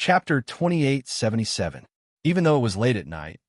Chapter 2877. Even though it was late at night,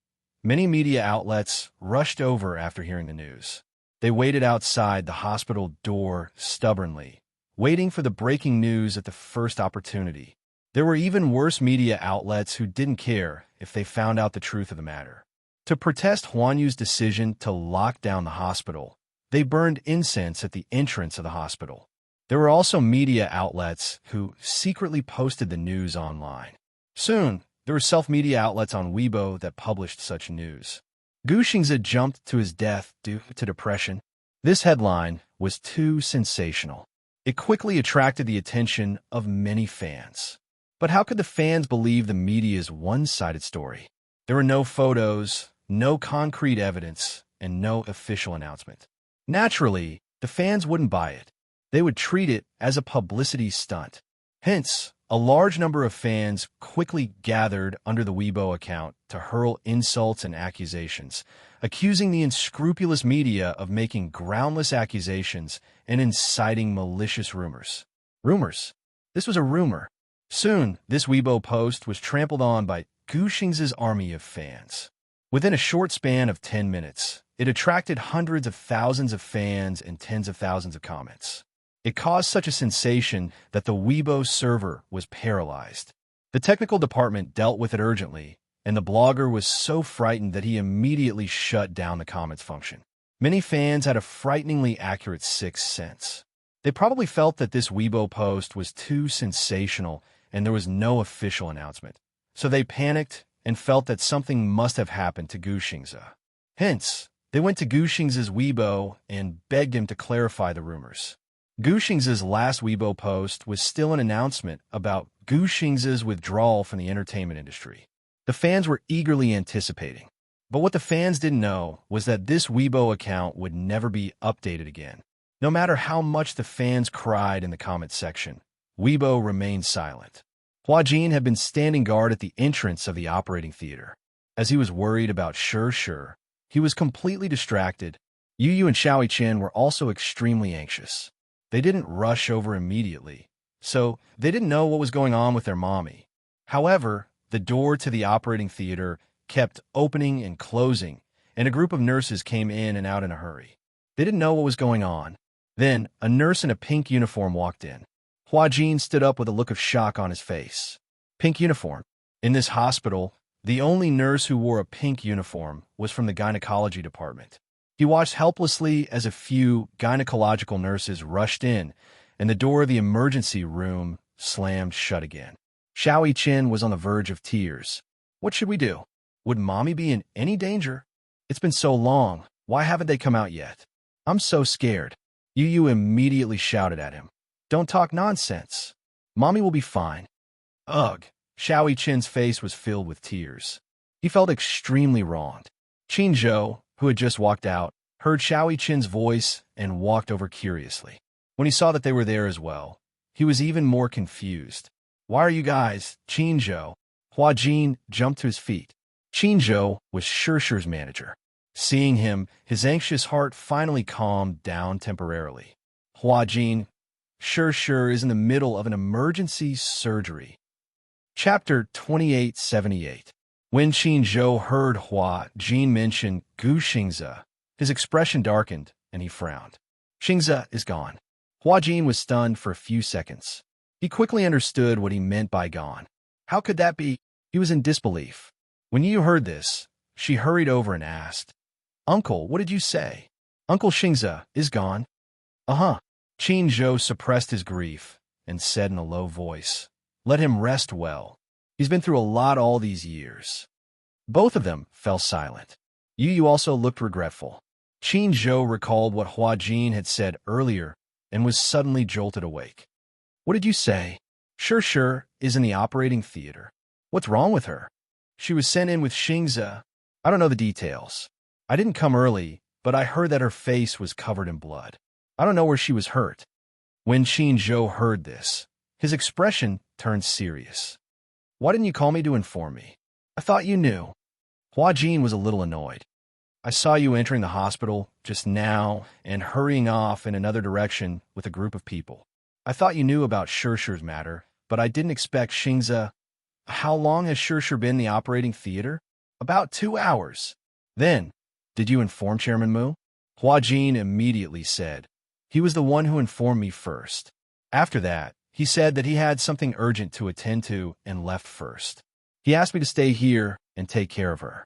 many media outlets rushed over after hearing the news. They waited outside the hospital door stubbornly, waiting for the breaking news at the first opportunity. There were even worse media outlets who didn't care if they found out the truth of the matter. To protest Huan Yu's decision to lock down the hospital, they burned incense at the entrance of the hospital. There were also media outlets who secretly posted the news online. Soon, there were self-media outlets on Weibo that published such news. Gu Xingze jumped to his death due to depression. This headline was too sensational. It quickly attracted the attention of many fans. But how could the fans believe the media's one-sided story? There were no photos, no concrete evidence, and no official announcement. Naturally, the fans wouldn't buy it. They would treat it as a publicity stunt. Hence, a large number of fans quickly gathered under the Weibo account to hurl insults and accusations, accusing the unscrupulous media of making groundless accusations and inciting malicious rumors. Rumors? This was a rumor. Soon, this Weibo post was trampled on by Gu Xingze's army of fans. Within a short span of 10 minutes, it attracted hundreds of thousands of fans and tens of thousands of comments. It caused such a sensation that the Weibo server was paralyzed. The technical department dealt with it urgently, and the blogger was so frightened that he immediately shut down the comments function. Many fans had a frighteningly accurate sixth sense. They probably felt that this Weibo post was too sensational and there was no official announcement. So they panicked and felt that something must have happened to Gu Xingze. Hence, they went to Gu Xingze's Weibo and begged him to clarify the rumors. Gu Xingze's last Weibo post was still an announcement about Gu Xingze's withdrawal from the entertainment industry. The fans were eagerly anticipating. But what the fans didn't know was that this Weibo account would never be updated again. No matter how much the fans cried in the comment section, Weibo remained silent. Hua Jin had been standing guard at the entrance of the operating theater. As he was worried about Shi, he was completely distracted. Yu Yu and Xiao Chen were also extremely anxious. They didn't rush over immediately, so they didn't know what was going on with their mommy. However, the door to the operating theater kept opening and closing, and a group of nurses came in and out in a hurry. They didn't know what was going on. Then, a nurse in a pink uniform walked in. Hua Jin stood up with a look of shock on his face. Pink uniform. In this hospital, the only nurse who wore a pink uniform was from the gynecology department. He watched helplessly as a few gynecological nurses rushed in, and the door of the emergency room slammed shut again. Xiao Chen was on the verge of tears. What should we do? Would mommy be in any danger? It's been so long. Why haven't they come out yet? I'm so scared. Yu Yu immediately shouted at him. Don't talk nonsense. Mommy will be fine. Ugh. Xiao Chen's face was filled with tears. He felt extremely wronged. Qin Zhou, who had just walked out, heard Xiao Chen's voice and walked over curiously. When he saw that they were there as well, he was even more confused. Why are you guys, Qin Zhou? Hua Jin jumped to his feet. Qin Zhou was Shi's manager. Seeing him, his anxious heart finally calmed down temporarily. Hua Jin, Shi is in the middle of an emergency surgery. Chapter 2878. When Qin Zhou heard Hua Jin mention Gu Xingze, his expression darkened and he frowned. Xingze is gone. Hua Jin was stunned for a few seconds. He quickly understood what he meant by gone. How could that be? He was in disbelief. When Yu heard this, she hurried over and asked, Uncle, what did you say? Uncle Xingze is gone. Uh-huh. Qin Zhou suppressed his grief and said in a low voice, Let him rest well. He's been through a lot all these years. Both of them fell silent. Yu Yu also looked regretful. Qin Zhou recalled what Hua Jin had said earlier and was suddenly jolted awake. What did you say? Shi is in the operating theater. What's wrong with her? She was sent in with Xingze. I don't know the details. I didn't come early, but I heard that her face was covered in blood. I don't know where she was hurt. When Qin Zhou heard this, his expression turned serious. Why didn't you call me to inform me? I thought you knew. Hua Jin was a little annoyed. I saw you entering the hospital just now and hurrying off in another direction with a group of people. I thought you knew about Shi's matter, but I didn't expect Xingze. How long has Sure been in the operating theater? About 2 hours. Then, did you inform Chairman Mu? Hua Jin immediately said. He was the one who informed me first. After that, he said that he had something urgent to attend to and left first. He asked me to stay here and take care of her.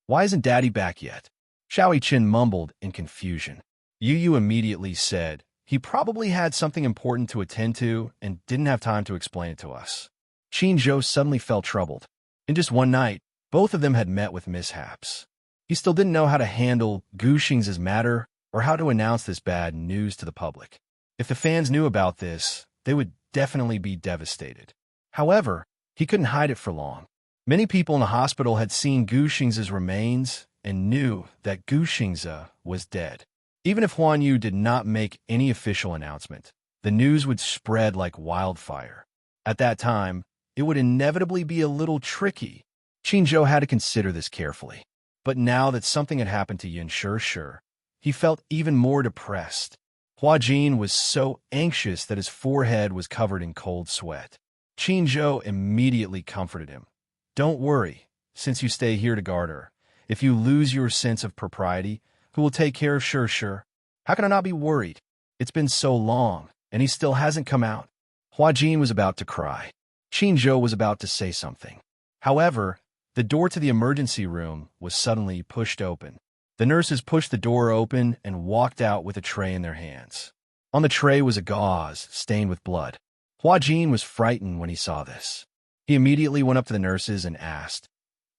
Why isn't Daddy back yet? Xiao Chen mumbled in confusion. Yu immediately said he probably had something important to attend to and didn't have time to explain it to us. Qin Zhou suddenly felt troubled. In just one night, both of them had met with mishaps. He still didn't know how to handle Gu Xing's matter or how to announce this bad news to the public. If the fans knew about this, they would definitely be devastated. However, he couldn't hide it for long. Many people in the hospital had seen Gu Xing's remains and knew that Gu Xingze was dead. Even if Huan Yu did not make any official announcement, the news would spread like wildfire. At that time, it would inevitably be a little tricky. Qin Zhou had to consider this carefully. But now that something had happened to Yin Sure, he felt even more depressed. Hua Jin was so anxious that his forehead was covered in cold sweat. Qin Zhou immediately comforted him. Don't worry, since you stay here to guard her. If you lose your sense of propriety, who will take care of Sure? How can I not be worried? It's been so long, and he still hasn't come out. Hua Jin was about to cry. Qin Zhou was about to say something. However, the door to the emergency room was suddenly pushed open. The nurses pushed the door open and walked out with a tray in their hands. On the tray was a gauze stained with blood. Hua Jin was frightened when he saw this. He immediately went up to the nurses and asked,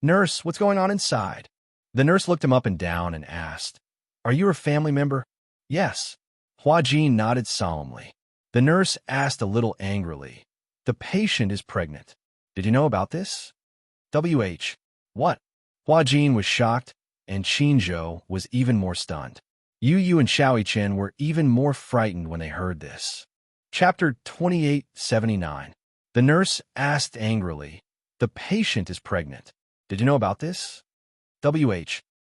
"Nurse, what's going on inside?" The nurse looked him up and down and asked, "Are you a family member?" "Yes." Hua Jin nodded solemnly. The nurse asked a little angrily, "The patient is pregnant. Did you know about this?" What? Hua Jin was shocked, and Qin Zhou was even more stunned. Yu and Xiao Chen were even more frightened when they heard this. Chapter 2879. The nurse asked angrily, "The patient is pregnant. Did you know about this?"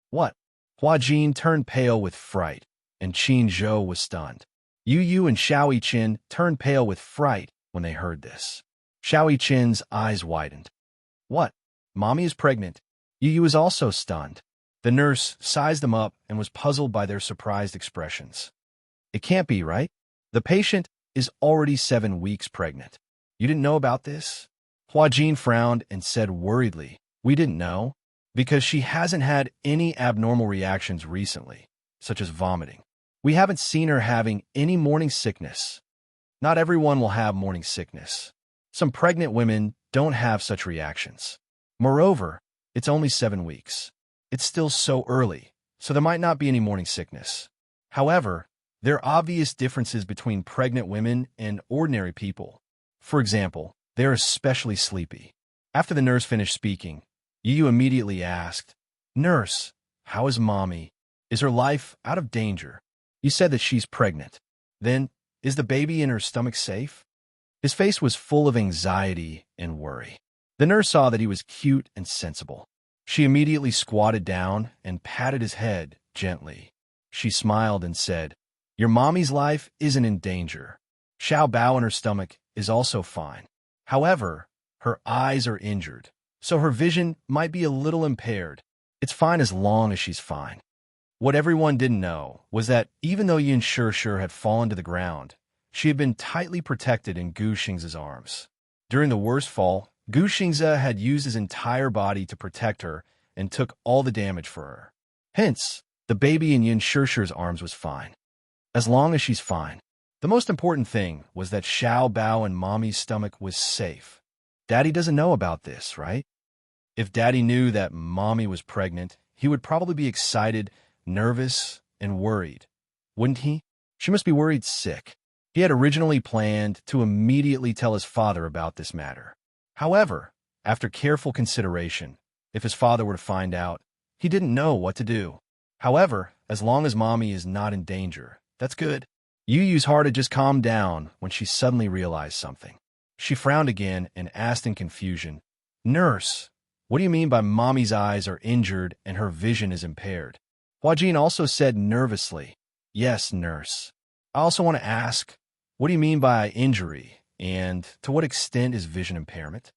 What? Hua Jin turned pale with fright, and Qin Zhou was stunned. Yu and Xiao Chen turned pale with fright when they heard this. Xiao Chen's eyes widened. What? Mommy is pregnant. Yu is also stunned. The nurse sized them up and was puzzled by their surprised expressions. It can't be, right? The patient is already 7 weeks pregnant. You didn't know about this? Hua Jin frowned and said worriedly, "We didn't know, because she hasn't had any abnormal reactions recently, such as vomiting. We haven't seen her having any morning sickness. Not everyone will have morning sickness. Some pregnant women don't have such reactions. Moreover, it's only 7 weeks. It's still so early, so there might not be any morning sickness. However, there are obvious differences between pregnant women and ordinary people. For example, they are especially sleepy." After the nurse finished speaking, Yu immediately asked, "Nurse, how is Mommy? Is her life out of danger? You said that she's pregnant. Then, is the baby in her stomach safe?" His face was full of anxiety and worry. The nurse saw that he was cute and sensible. She immediately squatted down and patted his head gently. She smiled and said, "Your mommy's life isn't in danger. Xiao Bao in her stomach is also fine. However, her eyes are injured, so her vision might be a little impaired. It's fine as long as she's fine." What everyone didn't know was that even though Yin Sure had fallen to the ground, she had been tightly protected in Gu Xing's arms. During the worst fall, Gu Xingze had used his entire body to protect her and took all the damage for her. Hence, the baby in Yin Shure's arms was fine. As long as she's fine. The most important thing was that Xiao Bao and Mommy's stomach was safe. Daddy doesn't know about this, right? If Daddy knew that Mommy was pregnant, he would probably be excited, nervous, and worried. Wouldn't he? She must be worried sick. He had originally planned to immediately tell his father about this matter. However, after careful consideration, if his father were to find out, he didn't know what to do. However, as long as Mommy is not in danger, that's good. Yu's heart had just calmed down when she suddenly realized something. She frowned again and asked in confusion, "Nurse, what do you mean by Mommy's eyes are injured and her vision is impaired?" Hua Jin also said nervously, "Yes, nurse. I also want to ask, what do you mean by injury, and to what extent is vision impairment?"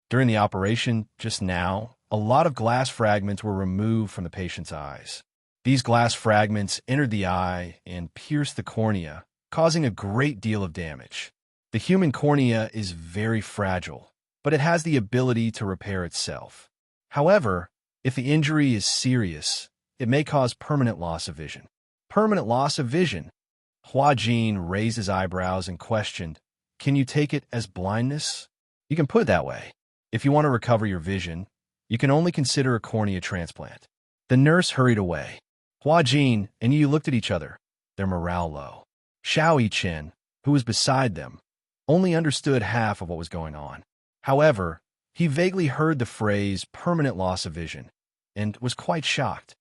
During the operation, just now, a lot of glass fragments were removed from the patient's eyes. These glass fragments entered the eye and pierced the cornea, causing a great deal of damage. The human cornea is very fragile, but it has the ability to repair itself. However, if the injury is serious, it may cause permanent loss of vision. Permanent loss of vision? Hua Jin raised his eyebrows and questioned, "Can you take it as blindness?" "You can put it that way. If you want to recover your vision, you can only consider a cornea transplant." The nurse hurried away. Hua Jin and Yu looked at each other, their morale low. Xiao Yichen, who was beside them, only understood half of what was going on. However, he vaguely heard the phrase permanent loss of vision and was quite shocked.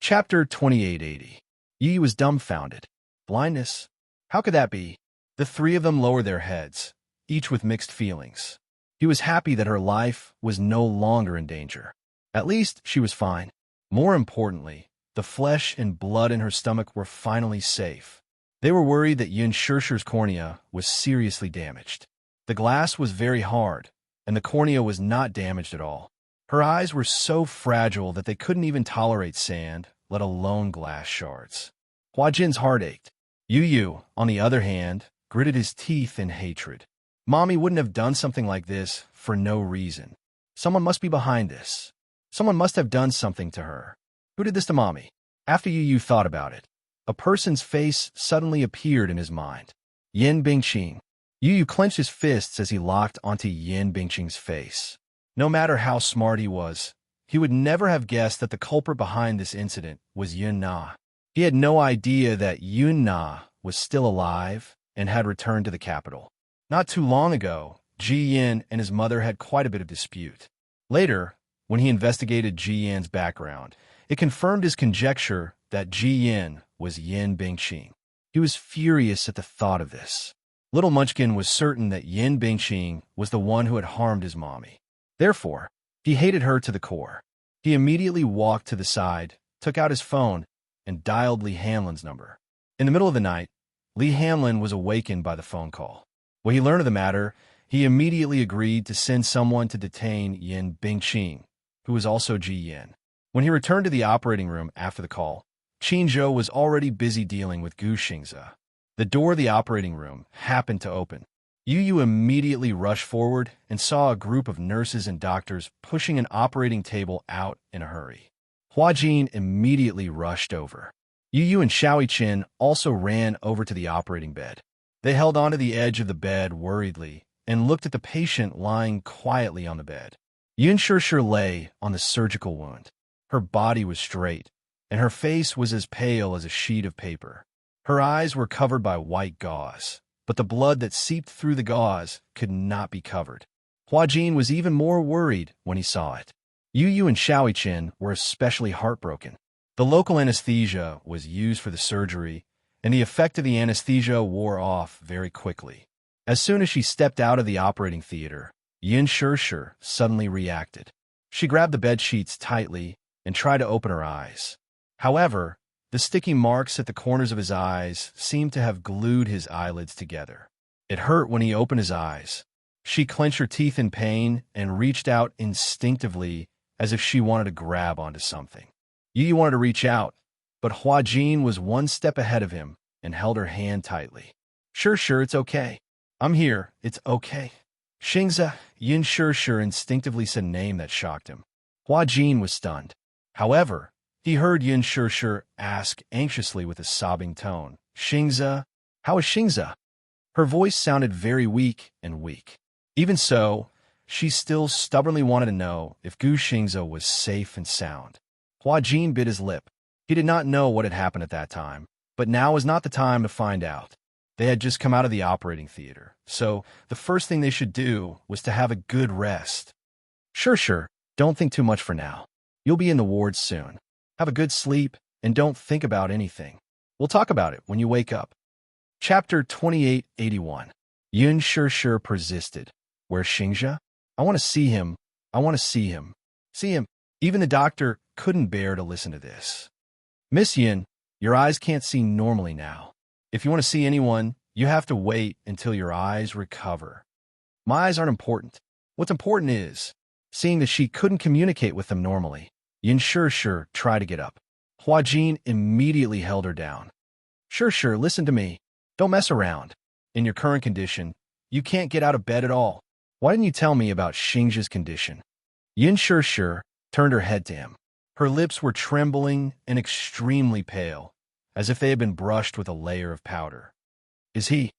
Chapter 2880. Yi was dumbfounded. Blindness? How could that be? The three of them lowered their heads, each with mixed feelings. He was happy that her life was no longer in danger. At least she was fine. More importantly, the flesh and blood in her stomach were finally safe. They were worried that Yin Shishir's cornea was seriously damaged. The glass was very hard, and the cornea was not damaged at all. Her eyes were so fragile that they couldn't even tolerate sand, let alone glass shards. Hua Jin's heart ached. Yu, on the other hand, gritted his teeth in hatred. Mommy wouldn't have done something like this for no reason. Someone must be behind this. Someone must have done something to her. Who did this to Mommy? After Yu thought about it, a person's face suddenly appeared in his mind. Yin Bingqing. Yu clenched his fists as he locked onto Yin Bingqing's face. No matter how smart he was, he would never have guessed that the culprit behind this incident was Yun Na. He had no idea that Yun Na was still alive and had returned to the capital. Not too long ago, Ji Yin and his mother had quite a bit of dispute. Later, when he investigated Ji Yin's background, it confirmed his conjecture that Ji Yin was Yin Bingqing. He was furious at the thought of this. Little Munchkin was certain that Yin Bingqing was the one who had harmed his mommy. Therefore, he hated her to the core. He immediately walked to the side, took out his phone, and dialed Li Hanlin's number. In the middle of the night, Li Hanlin was awakened by the phone call. When he learned of the matter, he immediately agreed to send someone to detain Yin Bingqing, who was also Ji Yin. When he returned to the operating room after the call, Qin Zhou was already busy dealing with Gu Xingze. The door of the operating room happened to open. Yu immediately rushed forward and saw a group of nurses and doctors pushing an operating table out in a hurry. Hua Jin immediately rushed over. Yu and Xiao Yichen also ran over to the operating bed. They held onto the edge of the bed worriedly and looked at the patient lying quietly on the bed. Yin Shishir lay on the surgical wound. Her body was straight, and her face was as pale as a sheet of paper. Her eyes were covered by white gauze, but the blood that seeped through the gauze could not be covered. Hua Jin was even more worried when he saw it. Yu and Xiao Yichen were especially heartbroken. The local anesthesia was used for the surgery, and the effect of the anesthesia wore off very quickly. As soon as she stepped out of the operating theater, Yin Shishir suddenly reacted. She grabbed the bed sheets tightly and tried to open her eyes. However, the sticky marks at the corners of his eyes seemed to have glued his eyelids together. It hurt when he opened his eyes. She clenched her teeth in pain and reached out instinctively as if she wanted to grab onto something. Yu wanted to reach out, but Hua Jin was one step ahead of him and held her hand tightly. Sure, it's okay. I'm here, it's okay. Xingze, Yin Shishir instinctively said a name that shocked him. Hua Jin was stunned. However, he heard Yin Shishir ask anxiously with a sobbing tone, Xingze, how is Xingze? Her voice sounded very weak. Even so, she still stubbornly wanted to know if Gu Xingze was safe and sound. Hua Jin bit his lip. He did not know what had happened at that time, but now was not the time to find out. They had just come out of the operating theater, so the first thing they should do was to have a good rest. Sure, don't think too much for now. You'll be in the ward soon. Have a good sleep, and don't think about anything. We'll talk about it when you wake up. Chapter 2881. Yin Shishir persisted. Where's Xingze? I want to see him. See him. Even the doctor couldn't bear to listen to this. Miss Yin, your eyes can't see normally now. If you want to see anyone, you have to wait until your eyes recover. My eyes aren't important. What's important is, seeing that she couldn't communicate with them normally, Yin Shih tried to get up. Hua Jin immediately held her down. Shih, listen to me. Don't mess around. In your current condition, you can't get out of bed at all. Why didn't you tell me about Xing's condition? Yin Shih turned her head to him. Her lips were trembling and extremely pale, as if they had been brushed with a layer of powder. Is he?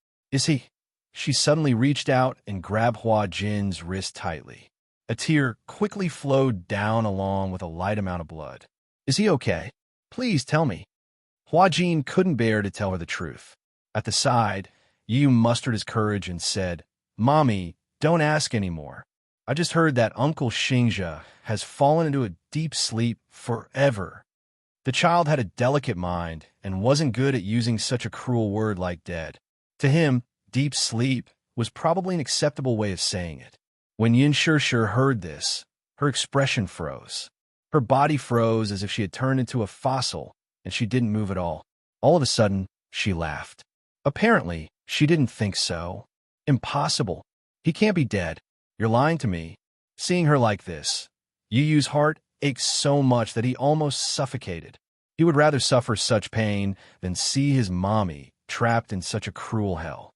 She suddenly reached out and grabbed Hua Jin's wrist tightly. A tear quickly flowed down along with a light amount of blood. Is he okay? Please tell me. Hua Jin couldn't bear to tell her the truth. At the side, Yu mustered his courage and said, Mommy, don't ask anymore. I just heard that Uncle Xingzhe has fallen into a deep sleep forever. The child had a delicate mind and wasn't good at using such a cruel word like dead. To him, deep sleep was probably an acceptable way of saying it. When Yin Shih heard this, her expression froze. Her body froze as if she had turned into a fossil, and she didn't move at all. All of a sudden, she laughed. Apparently, she didn't think so. Impossible. He can't be dead. You're lying to me. Seeing her like this, Yu's heart ached so much that he almost suffocated. He would rather suffer such pain than see his mommy trapped in such a cruel hell.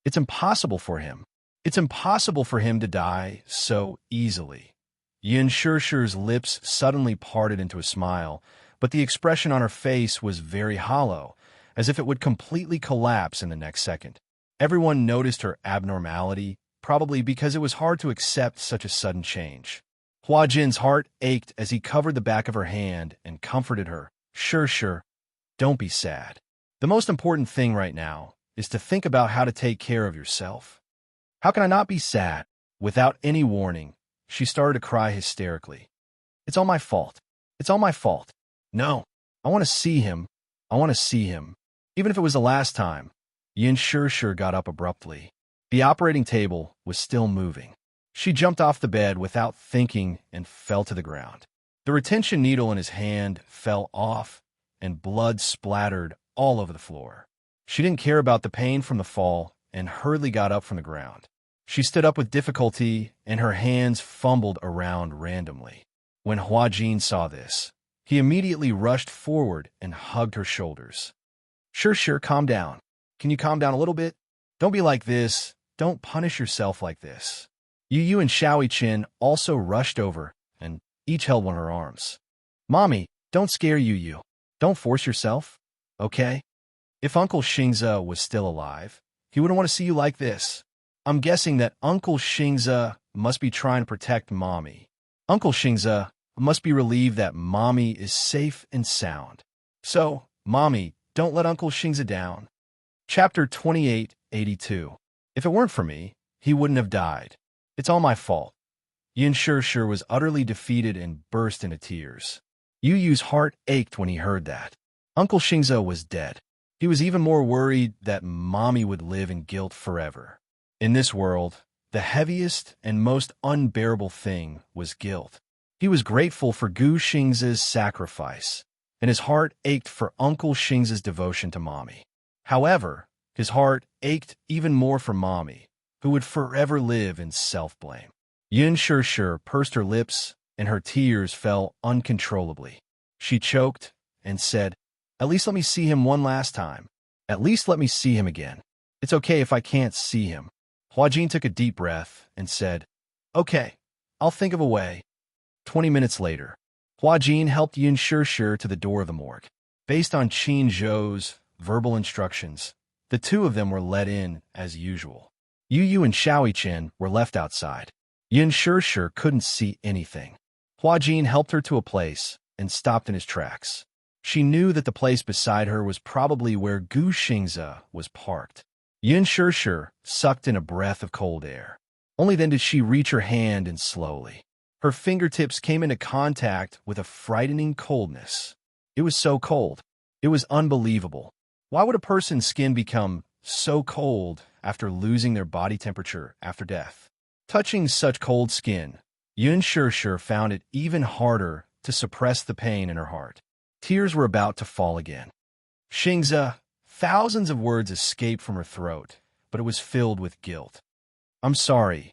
It's impossible for him. It's impossible for him to die so easily. Yin Shih's lips suddenly parted into a smile, but the expression on her face was very hollow, as if it would completely collapse in the next second. Everyone noticed her abnormality, probably because it was hard to accept such a sudden change. Hua Jin's heart ached as he covered the back of her hand and comforted her. Shih, don't be sad. The most important thing right now is to think about how to take care of yourself. How can I not be sad? Without any warning, she started to cry hysterically. It's all my fault. It's all my fault. No, I want to see him. I want to see him. Even if it was the last time. Yin Shih got up abruptly. The operating table was still moving. She jumped off the bed without thinking and fell to the ground. The retention needle in his hand fell off, and blood splattered all over the floor. She didn't care about the pain from the fall and hurriedly got up from the ground. She stood up with difficulty, and her hands fumbled around randomly. When Hua Jin saw this, he immediately rushed forward and hugged her shoulders. Shih, calm down. Can you calm down a little bit? Don't be like this. Don't punish yourself like this. Yu and Xiaoi Qin also rushed over and each held one of her arms. Mommy, don't scare Yu. Don't force yourself, okay? If Uncle Xingzhe was still alive, he wouldn't want to see you like this. I'm guessing that Uncle Xingzhe must be trying to protect Mommy. Uncle Xingzhe must be relieved that Mommy is safe and sound. So, Mommy, don't let Uncle Xingzhe down. Chapter 2882. If it weren't for me, he wouldn't have died. It's all my fault. Yin Shih was utterly defeated and burst into tears. Yu's heart ached when he heard that. Uncle Xingzhe was dead. He was even more worried that Mommy would live in guilt forever. In this world, the heaviest and most unbearable thing was guilt. He was grateful for Gu Xingzhe's sacrifice, and his heart ached for Uncle Xingzhe's devotion to Mommy. However, his heart ached even more for Mommy, who would forever live in self-blame. Yin Shih pursed her lips, and her tears fell uncontrollably. She choked and said, At least let me see him one last time. At least let me see him again. It's okay if I can't see him. Hua Jin took a deep breath and said, Okay, I'll think of a way. 20 minutes later, Hua Jin helped Yin Shih to the door of the morgue. Based on Qin Zhou's verbal instructions, the two of them were let in as usual. Yu and Xiaoi Qin were left outside. Yin Shih couldn't see anything. Hua Jin helped her to a place and stopped in his tracks. She knew that the place beside her was probably where Gu Xingzhe was parked. Yin Shih sucked in a breath of cold air. Only then did she reach her hand in slowly. Her fingertips came into contact with a frightening coldness. It was so cold. It was unbelievable. Why would a person's skin become so cold after losing their body temperature after death? Touching such cold skin, Yin Shih found it even harder to suppress the pain in her heart. Tears were about to fall again. Xingzhe, thousands of words escaped from her throat, but it was filled with guilt. I'm sorry.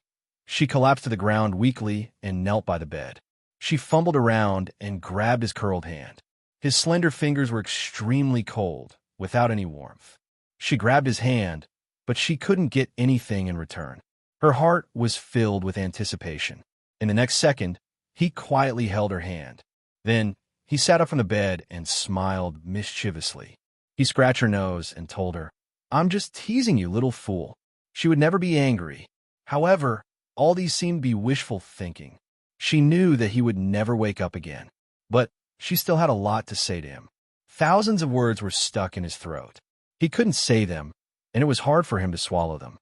She collapsed to the ground weakly and knelt by the bed. She fumbled around and grabbed his curled hand. His slender fingers were extremely cold, without any warmth. She grabbed his hand, but she couldn't get anything in return. Her heart was filled with anticipation. In the next second, he quietly held her hand. Then, he sat up from the bed and smiled mischievously. He scratched her nose and told her, "I'm just teasing you, little fool." She would never be angry. However, all these seemed to be wishful thinking. She knew that he would never wake up again. But she still had a lot to say to him. Thousands of words were stuck in his throat. He couldn't say them, and it was hard for him to swallow them.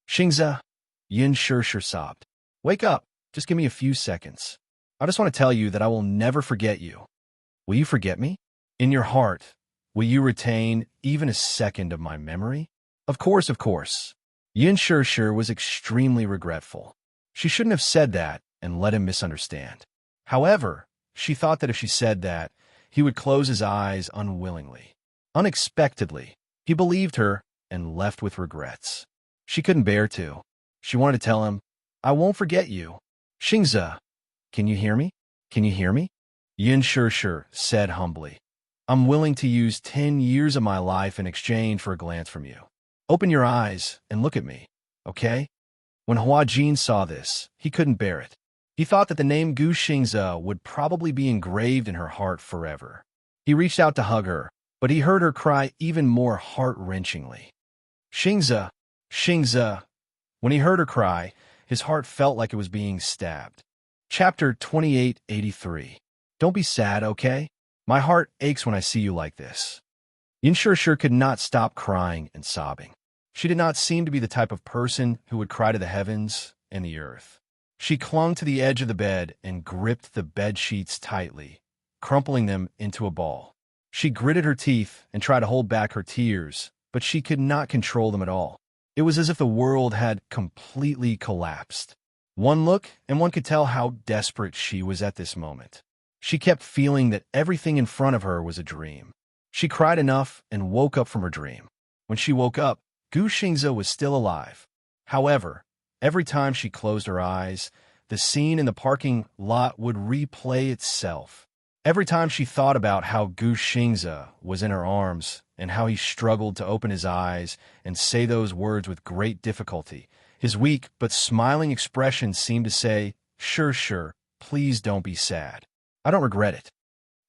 "Xingze," Yin Shishir sobbed. "Wake up. Just give me a few seconds. I just want to tell you that I will never forget you." "Will you forget me? In your heart, will you retain even a second of my memory?" Of course, of course." Yin Shishir was extremely regretful. She shouldn't have said that and let him misunderstand. However, she thought that if she said that, he would close his eyes unwillingly. Unexpectedly, he believed her and left with regrets. She couldn't bear to. She wanted to tell him, "I won't forget you." "Xingze, can you hear me? Can you hear me?" Yin Shishir said humbly. "I'm willing to use 10 years of my life in exchange for a glance from you. Open your eyes and look at me, okay?" When Huajin saw this, he couldn't bear it. He thought that the name Gu Xingze would probably be engraved in her heart forever. He reached out to hug her, but he heard her cry even more heart-wrenchingly. "Xingze, Xingze." When he heard her cry, his heart felt like it was being stabbed. Chapter 2883. Don't be sad, okay? My heart aches when I see you like this. Yin Shishir could not stop crying and sobbing. She did not seem to be the type of person who would cry to the heavens and the earth. She clung to the edge of the bed and gripped the bed sheets tightly, crumpling them into a ball. She gritted her teeth and tried to hold back her tears, but she could not control them at all. It was as if the world had completely collapsed. One look, and one could tell how desperate she was at this moment. She kept feeling that everything in front of her was a dream. She cried enough and woke up from her dream. When she woke up, Gu Xingze was still alive. However, every time she closed her eyes, the scene in the parking lot would replay itself. Every time she thought about how Gu Xingze was in her arms and how he struggled to open his eyes and say those words with great difficulty, his weak but smiling expression seemed to say, Sure, please don't be sad. I don't regret it."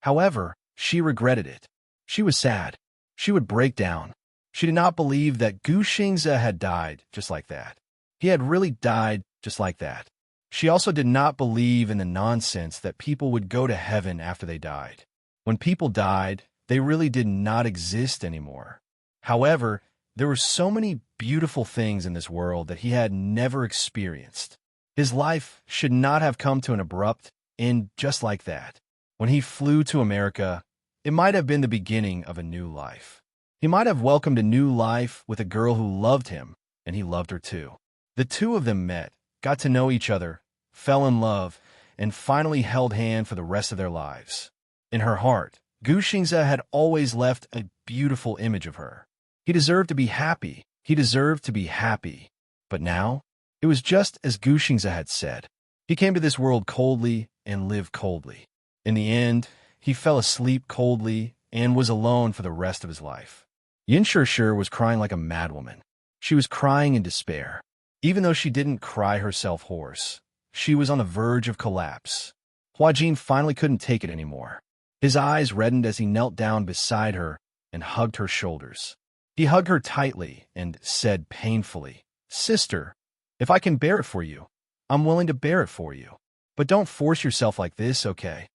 However, she regretted it. She was sad. She would break down. She did not believe that Gu Xingze had died just like that. He had really died just like that. She also did not believe in the nonsense that people would go to heaven after they died. When people died, they really did not exist anymore. However, there were so many beautiful things in this world that he had never experienced. His life should not have come to an abrupt end just like that. When he flew to America, it might have been the beginning of a new life. He might have welcomed a new life with a girl who loved him, and he loved her too. The two of them met, got to know each other, fell in love, and finally held hand for the rest of their lives. In her heart, Gu Xingze had always left a beautiful image of her. He deserved to be happy. He deserved to be happy. But now, it was just as Gu Xingze had said. He came to this world coldly and lived coldly. In the end, he fell asleep coldly and was alone for the rest of his life. Yin Shishir was crying like a madwoman. She was crying in despair. Even though she didn't cry herself hoarse, she was on the verge of collapse. Huajin finally couldn't take it anymore. His eyes reddened as he knelt down beside her and hugged her shoulders. He hugged her tightly and said painfully, "Sister, if I can bear it for you, I'm willing to bear it for you. But don't force yourself like this, okay?"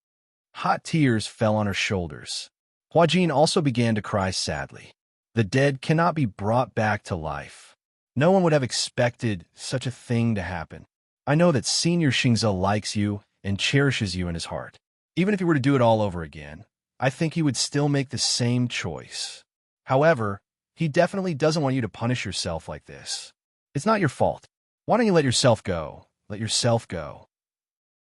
Hot tears fell on her shoulders. Huajin also began to cry sadly. The dead cannot be brought back to life. No one would have expected such a thing to happen. I know that Senior Xingze likes you and cherishes you in his heart. Even if he were to do it all over again, I think he would still make the same choice. However, he definitely doesn't want you to punish yourself like this. It's not your fault. Why don't you let yourself go? Let yourself go.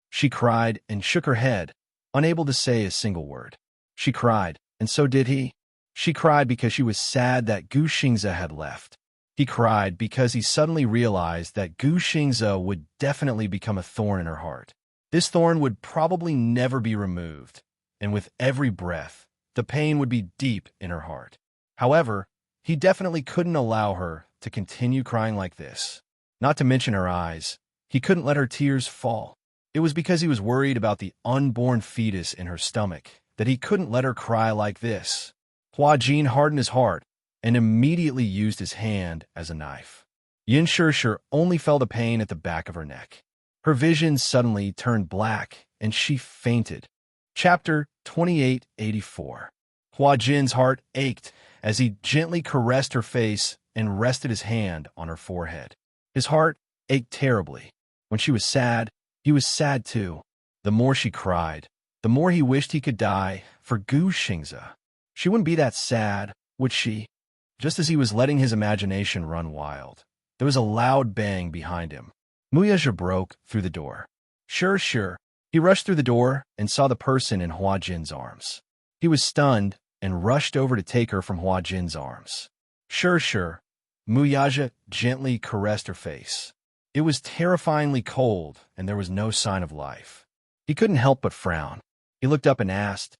She cried and shook her head, unable to say a single word. She cried, and so did he. She cried because she was sad that Gu Xingze had left. He cried because he suddenly realized that Gu Xingze would definitely become a thorn in her heart. This thorn would probably never be removed, and with every breath, the pain would be deep in her heart. However, he definitely couldn't allow her to continue crying like this. Not to mention her eyes. He couldn't let her tears fall. It was because he was worried about the unborn fetus in her stomach that he couldn't let her cry like this. Hua Jin hardened his heart and immediately used his hand as a knife. Yin Shishir only felt a pain at the back of her neck. Her vision suddenly turned black, and she fainted. Chapter 2884. Hua Jin's heart ached as he gently caressed her face and rested his hand on her forehead. His heart ached terribly. When she was sad, he was sad too. The more she cried, the more he wished he could die for Gu Xingze. She wouldn't be that sad, would she? Just as he was letting his imagination run wild, there was a loud bang behind him. Muyaja broke through the door. Sure. He rushed through the door and saw the person in Hua Jin's arms. He was stunned and rushed over to take her from Hua Jin's arms. Sure. Muyaja gently caressed her face. It was terrifyingly cold, and there was no sign of life. He couldn't help but frown. He looked up and asked,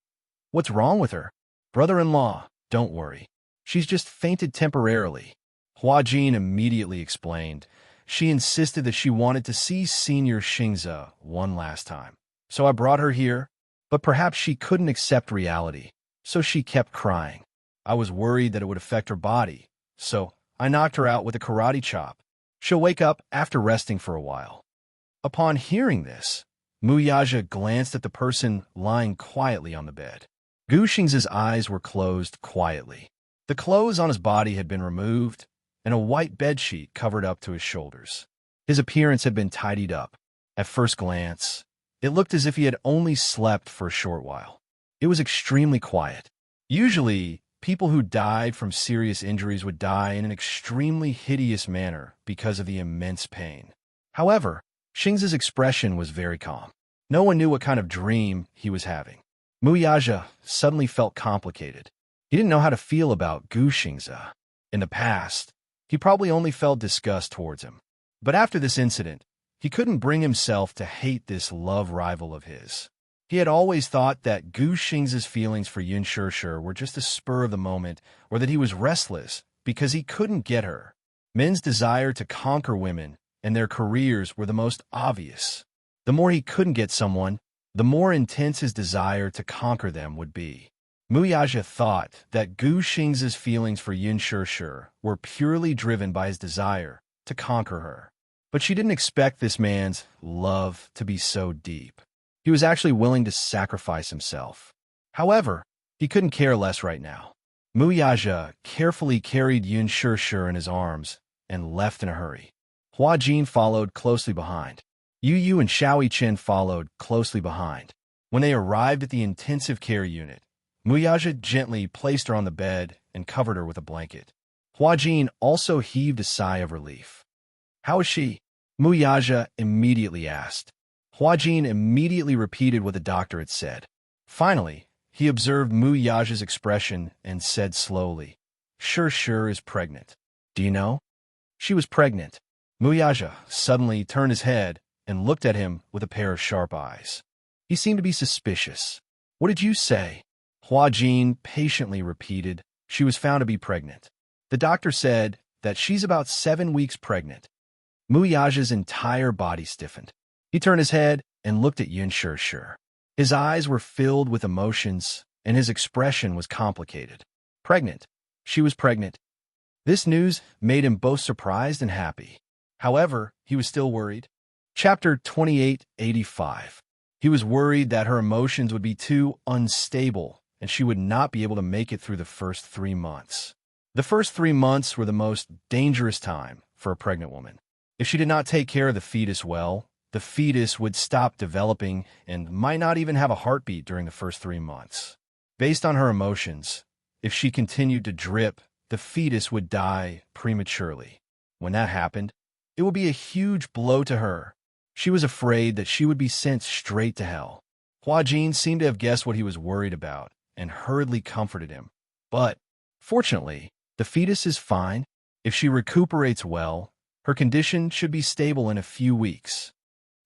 "What's wrong with her?" "Brother-in-law, don't worry. She's just fainted temporarily." Hua Jin immediately explained. She insisted that she wanted to see Senior Xingze one last time. "So I brought her here, but perhaps she couldn't accept reality, so she kept crying. I was worried that it would affect her body, so I knocked her out with a karate chop. She'll wake up after resting for a while." Upon hearing this, Muyaja glanced at the person lying quietly on the bed. Gu Xingze's eyes were closed quietly. The clothes on his body had been removed, and a white bedsheet covered up to his shoulders. His appearance had been tidied up. At first glance, it looked as if he had only slept for a short while. It was extremely quiet. Usually, people who died from serious injuries would die in an extremely hideous manner because of the immense pain. However, Xingze's expression was very calm. No one knew what kind of dream he was having. Muyaja suddenly felt complicated. He didn't know how to feel about Gu Xingze. In the past, he probably only felt disgust towards him. But after this incident, he couldn't bring himself to hate this love rival of his. He had always thought that Gu Xingze's feelings for Yin Shishir were just a spur of the moment, or that he was restless because he couldn't get her. Men's desire to conquer women and their careers were the most obvious. The more he couldn't get someone, the more intense his desire to conquer them would be. Muyaja thought that Gu Xingze's feelings for Yin Shishir were purely driven by his desire to conquer her. But she didn't expect this man's love to be so deep. He was actually willing to sacrifice himself. However, he couldn't care less right now. Muyaja carefully carried Yin Shishir in his arms and left in a hurry. Hua Jin followed closely behind. Yu and Xiao Chen followed closely behind. When they arrived at the intensive care unit, Muyaja gently placed her on the bed and covered her with a blanket. Hua Jin also heaved a sigh of relief. "How is she?" Muyaja immediately asked. Hua Jin immediately repeated what the doctor had said. Finally, he observed Muyaja's expression and said slowly, Shishir is pregnant. Do you know?" She was pregnant. Muyaja suddenly turned his head and looked at him with a pair of sharp eyes. He seemed to be suspicious. "What did you say?" Hua Jin patiently repeated, "She was found to be pregnant. The doctor said that she's about 7 weeks pregnant." Muyaja's entire body stiffened. He turned his head and looked at Yin Shishir. His eyes were filled with emotions, and his expression was complicated. Pregnant. She was pregnant. This news made him both surprised and happy. However, he was still worried. Chapter 2885. He was worried that her emotions would be too unstable and she would not be able to make it through the first 3 months. The first 3 months were the most dangerous time for a pregnant woman. If she did not take care of the fetus well, the fetus would stop developing and might not even have a heartbeat during the first 3 months. Based on her emotions, if she continued to drip, the fetus would die prematurely. When that happened, it would be a huge blow to her. She was afraid that she would be sent straight to hell. Hua Jin seemed to have guessed what he was worried about and hurriedly comforted him. But, fortunately, the fetus is fine. If she recuperates well, her condition should be stable in a few weeks.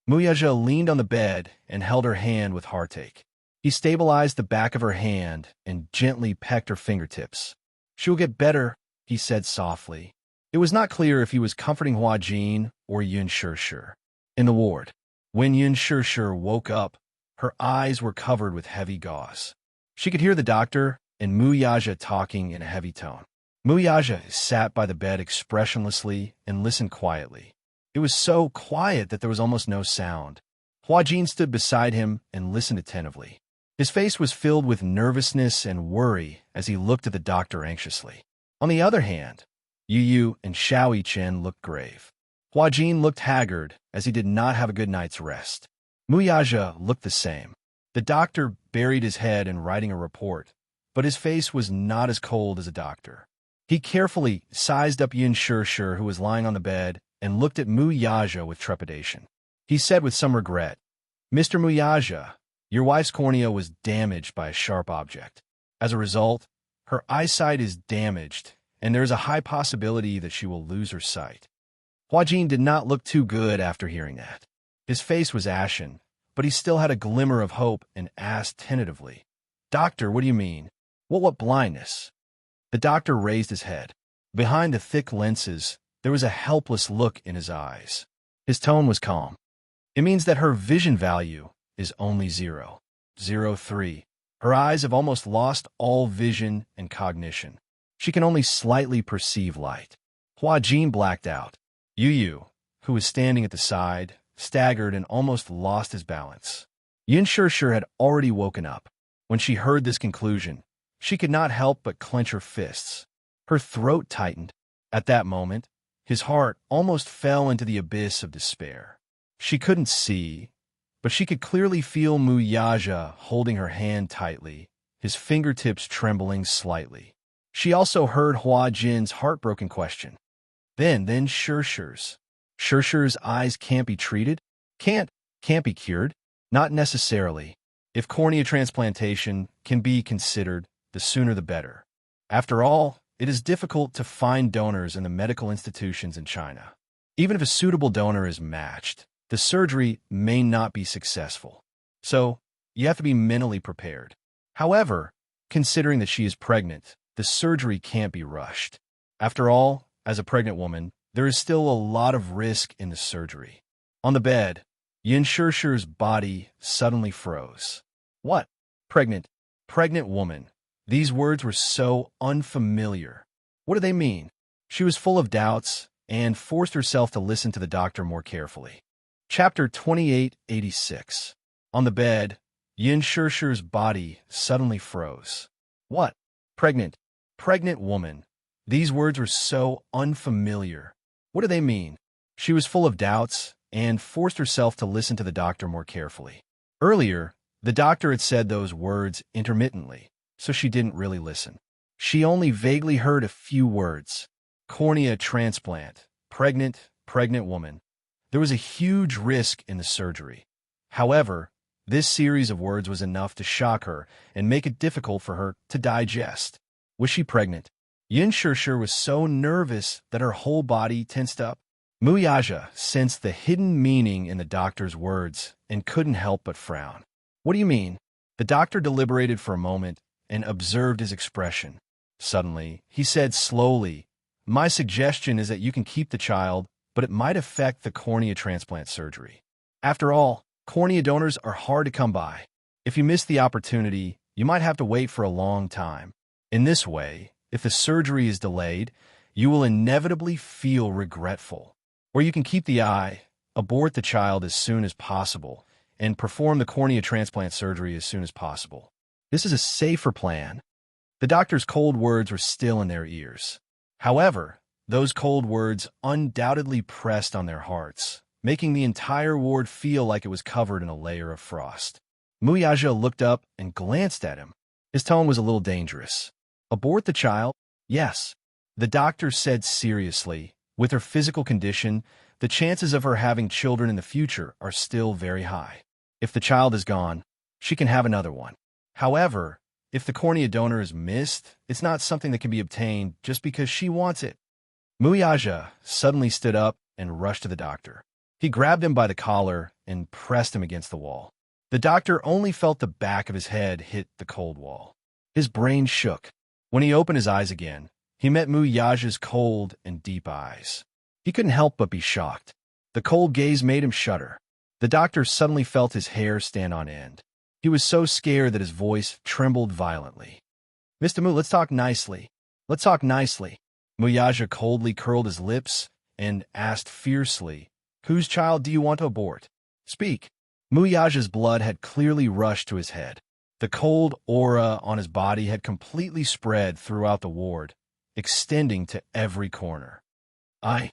Muyaja leaned on the bed and held her hand with heartache. He stabilized the back of her hand and gently pecked her fingertips. "She will get better," he said softly. It was not clear if he was comforting Huajin or Yun Shishir. In the ward, when Yun Shishir woke up, her eyes were covered with heavy gauze. She could hear the doctor and Muyaja talking in a heavy tone. Muyaja sat by the bed expressionlessly and listened quietly. It was so quiet that there was almost no sound. Huajin stood beside him and listened attentively. His face was filled with nervousness and worry as he looked at the doctor anxiously. On the other hand, Yu and Xiao Chen looked grave. Huajin looked haggard as he did not have a good night's rest. Muyaja looked the same. The doctor buried his head in writing a report, but his face was not as cold as a doctor. He carefully sized up Yun Shishir, who was lying on the bed, and looked at Muyaja with trepidation. He said with some regret, "Mr. Muyaja, your wife's cornea was damaged by a sharp object. As a result, her eyesight is damaged, and there is a high possibility that she will lose her sight." Huajin did not look too good after hearing that. His face was ashen, but he still had a glimmer of hope and asked tentatively, "Doctor, what do you mean? What blindness?" The doctor raised his head. Behind the thick lenses, there was a helpless look in his eyes. His tone was calm. "It means that her vision value is only 0.03. Her eyes have almost lost all vision and cognition. She can only slightly perceive light." Huajin blacked out. Yu, who was standing at the side, staggered and almost lost his balance. Yun Shishir had already woken up. When she heard this conclusion, she could not help but clench her fists. Her throat tightened. At that moment, his heart almost fell into the abyss of despair. She couldn't see, but she could clearly feel Muyaja holding her hand tightly, his fingertips trembling slightly. She also heard Huajin's heartbroken question. Then Shishir's. Shishir's eyes can't be treated? Can't be cured? Not necessarily. If cornea transplantation can be considered, the sooner the better. After all, it is difficult to find donors in the medical institutions in China. Even if a suitable donor is matched, the surgery may not be successful. So, you have to be mentally prepared. However, considering that she is pregnant, the surgery can't be rushed. After all, as a pregnant woman, there is still a lot of risk in the surgery. On the bed, Yun Shishir's body suddenly froze. What? Pregnant woman. These words were so unfamiliar. What do they mean? She was full of doubts and forced herself to listen to the doctor more carefully. Chapter 2886. On the bed, Yun Shishir's body suddenly froze. What? Pregnant woman. These words were so unfamiliar. What do they mean? She was full of doubts and forced herself to listen to the doctor more carefully. Earlier, the doctor had said those words intermittently, so she didn't really listen. She only vaguely heard a few words. Cornea transplant, pregnant woman. There was a huge risk in the surgery. However, this series of words was enough to shock her and make it difficult for her to digest. Was she pregnant? Yun Shishir was so nervous that her whole body tensed up. Muyaja sensed the hidden meaning in the doctor's words and couldn't help but frown. What do you mean? The doctor deliberated for a moment and observed his expression. Suddenly, he said slowly, "My suggestion is that you can keep the child, but it might affect the cornea transplant surgery. After all, cornea donors are hard to come by. If you miss the opportunity, you might have to wait for a long time. In this way, if the surgery is delayed, you will inevitably feel regretful. Or you can keep the eye, abort the child as soon as possible, and perform the cornea transplant surgery as soon as possible. This is a safer plan." The doctor's cold words were still in their ears. However, those cold words undoubtedly pressed on their hearts, making the entire ward feel like it was covered in a layer of frost. Muyaja looked up and glanced at him. His tone was a little dangerous. "Abort the child?" "Yes," the doctor said seriously. "With her physical condition, the chances of her having children in the future are still very high. If the child is gone, she can have another one. However, if the cornea donor is missed, it's not something that can be obtained just because she wants it." Muyaja suddenly stood up and rushed to the doctor. He grabbed him by the collar and pressed him against the wall. The doctor only felt the back of his head hit the cold wall. His brain shook. When he opened his eyes again, he met Muyaja's cold and deep eyes. He couldn't help but be shocked. The cold gaze made him shudder. The doctor suddenly felt his hair stand on end. He was so scared that his voice trembled violently. "Mr. Mu, let's talk nicely. Let's talk nicely." Muyaja coldly curled his lips and asked fiercely, "Whose child do you want to abort? Speak." Muyaja's blood had clearly rushed to his head. The cold aura on his body had completely spread throughout the ward, extending to every corner. I.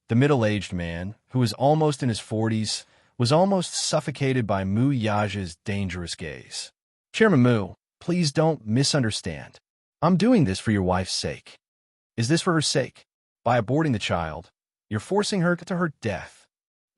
The middle-aged man, who was almost in his 40s, was almost suffocated by Muyaja's dangerous gaze. "Chairman Mu, please don't misunderstand. I'm doing this for your wife's sake." "Is this for her sake? By aborting the child, you're forcing her to her death."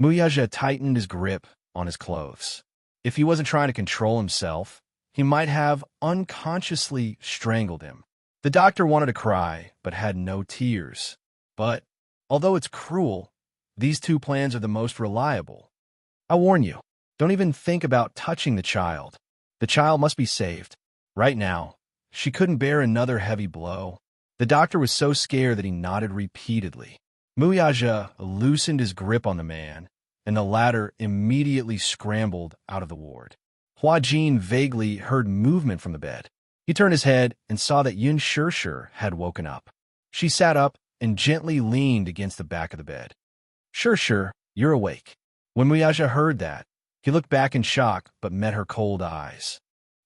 Muyaja tightened his grip on his clothes. If he wasn't trying to control himself, he might have unconsciously strangled him. The doctor wanted to cry, but had no tears. But, although it's cruel, these two plans are the most reliable. I warn you, don't even think about touching the child. The child must be saved. Right now, she couldn't bear another heavy blow. The doctor was so scared that he nodded repeatedly. Muyaja loosened his grip on the man, and the latter immediately scrambled out of the ward. Huajin vaguely heard movement from the bed. He turned his head and saw that Yun Shirshir had woken up. She sat up and gently leaned against the back of the bed. "Shirshir, you're awake." When Muyaja heard that, he looked back in shock but met her cold eyes.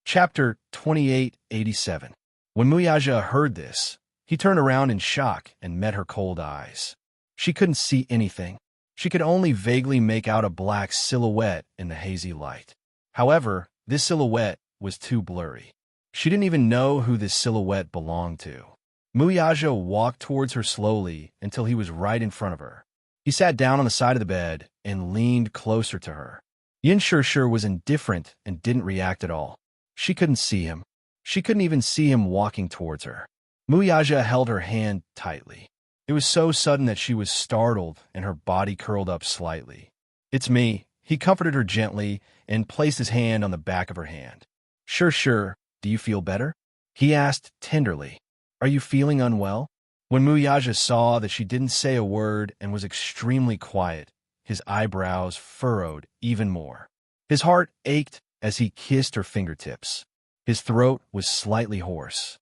Chapter 2887. When Muyaja heard this, he turned around in shock and met her cold eyes. She couldn't see anything. She could only vaguely make out a black silhouette in the hazy light. However, this silhouette was too blurry. She didn't even know who this silhouette belonged to. Muyaja walked towards her slowly until he was right in front of her. He sat down on the side of the bed and leaned closer to her. Yin Shirshir was indifferent and didn't react at all. She couldn't see him. She couldn't even see him walking towards her. Muyaja held her hand tightly. It was so sudden that she was startled and her body curled up slightly. "It's me." He comforted her gently and placed his hand on the back of her hand. Sure, do you feel better?" he asked tenderly. "Are you feeling unwell?" When Muyaja saw that she didn't say a word and was extremely quiet, his eyebrows furrowed even more. His heart ached as he kissed her fingertips. His throat was slightly hoarse.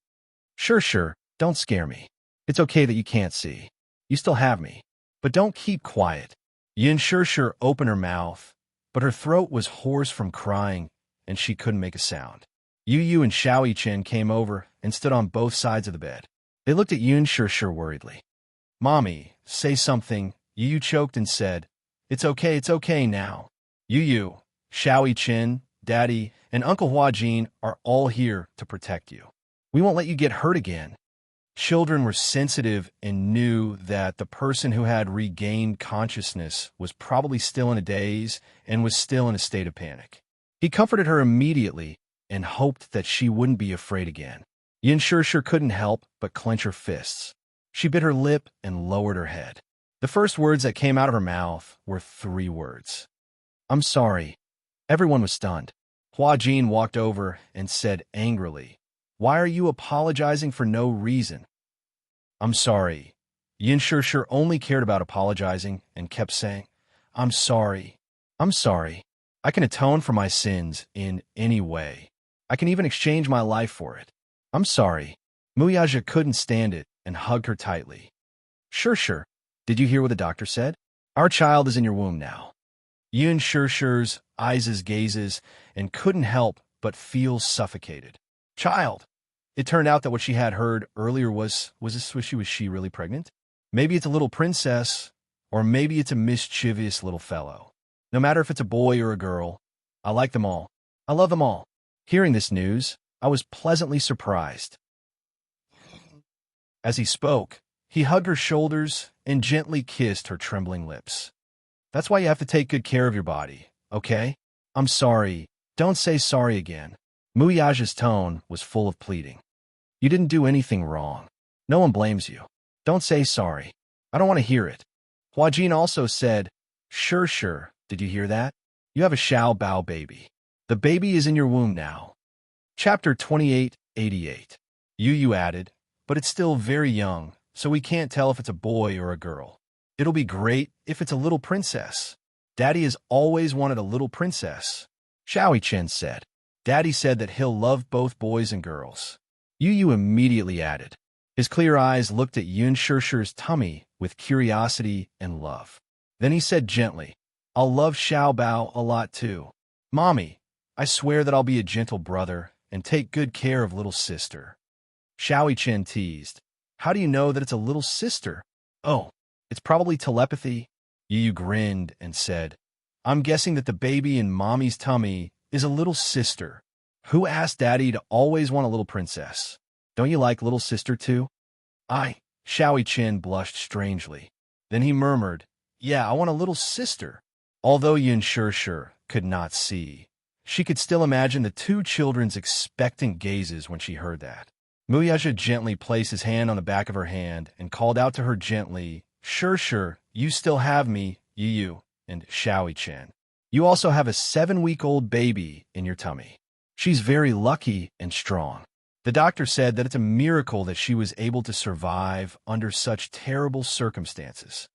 Sure, don't scare me. It's okay that you can't see. You still have me. But don't keep quiet." Yin Shirshir opened her mouth, but her throat was hoarse from crying, and she couldn't make a sound. Yu and Xiao Chen came over and stood on both sides of the bed. They looked at Yun Shirshir worriedly. "Mommy, say something," Yu choked and said. It's okay now." Yu, Xiao Chen, Daddy, and Uncle Huajin are all here to protect you. We won't let you get hurt again. Children were sensitive and knew that the person who had regained consciousness was probably still in a daze and was still in a state of panic. He comforted her immediately and hoped that she wouldn't be afraid again. Yin Shirshir couldn't help but clench her fists. She bit her lip and lowered her head. The first words that came out of her mouth were 3 words. "I'm sorry." Everyone was stunned. Huajin walked over and said angrily, "Why are you apologizing for no reason?" "I'm sorry." Yin Shirshir only cared about apologizing and kept saying, I'm sorry. I can atone for my sins in any way. I can even exchange my life for it. I'm sorry." Muyaja couldn't stand it and hugged her tightly. Sure. Did you hear what the doctor said? Our child is in your womb now." Yin Shirshir's eyes gazes and couldn't help but feel suffocated. Child! It turned out that what she had heard earlier was she really pregnant? Maybe it's a little princess, or maybe it's a mischievous little fellow. No matter if it's a boy or a girl, I like them all. I love them all. Hearing this news, I was pleasantly surprised. As he spoke, he hugged her shoulders and gently kissed her trembling lips. That's why you have to take good care of your body, okay? I'm sorry. Don't say sorry again. Muyaja's tone was full of pleading. You didn't do anything wrong. No one blames you. Don't say sorry. I don't want to hear it. Huajin also said, Sure, sure. Did you hear that? You have a Xiao Bao baby. The baby is in your womb now. Chapter 2888. Yu added, but it's still very young, so we can't tell if it's a boy or a girl. It'll be great if it's a little princess. Daddy has always wanted a little princess. Xiao Chen said. Daddy said that he'll love both boys and girls. Yu immediately added. His clear eyes looked at Yun Shirshir's tummy with curiosity and love. Then he said gently, I'll love Xiao Bao a lot too. Mommy, I swear that I'll be a gentle brother and take good care of little sister. Xiao Chen teased. How do you know that it's a little sister? Oh, it's probably telepathy. Yu grinned and said, I'm guessing that the baby in Mommy's tummy is a little sister. Who asked Daddy to always want a little princess? Don't you like little sister too? Xiao Chen blushed strangely. Then he murmured, Yeah, I want a little sister. Although Yun Shirshir could not see, she could still imagine the two children's expectant gazes when she heard that. Muyaja gently placed his hand on the back of her hand and called out to her gently, Shirshir, you still have me, Yu, and Xiao Chen. You also have a 7-week-old baby in your tummy. She's very lucky and strong. The doctor said that it's a miracle that she was able to survive under such terrible circumstances.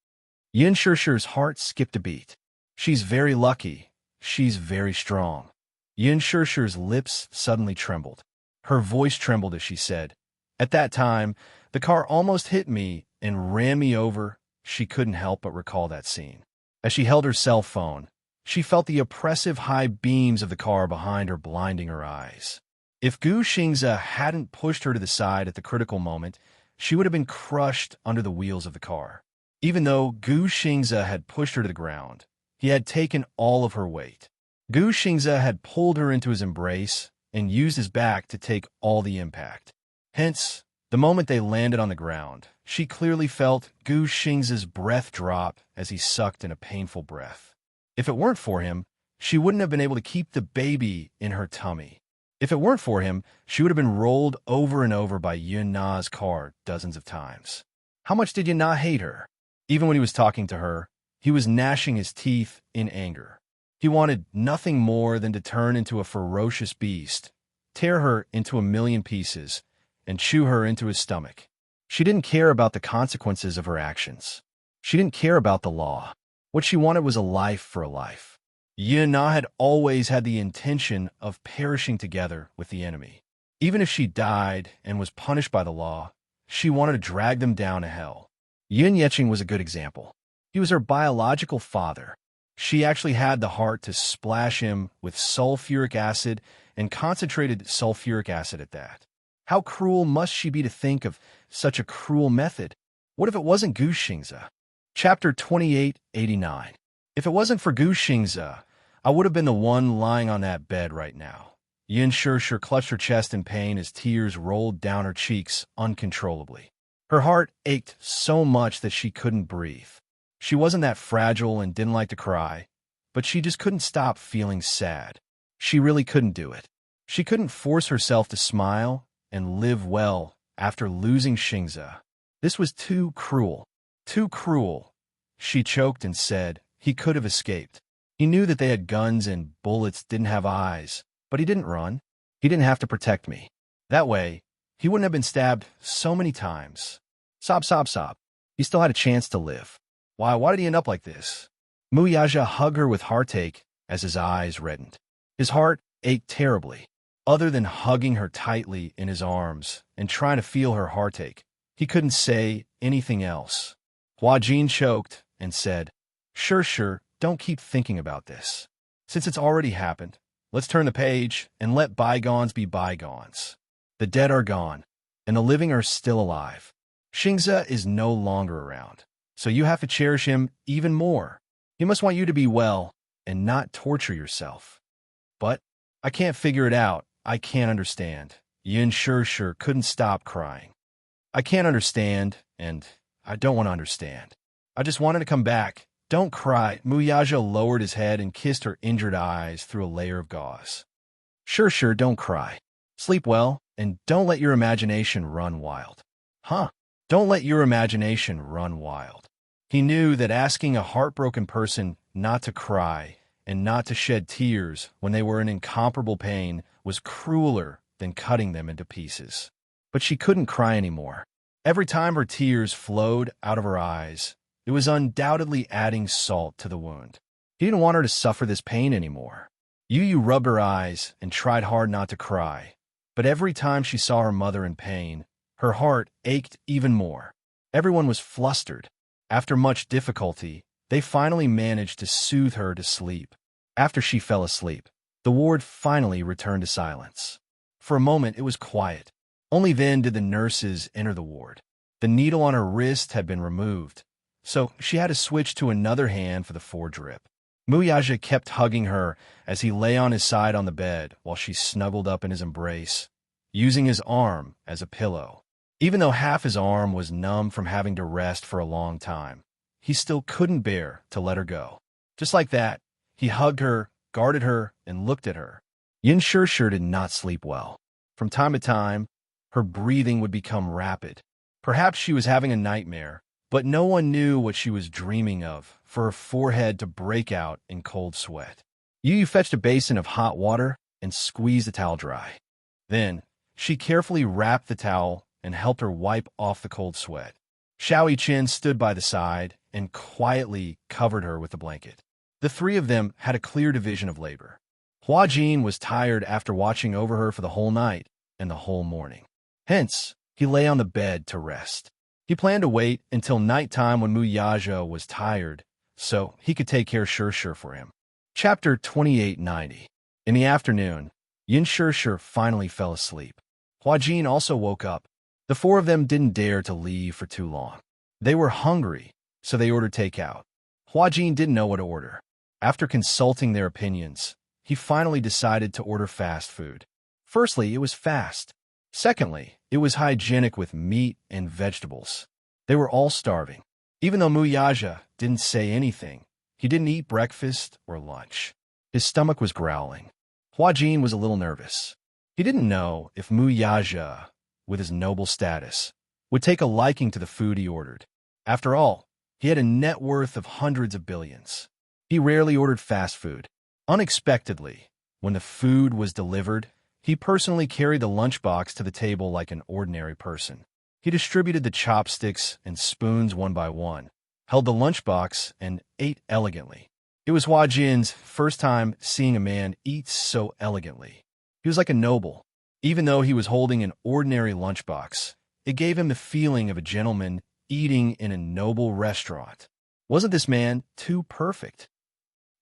Yin Shirshir's heart skipped a beat. She's very lucky. She's very strong. Yin Shirshir's lips suddenly trembled. Her voice trembled as she said, At that time, the car almost hit me and ran me over. She couldn't help but recall that scene. As she held her cell phone, she felt the oppressive high beams of the car behind her blinding her eyes. If Gu Xingze hadn't pushed her to the side at the critical moment, she would have been crushed under the wheels of the car. Even though Gu Xingze had pushed her to the ground, he had taken all of her weight. Gu Xingze had pulled her into his embrace and used his back to take all the impact. Hence, the moment they landed on the ground, she clearly felt Gu Xingze's breath drop as he sucked in a painful breath. If it weren't for him, she wouldn't have been able to keep the baby in her tummy. If it weren't for him, she would have been rolled over and over by Yun Na's car dozens of times. How much did Yun Na hate her? Even when he was talking to her, he was gnashing his teeth in anger. He wanted nothing more than to turn into a ferocious beast, tear her into a million pieces, and chew her into his stomach. She didn't care about the consequences of her actions. She didn't care about the law. What she wanted was a life for a life. Yun Na had always had the intention of perishing together with the enemy. Even if she died and was punished by the law, she wanted to drag them down to hell. Yin Yeqing was a good example. He was her biological father. She actually had the heart to splash him with sulfuric acid and concentrated sulfuric acid at that. How cruel must she be to think of such a cruel method? What if it wasn't Gu Xingze? Chapter 2889. If it wasn't for Gu Xingze, I would have been the one lying on that bed right now. Yin Shirshir clutched her chest in pain as tears rolled down her cheeks uncontrollably. Her heart ached so much that she couldn't breathe. She wasn't that fragile and didn't like to cry, but she just couldn't stop feeling sad. She really couldn't do it. She couldn't force herself to smile and live well after losing Xingze. This was too cruel. Too cruel. She choked and said he could have escaped. He knew that they had guns and bullets didn't have eyes, but he didn't run. He didn't have to protect me. That way, he wouldn't have been stabbed so many times. Sob, sob, sob. He still had a chance to live. Why did he end up like this? Muyaja hugged her with heartache as his eyes reddened. His heart ached terribly. Other than hugging her tightly in his arms and trying to feel her heartache, he couldn't say anything else. Huajin choked and said, Sure, don't keep thinking about this. Since it's already happened, let's turn the page and let bygones be bygones. The dead are gone, and the living are still alive. Xingze is no longer around, so you have to cherish him even more. He must want you to be well and not torture yourself. But I can't figure it out. I can't understand. Yin Shirshir couldn't stop crying. I can't understand, and I don't want to understand. I just wanted to come back. Don't cry. Muyaja lowered his head and kissed her injured eyes through a layer of gauze. Sure, don't cry. Sleep well, and don't let your imagination run wild. Huh? Don't let your imagination run wild. He knew that asking a heartbroken person not to cry and not to shed tears when they were in incomparable pain was crueler than cutting them into pieces. But she couldn't cry anymore. Every time her tears flowed out of her eyes, it was undoubtedly adding salt to the wound. He didn't want her to suffer this pain anymore. Yu rubbed her eyes and tried hard not to cry, but every time she saw her mother in pain, her heart ached even more. Everyone was flustered. After much difficulty, they finally managed to soothe her to sleep. After she fell asleep, the ward finally returned to silence. For a moment, it was quiet. Only then did the nurses enter the ward. The needle on her wrist had been removed, so she had to switch to another hand for the foredrip. Muyaja kept hugging her as he lay on his side on the bed while she snuggled up in his embrace, using his arm as a pillow. Even though half his arm was numb from having to rest for a long time, he still couldn't bear to let her go. Just like that, he hugged her, guarded her, and looked at her. Yin Shirshir did not sleep well. From time to time, her breathing would become rapid. Perhaps she was having a nightmare, but no one knew what she was dreaming of for her forehead to break out in cold sweat. Yu fetched a basin of hot water and squeezed the towel dry. Then, she carefully wrapped the towel and helped her wipe off the cold sweat. Xiao Yiqin stood by the side and quietly covered her with a blanket. The three of them had a clear division of labor. Hua Jin was tired after watching over her for the whole night and the whole morning. Hence, he lay on the bed to rest. He planned to wait until nighttime when Muyaja was tired, so he could take care of Shirshir for him. Chapter 2890. In the afternoon, Yin Shirshir finally fell asleep. Hua Jin also woke up. The four of them didn't dare to leave for too long. They were hungry, so they ordered takeout. Hua Jin didn't know what to order. After consulting their opinions, he finally decided to order fast food. Firstly, it was fast. Secondly, it was hygienic with meat and vegetables. They were all starving. Even though Muyaja didn't say anything, he didn't eat breakfast or lunch. His stomach was growling. Hua Jin was a little nervous. He didn't know if Muyaja, with his noble status, would take a liking to the food he ordered. After all, he had a net worth of hundreds of billions. He rarely ordered fast food. Unexpectedly, when the food was delivered, he personally carried the lunchbox to the table like an ordinary person. He distributed the chopsticks and spoons one by one, held the lunchbox, and ate elegantly. It was Hua Jin's first time seeing a man eat so elegantly. He was like a noble. Even though he was holding an ordinary lunchbox, it gave him the feeling of a gentleman eating in a noble restaurant. Wasn't this man too perfect?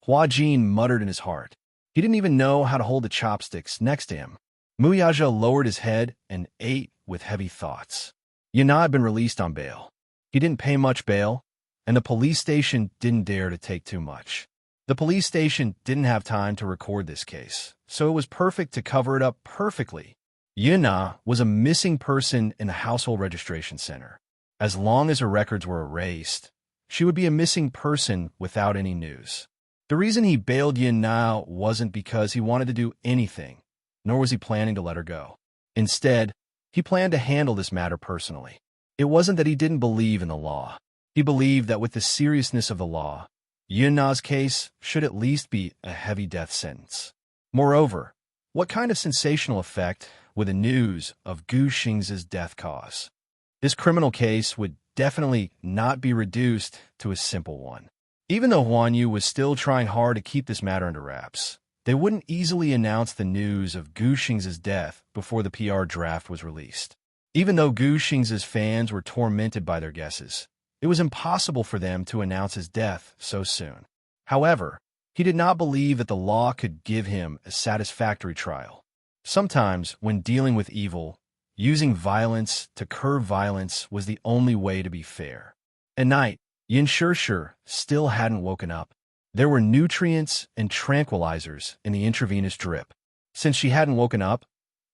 Hua Jin muttered in his heart. He didn't even know how to hold the chopsticks next to him. Muyaja lowered his head and ate with heavy thoughts. Yana had been released on bail. He didn't pay much bail, and the police station didn't dare to take too much. The police station didn't have time to record this case, so it was perfect to cover it up perfectly. Yana was a missing person in the household registration center. As long as her records were erased, she would be a missing person without any news. The reason he bailed Yana wasn't because he wanted to do anything, nor was he planning to let her go. Instead, he planned to handle this matter personally. It wasn't that he didn't believe in the law. He believed that with the seriousness of the law, Yunna's case should at least be a heavy death sentence. Moreover, what kind of sensational effect would the news of Gu Xing's death cause? This criminal case would definitely not be reduced to a simple one. Even though Huan Yu was still trying hard to keep this matter under wraps, they wouldn't easily announce the news of Gu Xing's death before the PR draft was released. Even though Gu Xing's fans were tormented by their guesses, it was impossible for them to announce his death so soon. However, he did not believe that the law could give him a satisfactory trial. Sometimes, when dealing with evil, using violence to curb violence was the only way to be fair. At night, Yin Shirshir still hadn't woken up. There were nutrients and tranquilizers in the intravenous drip. Since she hadn't woken up,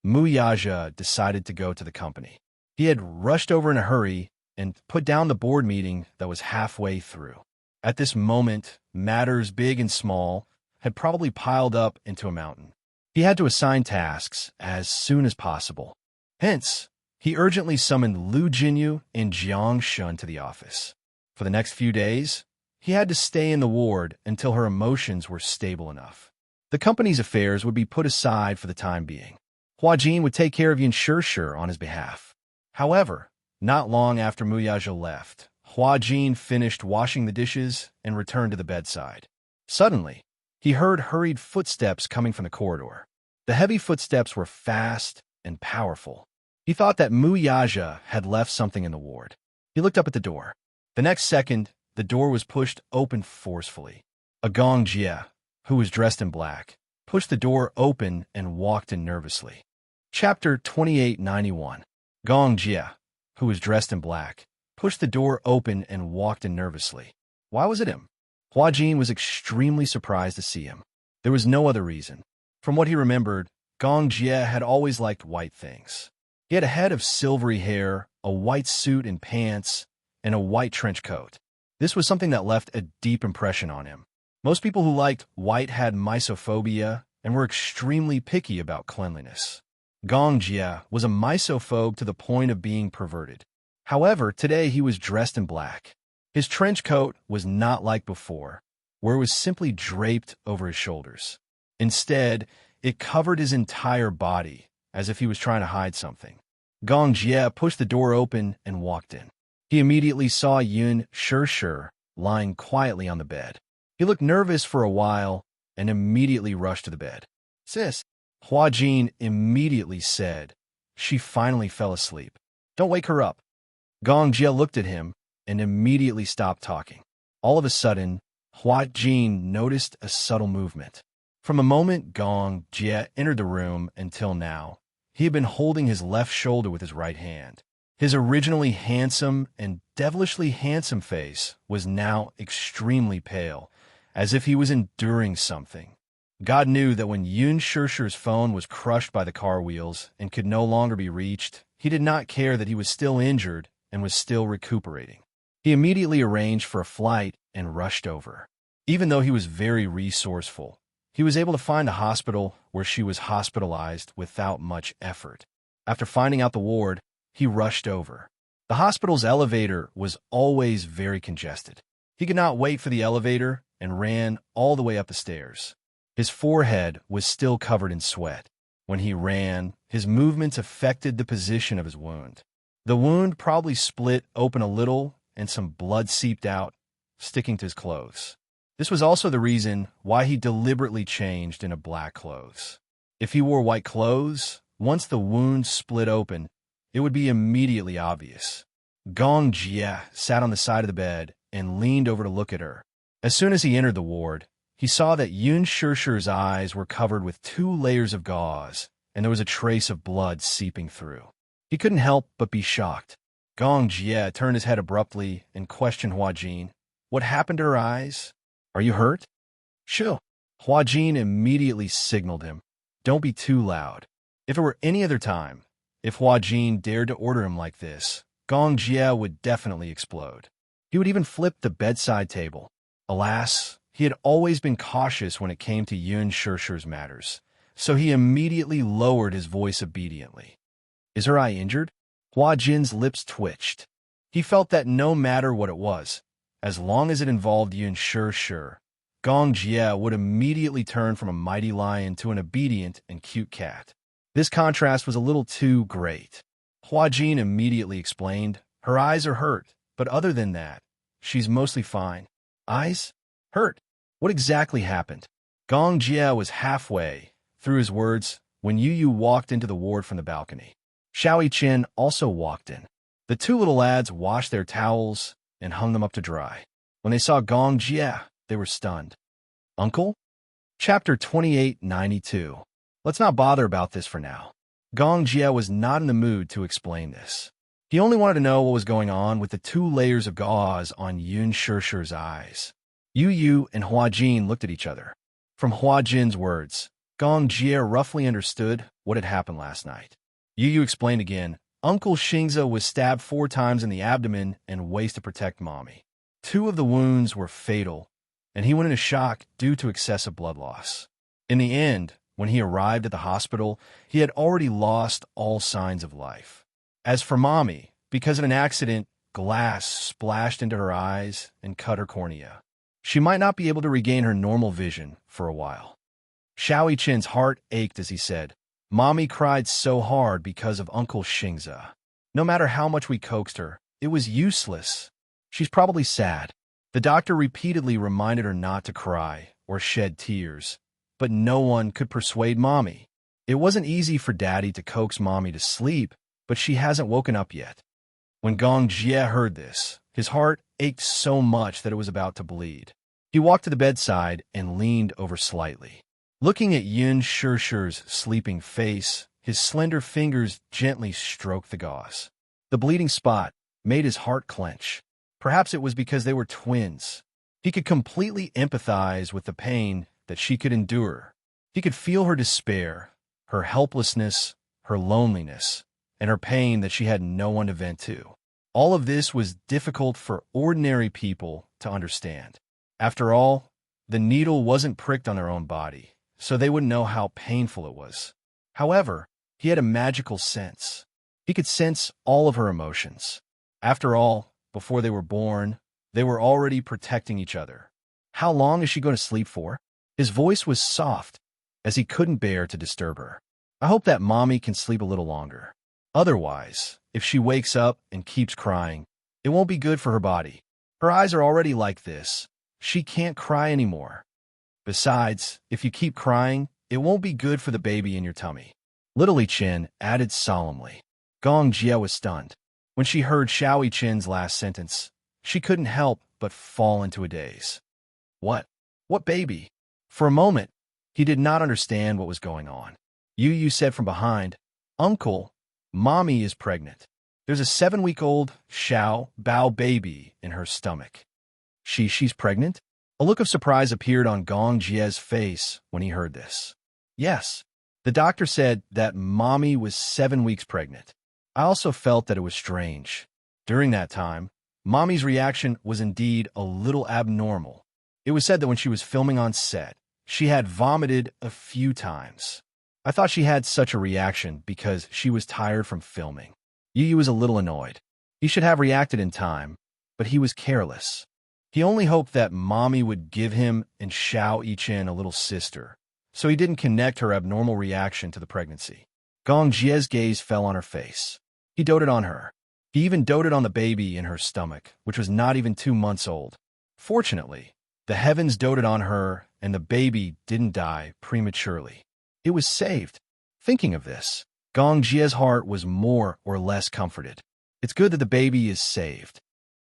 Muyaja decided to go to the company. He had rushed over in a hurry and put down the board meeting that was halfway through. At this moment, matters big and small had probably piled up into a mountain. He had to assign tasks as soon as possible. Hence, He urgently summoned Lu Jinyu and Jiang Shun to the office. For the next few days, he had to stay in the ward until her emotions were stable enough. The company's affairs would be put aside for the time being. Hua Jin would take care of Yin Shishir on his behalf. However, not long after Muyaja left, Hua Jin finished washing the dishes and returned to the bedside. Suddenly, he heard hurried footsteps coming from the corridor. The heavy footsteps were fast and powerful. He thought that Muyaja had left something in the ward. He looked up at the door. The next second, the door was pushed open forcefully. A Gong Jie, who was dressed in black, pushed the door open and walked in nervously. Chapter 2891. Gong Jie, who was dressed in black, pushed the door open and walked in nervously. Why was it him? Hua Jin was extremely surprised to see him. There was no other reason. From what he remembered, Gong Jie had always liked white things. He had a head of silvery hair, a white suit and pants, and a white trench coat. This was something that left a deep impression on him. Most people who liked white had misophobia and were extremely picky about cleanliness. Gong Jie was a misophobe to the point of being perverted. However, today he was dressed in black. His trench coat was not like before, where it was simply draped over his shoulders. Instead, it covered his entire body, as if he was trying to hide something. Gong Jie pushed the door open and walked in. He immediately saw Yin Shishir lying quietly on the bed. He looked nervous for a while and immediately rushed to the bed. "Sis," Hua Jin immediately said. "She finally fell asleep. Don't wake her up." Gong Jie looked at him and immediately stopped talking. All of a sudden, Hua Jin noticed a subtle movement. From the moment Gong Jie entered the room until now, he had been holding his left shoulder with his right hand. His originally handsome and devilishly handsome face was now extremely pale, as if he was enduring something. God knew that when Yun Shishir's phone was crushed by the car wheels and could no longer be reached, he did not care that he was still injured and was still recuperating. He immediately arranged for a flight and rushed over. Even though he was very resourceful, he was able to find a hospital where she was hospitalized without much effort. After finding out the ward, he rushed over. The hospital's elevator was always very congested. He could not wait for the elevator and ran all the way up the stairs. His forehead was still covered in sweat. When he ran, his movements affected the position of his wound. The wound probably split open a little and some blood seeped out, sticking to his clothes. This was also the reason why he deliberately changed into black clothes. If he wore white clothes, once the wound split open, it would be immediately obvious. Gong Jie sat on the side of the bed and leaned over to look at her. As soon as he entered the ward, he saw that Yun Shishir's eyes were covered with 2 layers of gauze, and there was a trace of blood seeping through. He couldn't help but be shocked. Gong Jie turned his head abruptly and questioned Hua Jin. "What happened to her eyes? Are you hurt?" "Chill." Hua Jin immediately signaled him. "Don't be too loud." If it were any other time, if Hua Jin dared to order him like this, Gong Jie would definitely explode. He would even flip the bedside table. Alas, he had always been cautious when it came to Yun Shishir's matters, so he immediately lowered his voice obediently. "Is her eye injured?" Hua Jin's lips twitched. He felt that no matter what it was, as long as it involved Yun Shishir, Gong Jie would immediately turn from a mighty lion to an obedient and cute cat. This contrast was a little too great. Hua Jin immediately explained, "Her eyes are hurt, but other than that, she's mostly fine." "Eyes? Hurt? What exactly happened?" Gong Jie was halfway through his words when Yu walked into the ward from the balcony. Xiao Chen also walked in. The 2 little lads washed their towels and hung them up to dry. When they saw Gong Jie, they were stunned. "Uncle?" Chapter 2892. Let's not bother about this for now. Gong Jie was not in the mood to explain this. He only wanted to know what was going on with the 2 layers of gauze on Yun Shishir's eyes. Yu and Hua Jin looked at each other. From Hua Jin's words, Gong Jie roughly understood what had happened last night. Yu explained again, "Uncle Xingza was stabbed 4 times in the abdomen and waist to protect Mommy. 2 of the wounds were fatal, and he went into shock due to excessive blood loss. In the end, when he arrived at the hospital, he had already lost all signs of life. As for Mommy, because of an accident, glass splashed into her eyes and cut her cornea. She might not be able to regain her normal vision for a while. Xiao Chen's heart ached as he said, Mommy cried so hard because of Uncle Xingze. No matter how much we coaxed her, it was useless. She's probably sad. The doctor repeatedly reminded her not to cry or shed tears, but no one could persuade Mommy. It wasn't easy for Daddy to coax Mommy to sleep, but she hasn't woken up yet. When Gong Jie heard this, his heart ached so much that it was about to bleed. He walked to the bedside and leaned over slightly. Looking at Yun Shishir's sleeping face, his slender fingers gently stroked the gauze. The bleeding spot made his heart clench. Perhaps it was because they were twins. He could completely empathize with the pain that she could endure. He could feel her despair, her helplessness, her loneliness, and her pain that she had no one to vent to. All of this was difficult for ordinary people to understand. After all, the needle wasn't pricked on their own body, so they wouldn't know how painful it was. However, he had a magical sense. He could sense all of her emotions. After all, before they were born, they were already protecting each other. How long is she going to sleep for? His voice was soft, as he couldn't bear to disturb her. I hope that Mommy can sleep a little longer. Otherwise, if she wakes up and keeps crying, it won't be good for her body. Her eyes are already like this. She can't cry anymore. Besides, if you keep crying, it won't be good for the baby in your tummy. Little Chen added solemnly. Gong Jie was stunned. When she heard Xiao Chen's last sentence, she couldn't help but fall into a daze. What? What baby? For a moment, he did not understand what was going on. Yu said from behind, Uncle, Mommy is pregnant. There's a 7-week-old Xiao Bao baby in her stomach. She's pregnant? A look of surprise appeared on Gong Jie's face when he heard this. Yes, the doctor said that Mommy was 7 weeks pregnant. I also felt that it was strange. During that time, Mommy's reaction was indeed a little abnormal. It was said that when she was filming on set, she had vomited a few times. I thought she had such a reaction because she was tired from filming. Yu was a little annoyed. He should have reacted in time, but he was careless. He only hoped that Mommy would give him and Xiao Chen a little sister, so he didn't connect her abnormal reaction to the pregnancy. Gong Jie's gaze fell on her face. He doted on her. He even doted on the baby in her stomach, which was not even 2 months old. Fortunately, the heavens doted on her, and the baby didn't die prematurely. It was saved. Thinking of this, Gong Jie's heart was more or less comforted. It's good that the baby is saved.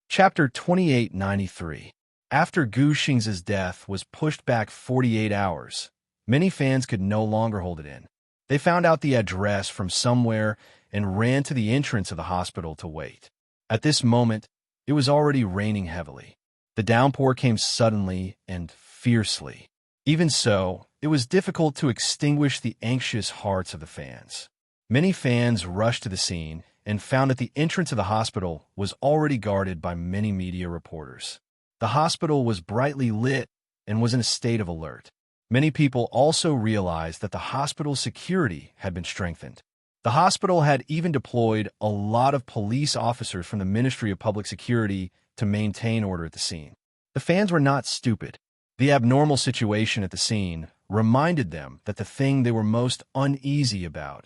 Chapter 2893. After Gu Xing's death was pushed back 48 hours, many fans could no longer hold it in. They found out the address from somewhere and ran to the entrance of the hospital to wait. At this moment, it was already raining heavily. The downpour came suddenly and fiercely. Even so, it was difficult to extinguish the anxious hearts of the fans. Many fans rushed to the scene and found that the entrance of the hospital was already guarded by many media reporters. The hospital was brightly lit and was in a state of alert. Many people also realized that the hospital's security had been strengthened. The hospital had even deployed a lot of police officers from the Ministry of Public Security to maintain order at the scene. The fans were not stupid. The abnormal situation at the scene reminded them that the thing they were most uneasy about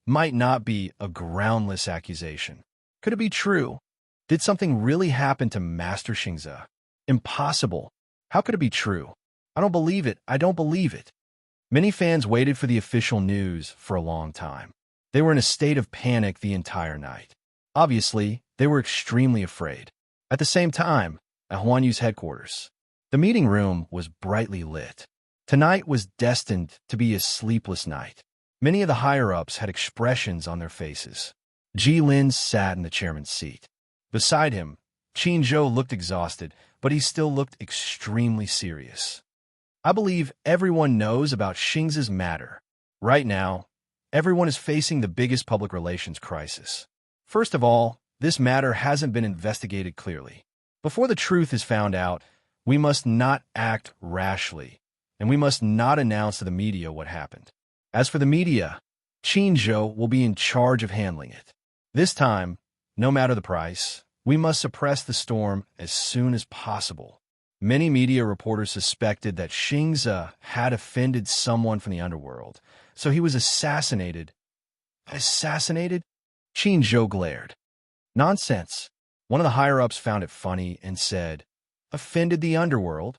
might not be a groundless accusation. Could it be true? Did something really happen to Master Xingze? Impossible. How could it be true? I don't believe it. I don't believe it. Many fans waited for the official news for a long time. They were in a state of panic the entire night. Obviously, they were extremely afraid. At the same time, at Huan Yu's headquarters, the meeting room was brightly lit. Tonight was destined to be a sleepless night. Many of the higher-ups had expressions on their faces. Ji Lin sat in the chairman's seat. Beside him, Qin Zhou looked exhausted, but he still looked extremely serious. I believe everyone knows about Xingze's matter. Right now, everyone is facing the biggest public relations crisis. First of all, this matter hasn't been investigated clearly. Before the truth is found out, we must not act rashly, and we must not announce to the media what happened. As for the media, Qin Zhou will be in charge of handling it. This time, no matter the price, we must suppress the storm as soon as possible. Many media reporters suspected that Xingze had offended someone from the underworld, so he was assassinated. Assassinated? Qin Zhou glared. Nonsense. One of the higher-ups found it funny and said, offended the underworld?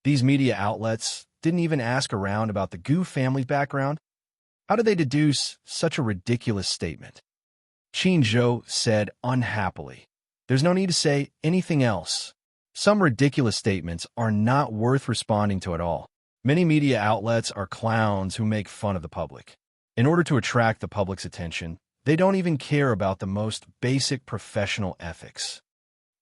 These media outlets didn't even ask around about the Gu family's background. How did they deduce such a ridiculous statement? Qin Zhou said unhappily, there's no need to say anything else. Some ridiculous statements are not worth responding to at all. Many media outlets are clowns who make fun of the public. In order to attract the public's attention, they don't even care about the most basic professional ethics.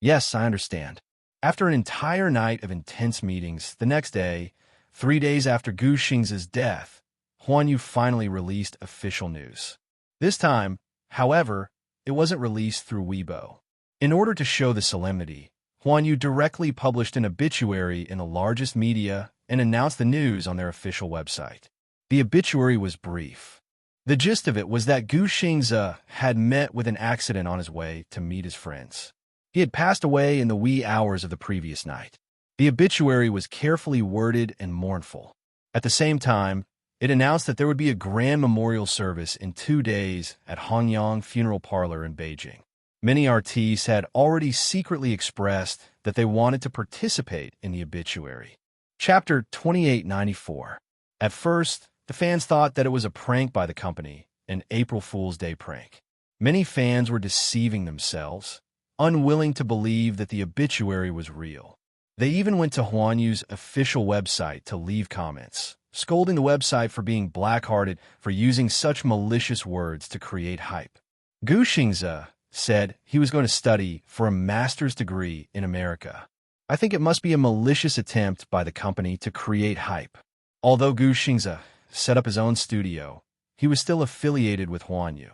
Yes, I understand. After an entire night of intense meetings, the next day, 3 days after Gu Xingze's death, Huan Yu finally released official news. This time, however, it wasn't released through Weibo. In order to show the solemnity, Huan Yu directly published an obituary in the largest media and announced the news on their official website. The obituary was brief. The gist of it was that Gu Xingze had met with an accident on his way to meet his friends. He had passed away in the wee hours of the previous night. The obituary was carefully worded and mournful. At the same time, it announced that there would be a grand memorial service in 2 days at Hongyang Funeral Parlor in Beijing. Many artistes had already secretly expressed that they wanted to participate in the obituary. Chapter 2894. At first, the fans thought that it was a prank by the company, an April Fool's Day prank. Many fans were deceiving themselves, unwilling to believe that the obituary was real. They even went to Huan Yu's official website to leave comments, scolding the website for being black-hearted for using such malicious words to create hype. Gu Xingze said he was going to study for a master's degree in America. I think it must be a malicious attempt by the company to create hype. Although Gu Xingze set up his own studio, he was still affiliated with Huan Yu.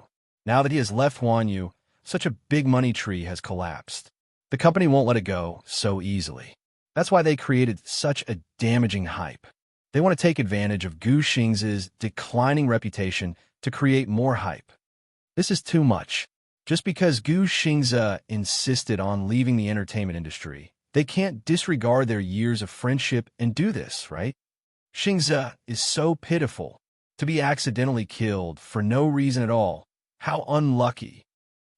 Now that he has left Huan Yu, such a big money tree has collapsed. The company won't let it go so easily. That's why they created such a damaging hype. They want to take advantage of Gu Xingze's declining reputation to create more hype. This is too much. Just because Gu Xingze insisted on leaving the entertainment industry, they can't disregard their years of friendship and do this, right? Xingze is so pitiful. To be accidentally killed for no reason at all. How unlucky.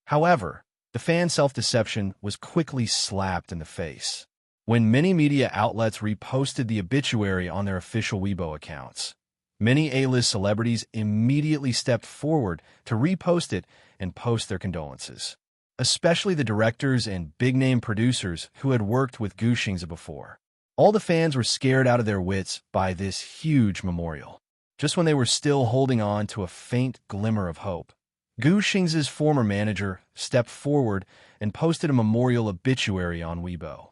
However, the fan self-deception was quickly slapped in the face. When many media outlets reposted the obituary on their official Weibo accounts, many A-list celebrities immediately stepped forward to repost it and post their condolences, especially the directors and big-name producers who had worked with Gu Xingze before. All the fans were scared out of their wits by this huge memorial. Just when they were still holding on to a faint glimmer of hope, Gu Xingze's former manager stepped forward and posted a memorial obituary on Weibo.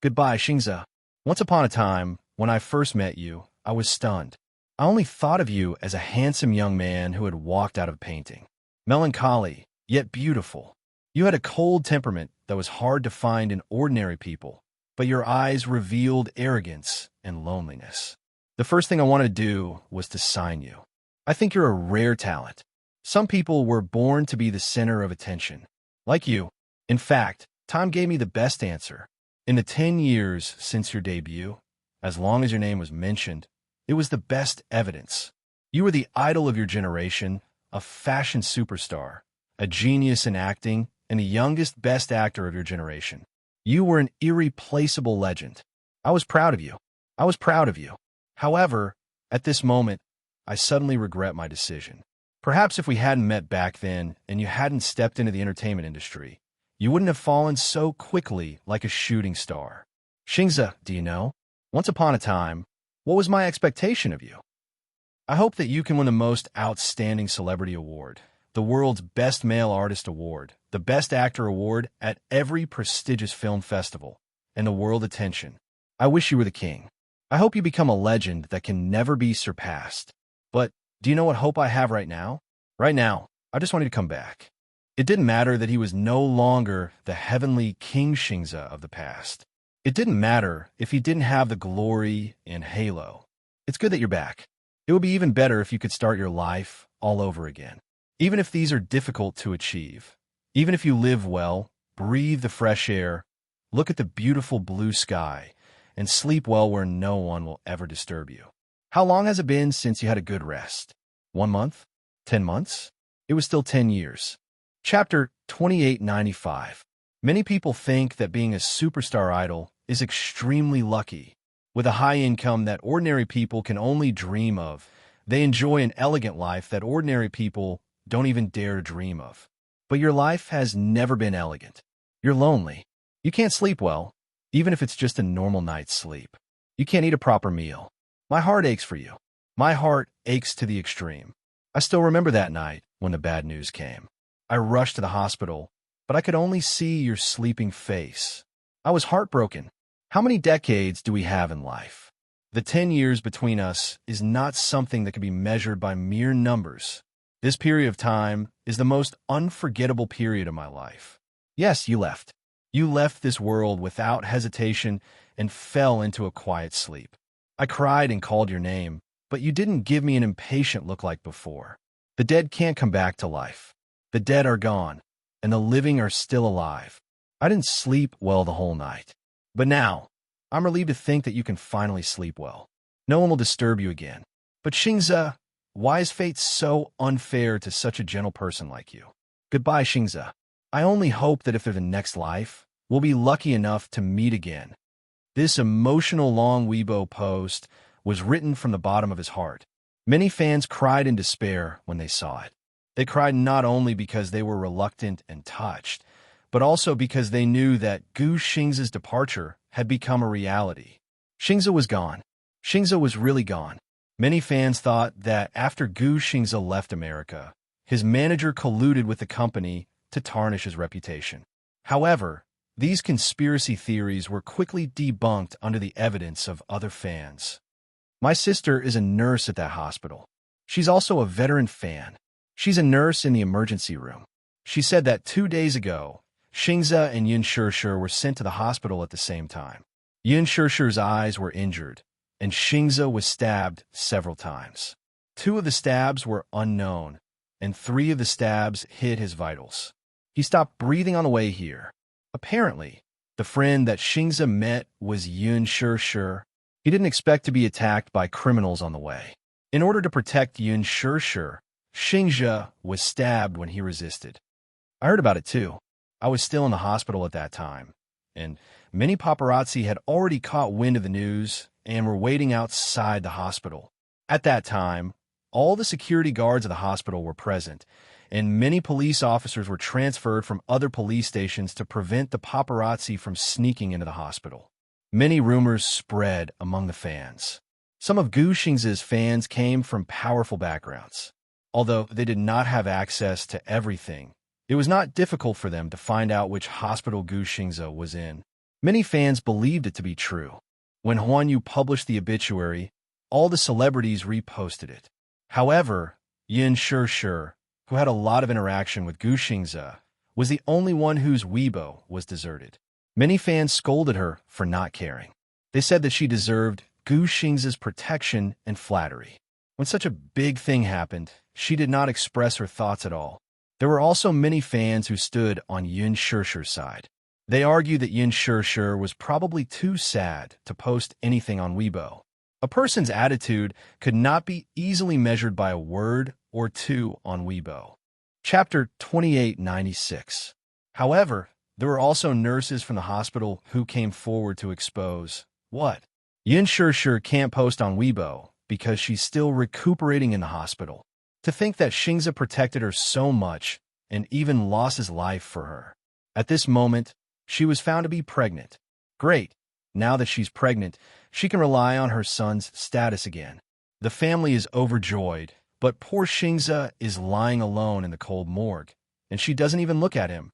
Goodbye, Xingze. Once upon a time, when I first met you, I was stunned. I only thought of you as a handsome young man who had walked out of painting. Melancholy, yet beautiful. You had a cold temperament that was hard to find in ordinary people, but your eyes revealed arrogance and loneliness. The first thing I wanted to do was to sign you. I think you're a rare talent. Some people were born to be the center of attention. Like you. In fact, time gave me the best answer. In the 10 years since your debut, as long as your name was mentioned, it was the best evidence. You were the idol of your generation, a fashion superstar, a genius in acting, and the youngest best actor of your generation. You were an irreplaceable legend. I was proud of you. I was proud of you. However, at this moment, I suddenly regret my decision. Perhaps if we hadn't met back then and you hadn't stepped into the entertainment industry, you wouldn't have fallen so quickly like a shooting star. Xingze, do you know? Once upon a time, what was my expectation of you? I hope that you can win the most outstanding celebrity award, the world's best male artist award, the best actor award at every prestigious film festival, and the world attention. I wish you were the king. I hope you become a legend that can never be surpassed. But do you know what hope I have right now? Right now, I just want you to come back. It didn't matter that he was no longer the heavenly King Xingze of the past. It didn't matter if he didn't have the glory and halo. It's good that you're back. It would be even better if you could start your life all over again. Even if these are difficult to achieve, Even if you live well, breathe the fresh air, look at the beautiful blue sky, and sleep well where no one will ever disturb you. How long has it been since you had a good rest? 1 month? 10 months? It was still 10 years. Chapter 2895. Many people think that being a superstar idol is extremely lucky. With a high income that ordinary people can only dream of, they enjoy an elegant life that ordinary people don't even dare to dream of. But your life has never been elegant. You're lonely. You can't sleep well, even if it's just a normal night's sleep. You can't eat a proper meal. My heart aches for you. My heart aches to the extreme. I still remember that night when the bad news came. I rushed to the hospital, but I could only see your sleeping face. I was heartbroken. How many decades do we have in life? The 10 years between us is not something that can be measured by mere numbers. This period of time is the most unforgettable period of my life. Yes, you left. You left this world without hesitation and fell into a quiet sleep. I cried and called your name, but you didn't give me an impatient look like before. The dead can't come back to life. The dead are gone, and the living are still alive. I didn't sleep well the whole night. But now, I'm relieved to think that you can finally sleep well. No one will disturb you again. But Xingze, why is fate so unfair to such a gentle person like you? Goodbye, Xingze. I only hope that if there's a next life, we'll be lucky enough to meet again. This emotional long Weibo post was written from the bottom of his heart. Many fans cried in despair when they saw it. They cried not only because they were reluctant and touched, but also because they knew that Gu Xingze's departure had become a reality. Xingze was gone. Xingze was really gone. Many fans thought that after Gu Xingze left America, his manager colluded with the company to tarnish his reputation. However, these conspiracy theories were quickly debunked under the evidence of other fans. My sister is a nurse at that hospital. She's also a veteran fan. She's a nurse in the emergency room. She said that 2 days ago, Xingze and Yin Shishir were sent to the hospital at the same time. Yin Shishir's eyes were injured, and Xingze was stabbed several times. 2 of the stabs were unknown, and 3 of the stabs hit his vitals. He stopped breathing on the way here. Apparently, the friend that Xingze met was Yin Shishir. He didn't expect to be attacked by criminals on the way. In order to protect Yin Shishir, Xingze was stabbed when he resisted. I heard about it too. I was still in the hospital at that time, and many paparazzi had already caught wind of the news and were waiting outside the hospital. At that time, all the security guards of the hospital were present, and many police officers were transferred from other police stations to prevent the paparazzi from sneaking into the hospital. Many rumors spread among the fans. Some of Gu Xingze's fans came from powerful backgrounds. Although they did not have access to everything, it was not difficult for them to find out which hospital Gu Xingze was in. Many fans believed it to be true. When Huan Yu published the obituary, all the celebrities reposted it. However, Yin Shishir, who had a lot of interaction with Gu Xingze, was the only one whose Weibo was deserted. Many fans scolded her for not caring. They said that she deserved Gu Xingze's protection and flattery. When such a big thing happened, she did not express her thoughts at all. There were also many fans who stood on Yin Shishir's side. They argued that Yin Shishir was probably too sad to post anything on Weibo. A person's attitude could not be easily measured by a word or 2 on Weibo. Chapter 2896. However, there were also nurses from the hospital who came forward to expose what? Yin Shishir can't post on Weibo because she's still recuperating in the hospital. To think that Xingze protected her so much and even lost his life for her. At this moment, she was found to be pregnant. Great. Now that she's pregnant, she can rely on her son's status again. The family is overjoyed, but poor Xingze is lying alone in the cold morgue, and she doesn't even look at him.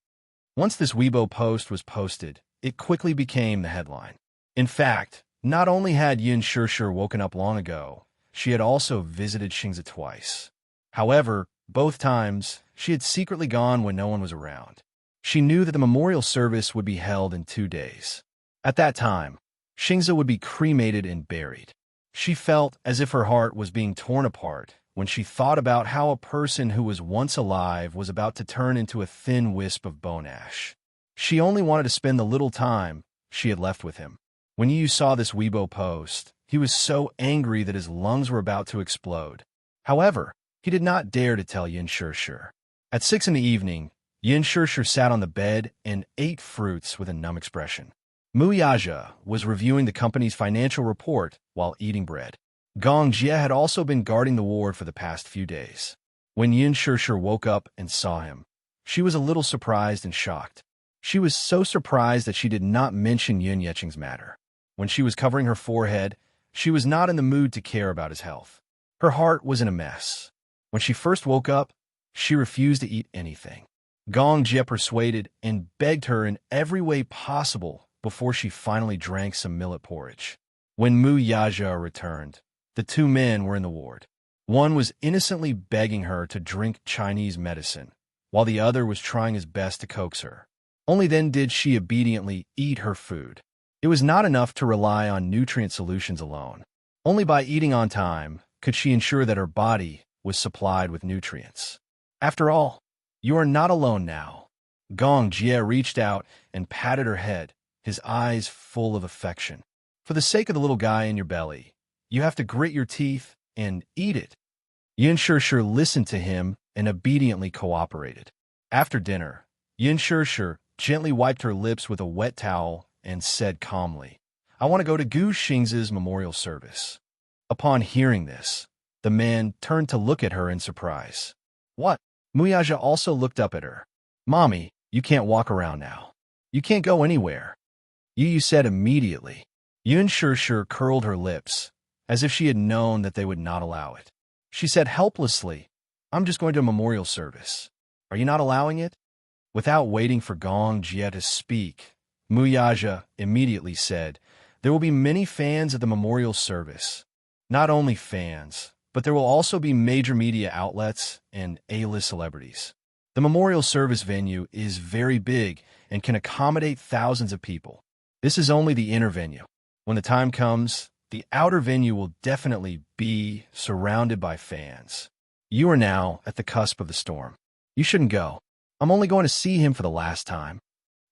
Once this Weibo post was posted, it quickly became the headline. In fact, not only had Yin Shishir woken up long ago, she had also visited Xingze twice. However, both times, she had secretly gone when no one was around. She knew that the memorial service would be held in 2 days. At that time, Xingze would be cremated and buried. She felt as if her heart was being torn apart when she thought about how a person who was once alive was about to turn into a thin wisp of bone ash. She only wanted to spend the little time she had left with him. When Yu saw this Weibo post, he was so angry that his lungs were about to explode. However, he did not dare to tell Yin Shishir. At 6 in the evening, Yin Shishir sat on the bed and ate fruits with a numb expression. Mu Yaja was reviewing the company's financial report while eating bread. Gong Jie had also been guarding the ward for the past few days. When Yin Shishir woke up and saw him, she was a little surprised and shocked. She was so surprised that she did not mention Yin Yeching's matter. When she was covering her forehead, she was not in the mood to care about his health. Her heart was in a mess. When she first woke up, she refused to eat anything. Gong Jie persuaded and begged her in every way possible before she finally drank some millet porridge. When Mu Yaja returned, the two men were in the ward. One was innocently begging her to drink Chinese medicine, while the other was trying his best to coax her. Only then did she obediently eat her food. It was not enough to rely on nutrient solutions alone. Only by eating on time could she ensure that her body was supplied with nutrients. After all, you are not alone now. Gong Jie reached out and patted her head, his eyes full of affection. For the sake of the little guy in your belly, you have to grit your teeth and eat it. Yin Shishir listened to him and obediently cooperated. After dinner, Yin Shishir gently wiped her lips with a wet towel and said calmly, "I want to go to Gu Xing's memorial service." Upon hearing this, the man turned to look at her in surprise. "What?" Muyaja also looked up at her. "Mommy, you can't walk around now. You can't go anywhere." Yu said immediately. Yin Shishir curled her lips, as if she had known that they would not allow it. She said helplessly, "I'm just going to a memorial service. Are you not allowing it?" Without waiting for Gong Jie to speak, Muyaja immediately said, "There will be many fans at the memorial service. Not only fans, but there will also be major media outlets and A-list celebrities. The memorial service venue is very big and can accommodate thousands of people. This is only the inner venue. When the time comes, the outer venue will definitely be surrounded by fans. You are now at the cusp of the storm. You shouldn't go. I'm only going to see him for the last time."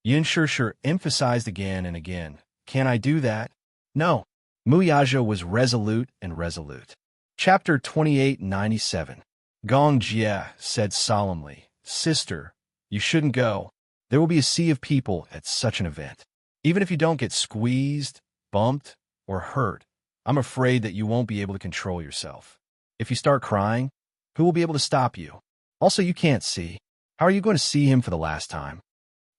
Yin Shishir emphasized again and again, "Can I do that?" "No." Muyaja was resolute and resolute. Chapter 2897. Gong Jie said solemnly, "Sister, you shouldn't go. There will be a sea of people at such an event. Even if you don't get squeezed, bumped, or hurt, I'm afraid that you won't be able to control yourself. If you start crying, who will be able to stop you? Also, you can't see. How are you going to see him for the last time?"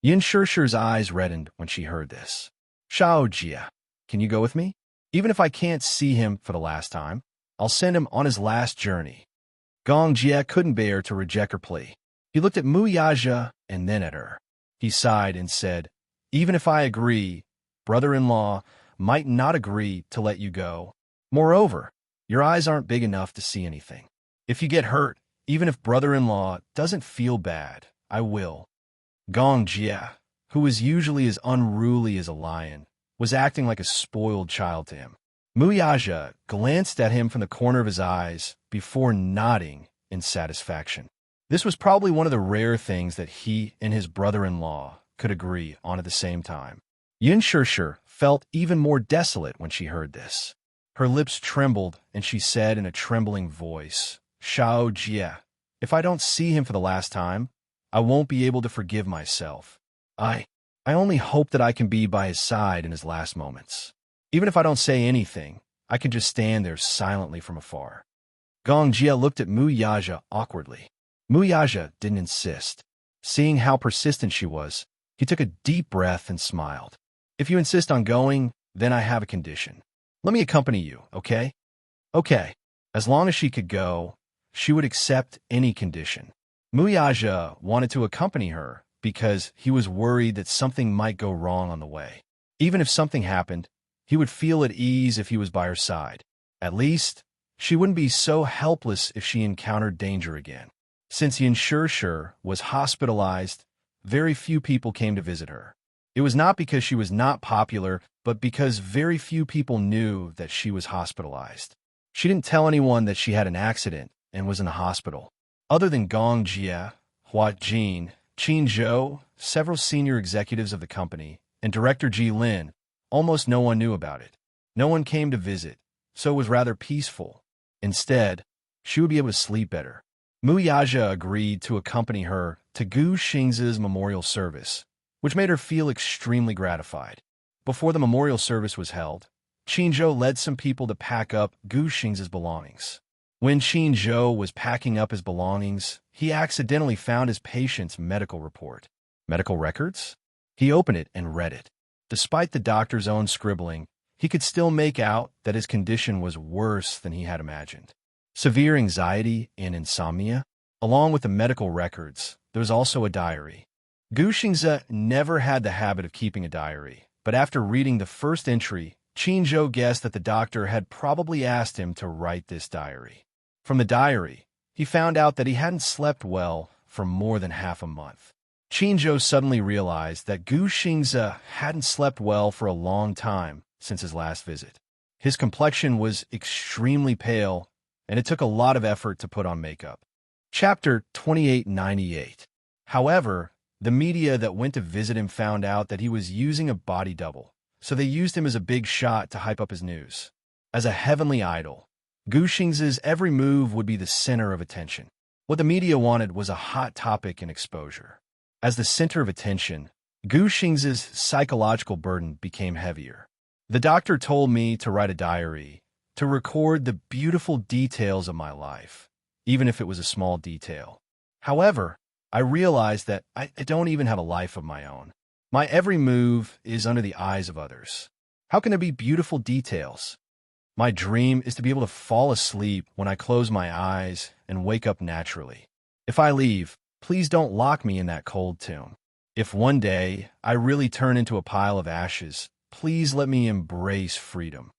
Yin Shishir's eyes reddened when she heard this. "Shao Jie, can you go with me? Even if I can't see him for the last time, I'll send him on his last journey." Gong Jie couldn't bear to reject her plea. He looked at Mu Yaja and then at her. He sighed and said, "Even if I agree, brother-in-law might not agree to let you go. Moreover, your eyes aren't big enough to see anything. If you get hurt, even if brother-in-law doesn't feel bad, I will." Gong Jie, who was usually as unruly as a lion, was acting like a spoiled child to him. Muyaja glanced at him from the corner of his eyes before nodding in satisfaction. This was probably one of the rare things that he and his brother-in-law could agree on at the same time. Yin Shishir felt even more desolate when she heard this. Her lips trembled, and she said in a trembling voice, "Shao Jie, if I don't see him for the last time, I won't be able to forgive myself. I only hope that I can be by his side in his last moments. Even if I don't say anything, I can just stand there silently from afar." Gong Jie looked at Mu Yaja awkwardly. Mu Yaja didn't insist. Seeing how persistent she was, he took a deep breath and smiled. "If you insist on going, then I have a condition. Let me accompany you, okay?" Okay. As long as she could go, she would accept any condition. Muyaja wanted to accompany her because he was worried that something might go wrong on the way. Even if something happened, he would feel at ease if he was by her side. At least, she wouldn't be so helpless if she encountered danger again. Since Yin Shishir was hospitalized, very few people came to visit her. It was not because she was not popular, but because very few people knew that she was hospitalized. She didn't tell anyone that she had an accident and was in the hospital. Other than Gong Jia, Hua Jin, Qin Zhou, several senior executives of the company, and director Ji Lin, almost no one knew about it. No one came to visit, so it was rather peaceful. Instead, she would be able to sleep better. Mu Yaja agreed to accompany her to Gu Xingzi's memorial service, which made her feel extremely gratified. Before the memorial service was held, Qin Zhou led some people to pack up Gu Xingzi's belongings. When Qin Zhou was packing up his belongings, he accidentally found his patient's medical report. Medical records? He opened it and read it. Despite the doctor's own scribbling, he could still make out that his condition was worse than he had imagined. Severe anxiety and insomnia. Along with the medical records, there was also a diary. Gu Xingzi never had the habit of keeping a diary, but after reading the first entry, Qin Zhou guessed that the doctor had probably asked him to write this diary. From the diary, he found out that he hadn't slept well for more than half a month. Qin Zhou suddenly realized that Gu Xingzi hadn't slept well for a long time since his last visit. His complexion was extremely pale, and it took a lot of effort to put on makeup. Chapter 2898. However, the media that went to visit him found out that he was using a body double, so they used him as a big shot to hype up his news. As a heavenly idol, Gu Xingzi's every move would be the center of attention. What the media wanted was a hot topic and exposure. As the center of attention, Gu Xingzi's psychological burden became heavier. The doctor told me to write a diary, to record the beautiful details of my life, even if it was a small detail. However, I realized that I don't even have a life of my own. My every move is under the eyes of others. How can there be beautiful details? My dream is to be able to fall asleep when I close my eyes and wake up naturally. If I leave, please don't lock me in that cold tomb. If one day I really turn into a pile of ashes, please let me embrace freedom.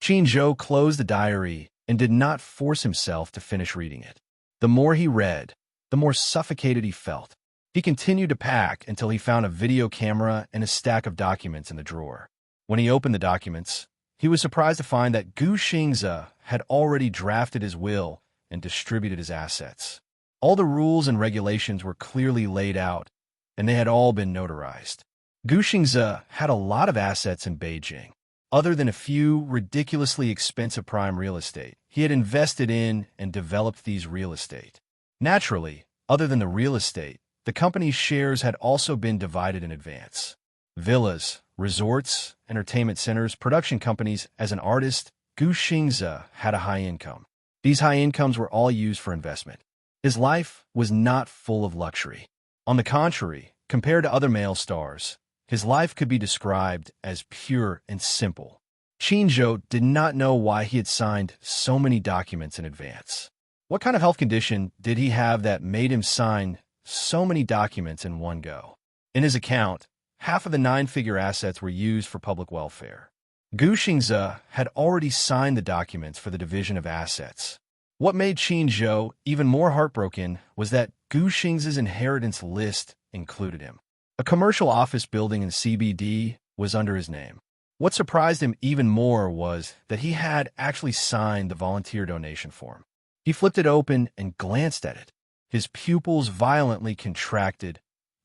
Qin Zhou closed the diary and did not force himself to finish reading it. The more he read, the more suffocated he felt. He continued to pack until he found a video camera and a stack of documents in the drawer. When he opened the documents, he was surprised to find that Gu Xingzi had already drafted his will and distributed his assets. All the rules and regulations were clearly laid out, and they had all been notarized. Gu Xingzi had a lot of assets in Beijing. Other than a few ridiculously expensive prime real estate, he had invested in and developed these real estate. Naturally, other than the real estate, the company's shares had also been divided in advance. Villas, resorts, entertainment centers, production companies. As an artist, Gu Xingzi had a high income. These high incomes were all used for investment. His life was not full of luxury. On the contrary, compared to other male stars, his life could be described as pure and simple. Qin Zhou did not know why he had signed so many documents in advance. What kind of health condition did he have that made him sign so many documents in one go? In his account, half of the 9-figure assets were used for public welfare. Gu Xingzi had already signed the documents for the division of assets. What made Qin Zhou even more heartbroken was that Gu Xingzi's inheritance list included him. A commercial office building in CBD was under his name. What surprised him even more was that he had actually signed the volunteer donation form. He flipped it open and glanced at it. His pupils violently contracted.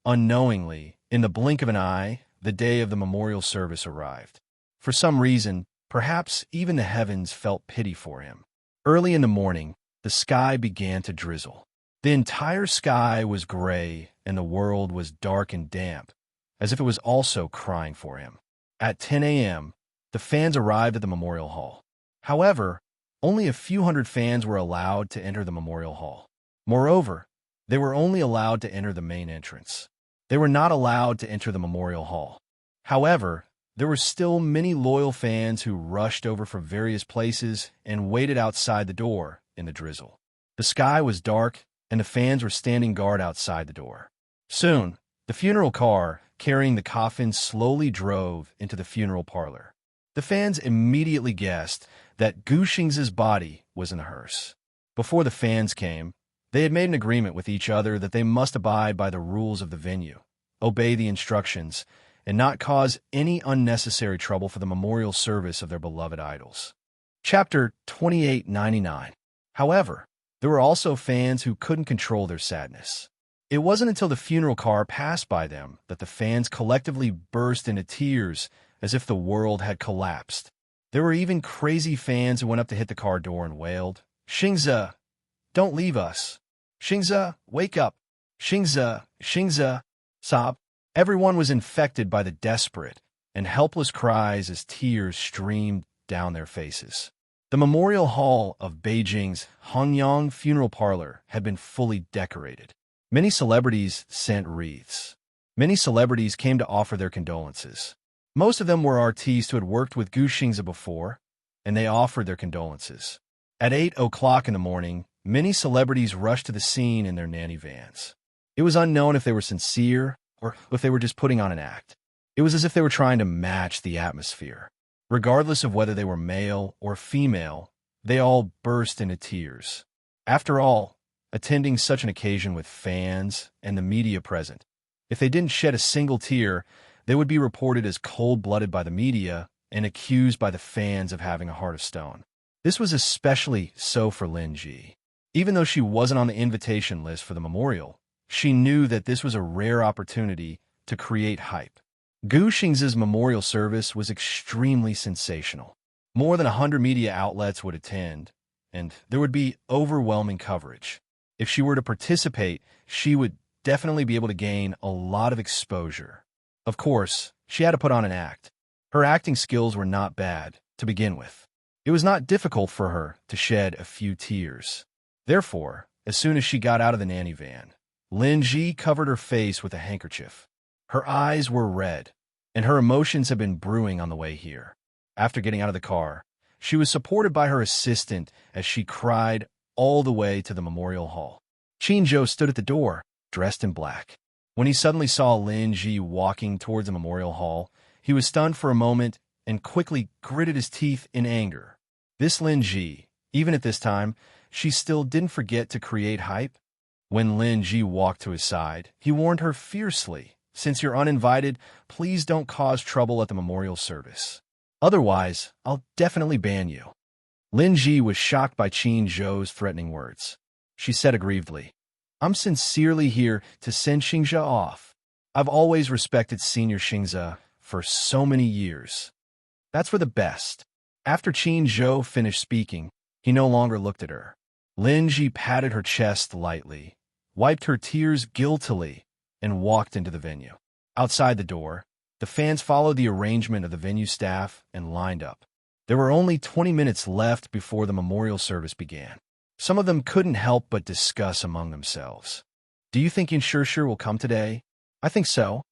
Unknowingly, in the blink of an eye, the day of the memorial service arrived. For some reason, perhaps even the heavens felt pity for him. Early in the morning, the sky began to drizzle. The entire sky was gray, and the world was dark and damp, as if it was also crying for him. At 10 a.m., the fans arrived at the memorial hall. However, only a few hundred fans were allowed to enter the memorial hall. Moreover, they were only allowed to enter the main entrance. They were not allowed to enter the memorial hall. However, there were still many loyal fans who rushed over from various places and waited outside the door in the drizzle. The sky was dark, and the fans were standing guard outside the door. Soon, the funeral car carrying the coffin slowly drove into the funeral parlor. The fans immediately guessed that Gu Xingzi's body was in the hearse. Before the fans came, they had made an agreement with each other that they must abide by the rules of the venue, obey the instructions, and not cause any unnecessary trouble for the memorial service of their beloved idols. Chapter 2899. However, There were also fans who couldn't control their sadness. It wasn't until the funeral car passed by them that the fans collectively burst into tears as if the world had collapsed. There were even crazy fans who went up to hit the car door and wailed, "Xingze, don't leave us. Xingze, wake up. Xingze, Xingze." Sob. Everyone was infected by the desperate and helpless cries as tears streamed down their faces. The Memorial Hall of Beijing's Hanyang Funeral Parlor had been fully decorated. Many celebrities sent wreaths. Many celebrities came to offer their condolences. Most of them were artistes who had worked with Gu Xingze before, and they offered their condolences. At 8 o'clock in the morning, many celebrities rushed to the scene in their nanny vans. It was unknown if they were sincere or if they were just putting on an act. It was as if they were trying to match the atmosphere. Regardless of whether they were male or female, they all burst into tears. After all, attending such an occasion with fans and the media present, if they didn't shed a single tear, they would be reported as cold-blooded by the media and accused by the fans of having a heart of stone. This was especially so for Lin Ji. Even though she wasn't on the invitation list for the memorial, she knew that this was a rare opportunity to create hype. Gu Xingze's memorial service was extremely sensational. More than 100 media outlets would attend, and there would be overwhelming coverage. If she were to participate, she would definitely be able to gain a lot of exposure. Of course, she had to put on an act. Her acting skills were not bad, to begin with. It was not difficult for her to shed a few tears. Therefore, as soon as she got out of the nanny van, Lin Ji covered her face with a handkerchief. Her eyes were red, and her emotions had been brewing on the way here. After getting out of the car, she was supported by her assistant as she cried all the way to the memorial hall. Qin Zhou stood at the door, dressed in black. When he suddenly saw Lin Ji walking towards the memorial hall, he was stunned for a moment and quickly gritted his teeth in anger. This Lin Ji, even at this time, she still didn't forget to create hype. When Lin Ji walked to his side, he warned her fiercely, "Since you're uninvited, please don't cause trouble at the memorial service. Otherwise, I'll definitely ban you." Lin Ji was shocked by Qin Zhou's threatening words. She said aggrievedly, "I'm sincerely here to send Xingze off. I've always respected Senior Xingze for so many years. That's for the best." After Qin Zhou finished speaking, he no longer looked at her. Lin Ji patted her chest lightly, wiped her tears guiltily, and walked into the venue. Outside the door, the fans followed the arrangement of the venue staff and lined up. There were only 20 minutes left before the memorial service began. Some of them couldn't help but discuss among themselves. "Do you think Immerse will come today?" "I think so."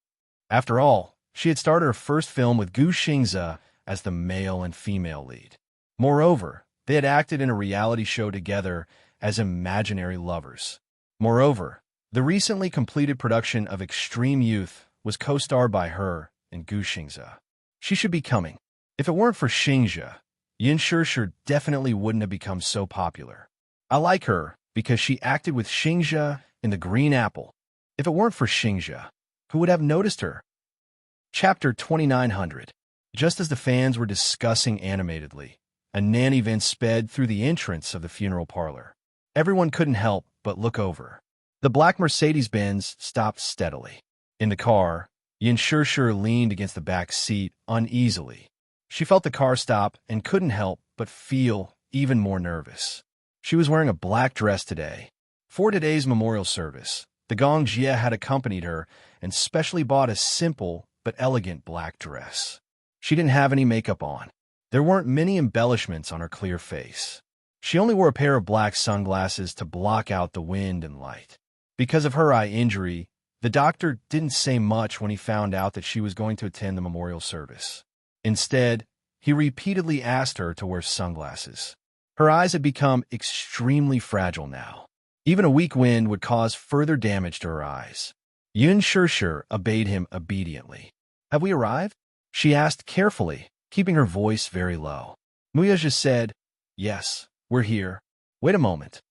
After all, she had started her first film with Gu Xingze as the male and female lead. Moreover, they had acted in a reality show together as imaginary lovers. Moreover, the recently completed production of Extreme Youth was co-starred by her and Gu Xingze. She should be coming. If it weren't for Xingze, Immerse definitely wouldn't have become so popular. I like her because she acted with Xingze in The Green Apple. If it weren't for Xingze, who would have noticed her? Chapter 2900. Just as the fans were discussing animatedly, a nanny van sped through the entrance of the funeral parlor. Everyone couldn't help but look over. The black Mercedes-Benz stopped steadily. In the car, Immerse leaned against the back seat uneasily. She felt the car stop and couldn't help but feel even more nervous. She was wearing a black dress today. For today's memorial service, the Gong Jie had accompanied her and specially bought a simple but elegant black dress. She didn't have any makeup on. There weren't many embellishments on her clear face. She only wore a pair of black sunglasses to block out the wind and light. Because of her eye injury, the doctor didn't say much when he found out that she was going to attend the memorial service. Instead, he repeatedly asked her to wear sunglasses. Her eyes had become extremely fragile now. Even a weak wind would cause further damage to her eyes. Immerse obeyed him obediently. "Have we arrived?" she asked carefully, keeping her voice very low. Muya said, "Yes, we're here. Wait a moment."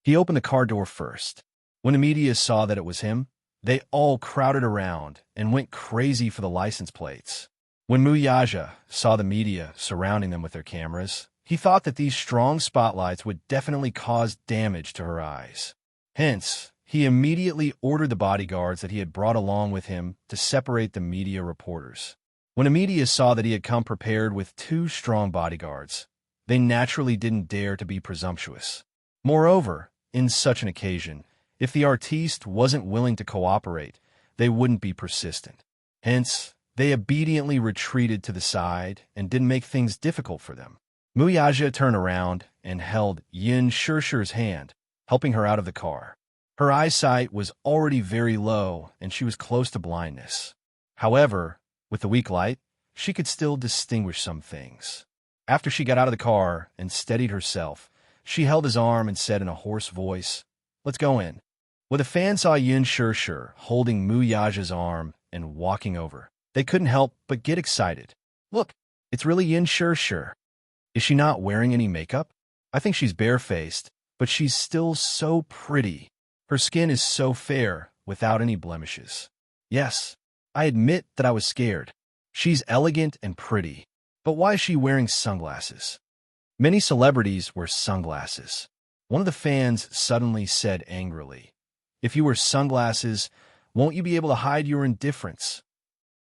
He opened the car door first. When the media saw that it was him, they all crowded around and went crazy for the license plates. When Muya saw the media surrounding them with their cameras, He thought that these strong spotlights would definitely cause damage to her eyes. Hence, he immediately ordered the bodyguards that he had brought along with him to separate the media reporters. When the media saw that he had come prepared with 2 strong bodyguards, they naturally didn't dare to be presumptuous. Moreover, in such an occasion, if the artiste wasn't willing to cooperate, they wouldn't be persistent. Hence, they obediently retreated to the side and didn't make things difficult for them. Muyaja turned around and held Yin Shirshi's hand, helping her out of the car. Her eyesight was already very low, and she was close to blindness. However, with the weak light, she could still distinguish some things. After she got out of the car and steadied herself, she held his arm and said in a hoarse voice, "Let's go in." When the fan saw Yin Shirshir holding Muyaja's arm and walking over, they couldn't help but get excited. "Look, it's really Yin Shirshir. Is she not wearing any makeup? I think she's barefaced, but she's still so pretty. Her skin is so fair, without any blemishes. Yes, I admit that I was scared. She's elegant and pretty, but why is she wearing sunglasses?" Many celebrities wear sunglasses. One of the fans suddenly said angrily, "If you wear sunglasses, won't you be able to hide your indifference?"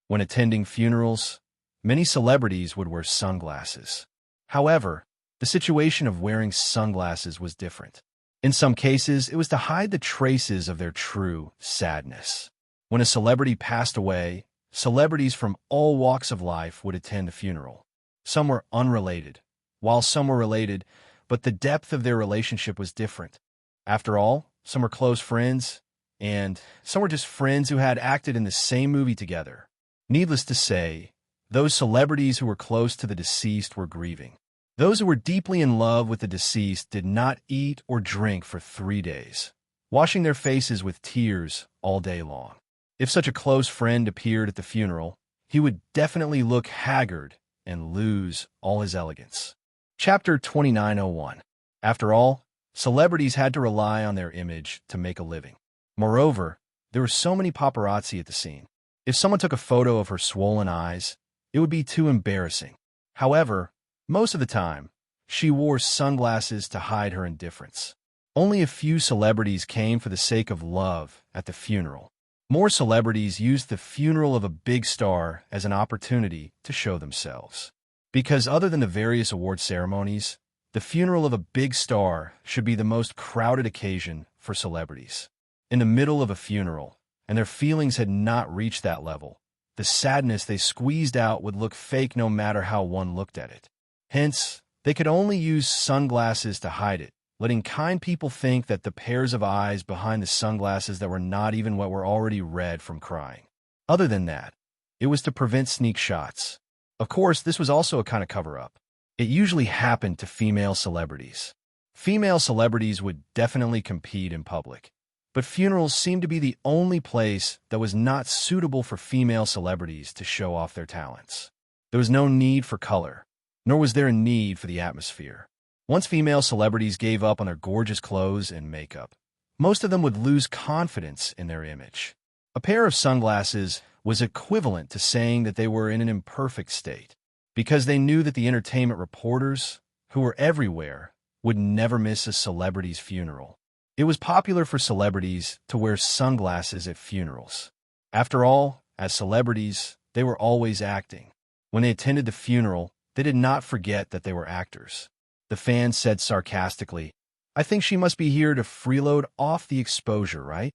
When attending funerals, many celebrities would wear sunglasses. However, the situation of wearing sunglasses was different. In some cases, it was to hide the traces of their true sadness. When a celebrity passed away, celebrities from all walks of life would attend the funeral. Some were unrelated, while some were related, but the depth of their relationship was different. After all, some were close friends, and some were just friends who had acted in the same movie together. Needless to say, those celebrities who were close to the deceased were grieving. Those who were deeply in love with the deceased did not eat or drink for 3 days, washing their faces with tears all day long. If such a close friend appeared at the funeral, he would definitely look haggard and lose all his elegance. Chapter 2901. After all, celebrities had to rely on their image to make a living. Moreover, there were so many paparazzi at the scene. If someone took a photo of her swollen eyes, it would be too embarrassing. However, most of the time, she wore sunglasses to hide her indifference. Only a few celebrities came for the sake of love at the funeral. More celebrities used the funeral of a big star as an opportunity to show themselves. Because other than the various award ceremonies, the funeral of a big star should be the most crowded occasion for celebrities. In the middle of a funeral, and their feelings had not reached that level, the sadness they squeezed out would look fake no matter how one looked at it. Hence, they could only use sunglasses to hide it, letting kind people think that the pairs of eyes behind the sunglasses that were not even what were already red from crying. Other than that, it was to prevent sneak shots. Of course, this was also a kind of cover-up. It usually happened to female celebrities. Female celebrities would definitely compete in public, but funerals seemed to be the only place that was not suitable for female celebrities to show off their talents. There was no need for color, nor was there a need for the atmosphere. Once female celebrities gave up on their gorgeous clothes and makeup, most of them would lose confidence in their image. A pair of sunglasses was equivalent to saying that they were in an imperfect state, because they knew that the entertainment reporters, who were everywhere, would never miss a celebrity's funeral. It was popular for celebrities to wear sunglasses at funerals. After all, as celebrities, they were always acting. When they attended the funeral, they did not forget that they were actors. The fan said sarcastically, "I think she must be here to freeload off the exposure, right?"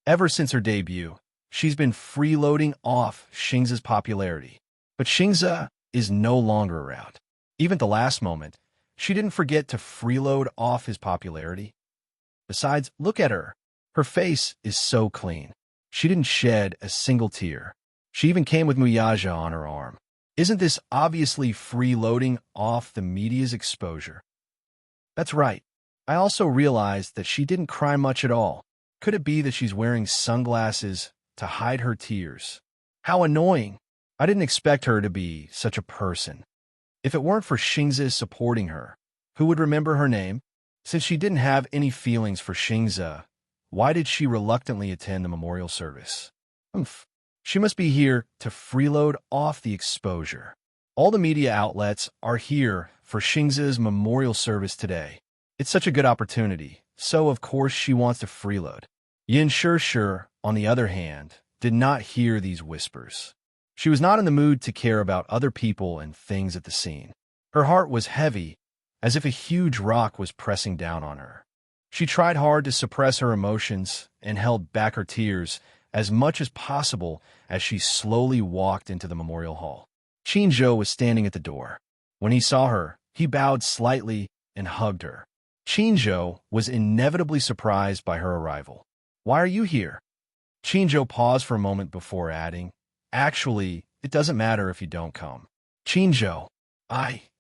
Ever since her debut, she's been freeloading off Xingza's popularity. But Xingza is no longer around. Even at the last moment, she didn't forget to freeload off his popularity. Besides, look at her. Her face is so clean. She didn't shed a single tear. She even came with Muyaja on her arm. Isn't this obviously freeloading off the media's exposure? That's right. I also realized that she didn't cry much at all. Could it be that she's wearing sunglasses to hide her tears? How annoying. I didn't expect her to be such a person. If it weren't for Xingza supporting her, who would remember her name? Since she didn't have any feelings for Xingza, why did she reluctantly attend the memorial service? She must be here to freeload off the exposure. All the media outlets are here for Xingza's memorial service today. It's such a good opportunity, so of course she wants to freeload. Yin Shishir, on the other hand, did not hear these whispers. She was not in the mood to care about other people and things at the scene. Her heart was heavy, as if a huge rock was pressing down on her. She tried hard to suppress her emotions and held back her tears as much as possible as she slowly walked into the memorial hall. Qin Zhou was standing at the door. When he saw her, he bowed slightly and hugged her. Qin Zhou was inevitably surprised by her arrival. "Why are you here?" Qin Zhou paused for a moment before adding, "Actually, it doesn't matter if you don't come." "Qin Zhou,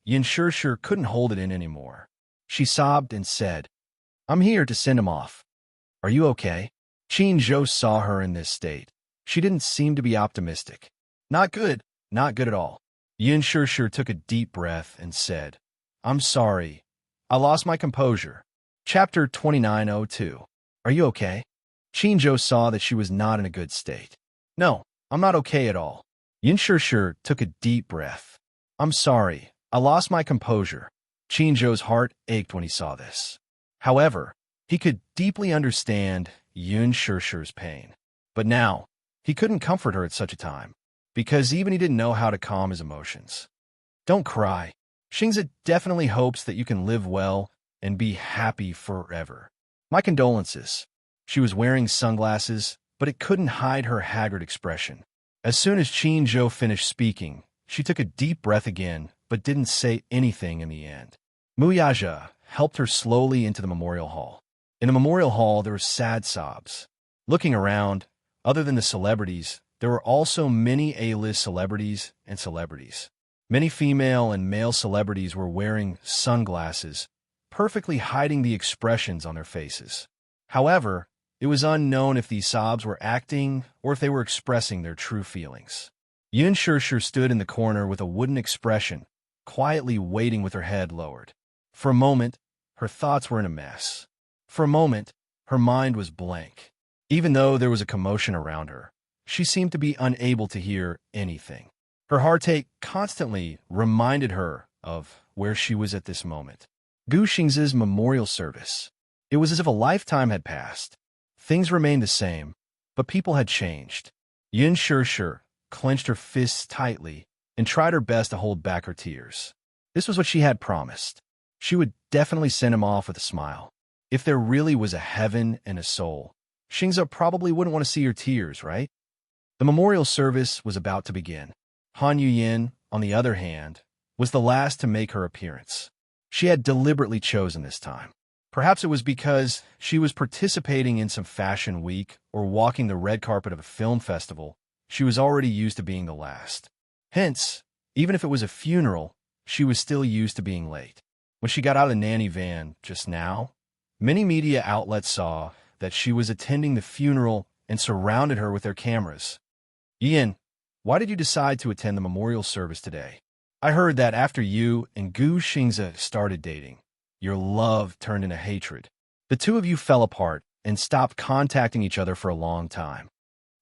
Yin Shishir couldn't hold it in anymore. She sobbed and said, "I'm here to send him off. Are you okay?" Qin Zhou saw her in this state. She didn't seem to be optimistic. Not good at all." Yin Shishir took a deep breath and said, "I'm sorry. I lost my composure." Chapter 2902. Are you okay? Qin Zhou saw that she was not in a good state. "No, I'm not okay at all." Yin Shishir took a deep breath. "I'm sorry. I lost my composure." Qin Zhou's heart ached when he saw this. However, he could deeply understand Yin Shishir's pain. But now, he couldn't comfort her at such a time, because even he didn't know how to calm his emotions. "Don't cry. Xingza definitely hopes that you can live well and be happy forever. My condolences." She was wearing sunglasses, but it couldn't hide her haggard expression. As soon as Qin Zhou finished speaking, she took a deep breath again, but didn't say anything in the end. Muyaja helped her slowly into the memorial hall. In the memorial hall, there were sad sobs. Looking around, other than the celebrities, there were also many A-list celebrities and celebrities. Many female and male celebrities were wearing sunglasses, perfectly hiding the expressions on their faces. However, it was unknown if these sobs were acting or if they were expressing their true feelings. Yin Shishir stood in the corner with a wooden expression, quietly waiting with her head lowered. For a moment, her thoughts were in a mess. For a moment, her mind was blank. Even though there was a commotion around her, she seemed to be unable to hear anything. Her heartache constantly reminded her of where she was at this moment. Gu Xingzi's memorial service. It was as if a lifetime had passed. Things remained the same, but people had changed. Yin Shishir clenched her fists tightly and tried her best to hold back her tears. This was what she had promised. She would definitely send him off with a smile. If there really was a heaven and a soul, Xingza probably wouldn't want to see her tears, right? The memorial service was about to begin. Han Yuyin, on the other hand, was the last to make her appearance. She had deliberately chosen this time. Perhaps it was because she was participating in some fashion week or walking the red carpet of a film festival. She was already used to being the last. Hence, even if it was a funeral, she was still used to being late. When she got out of the nanny van just now, many media outlets saw that she was attending the funeral and surrounded her with their cameras. "Yin, why did you decide to attend the memorial service today? I heard that after you and Gu Xingza started dating, your love turned into hatred. The two of you fell apart and stopped contacting each other for a long time.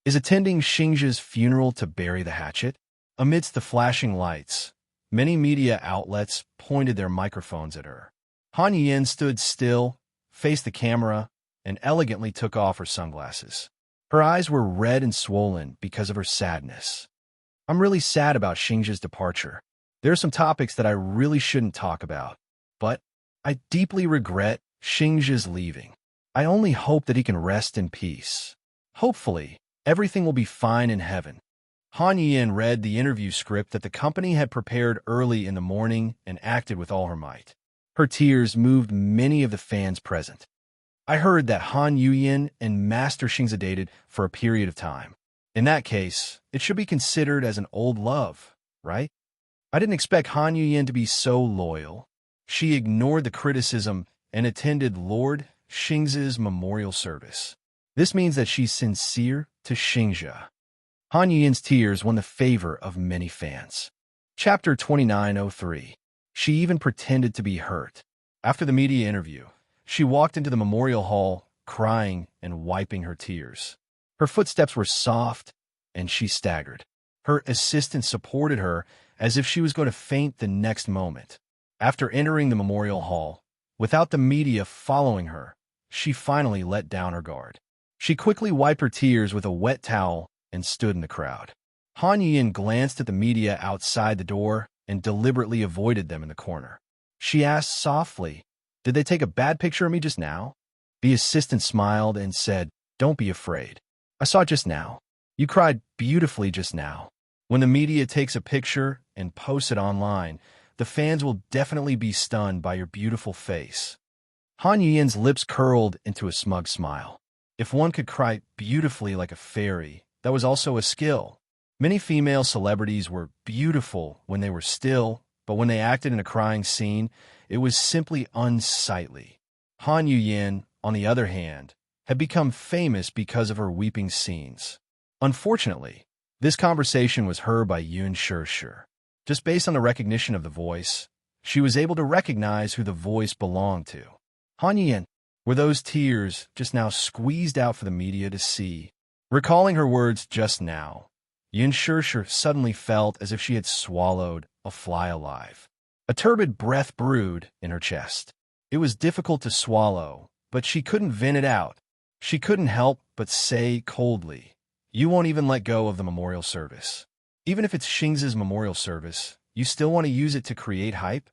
Is attending Xingza's funeral to bury the hatchet?" Amidst the flashing lights, many media outlets pointed their microphones at her. Han Yin stood still, faced the camera, and elegantly took off her sunglasses. Her eyes were red and swollen because of her sadness. "I'm really sad about Xingza's departure. There are some topics that I really shouldn't talk about, but I deeply regret Xingza's leaving. I only hope that he can rest in peace. Hopefully, everything will be fine in heaven." Han Yin read the interview script that the company had prepared early in the morning and acted with all her might. Her tears moved many of the fans present. "I heard that Han Yuyin and Master Xingza dated for a period of time. In that case, it should be considered as an old love, right? I didn't expect Han Yuyin to be so loyal." She ignored the criticism and attended Lord Xingza's memorial service. This means that she's sincere to Xingza. Han Yuyin's tears won the favor of many fans. Chapter 2903. She even pretended to be hurt. After the media interview, she walked into the memorial hall, crying and wiping her tears. Her footsteps were soft, and she staggered. Her assistant supported her as if she was going to faint the next moment. After entering the memorial hall, without the media following her, she finally let down her guard. She quickly wiped her tears with a wet towel and stood in the crowd. Han Yin glanced at the media outside the door and deliberately avoided them in the corner. She asked softly, "Did they take a bad picture of me just now?" The assistant smiled and said, "Don't be afraid. I saw it just now. You cried beautifully just now. When the media takes a picture and posts it online, the fans will definitely be stunned by your beautiful face." Han Yin's lips curled into a smug smile. If one could cry beautifully like a fairy, that was also a skill. Many female celebrities were beautiful when they were still, but when they acted in a crying scene, it was simply unsightly. Han Yin, on the other hand, had become famous because of her weeping scenes. Unfortunately, this conversation was heard by Yun Shih. Just based on the recognition of the voice, she was able to recognize who the voice belonged to. Han Yin, were those tears just now squeezed out for the media to see? Recalling her words just now, Yun Shih suddenly felt as if she had swallowed a fly alive. A turbid breath brewed in her chest. It was difficult to swallow, but she couldn't vent it out. She couldn't help but say coldly, "You won't even let go of the memorial service. Even if it's Xing's memorial service, you still want to use it to create hype?"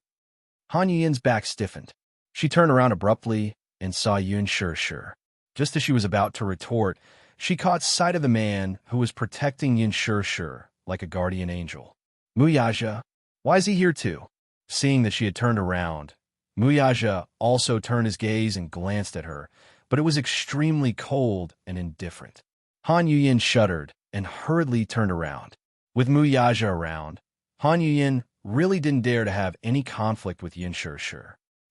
Han Yin's back stiffened. She turned around abruptly and saw Yun Shih. Just as she was about to retort, she caught sight of the man who was protecting Yun Shih like a guardian angel. "Muyaja, why is he here too?" Seeing that she had turned around, Muyaja also turned his gaze and glanced at her, but it was extremely cold and indifferent. Han Yin shuddered and hurriedly turned around. With Muyaja around, Han Yin really didn't dare to have any conflict with Yun Shih.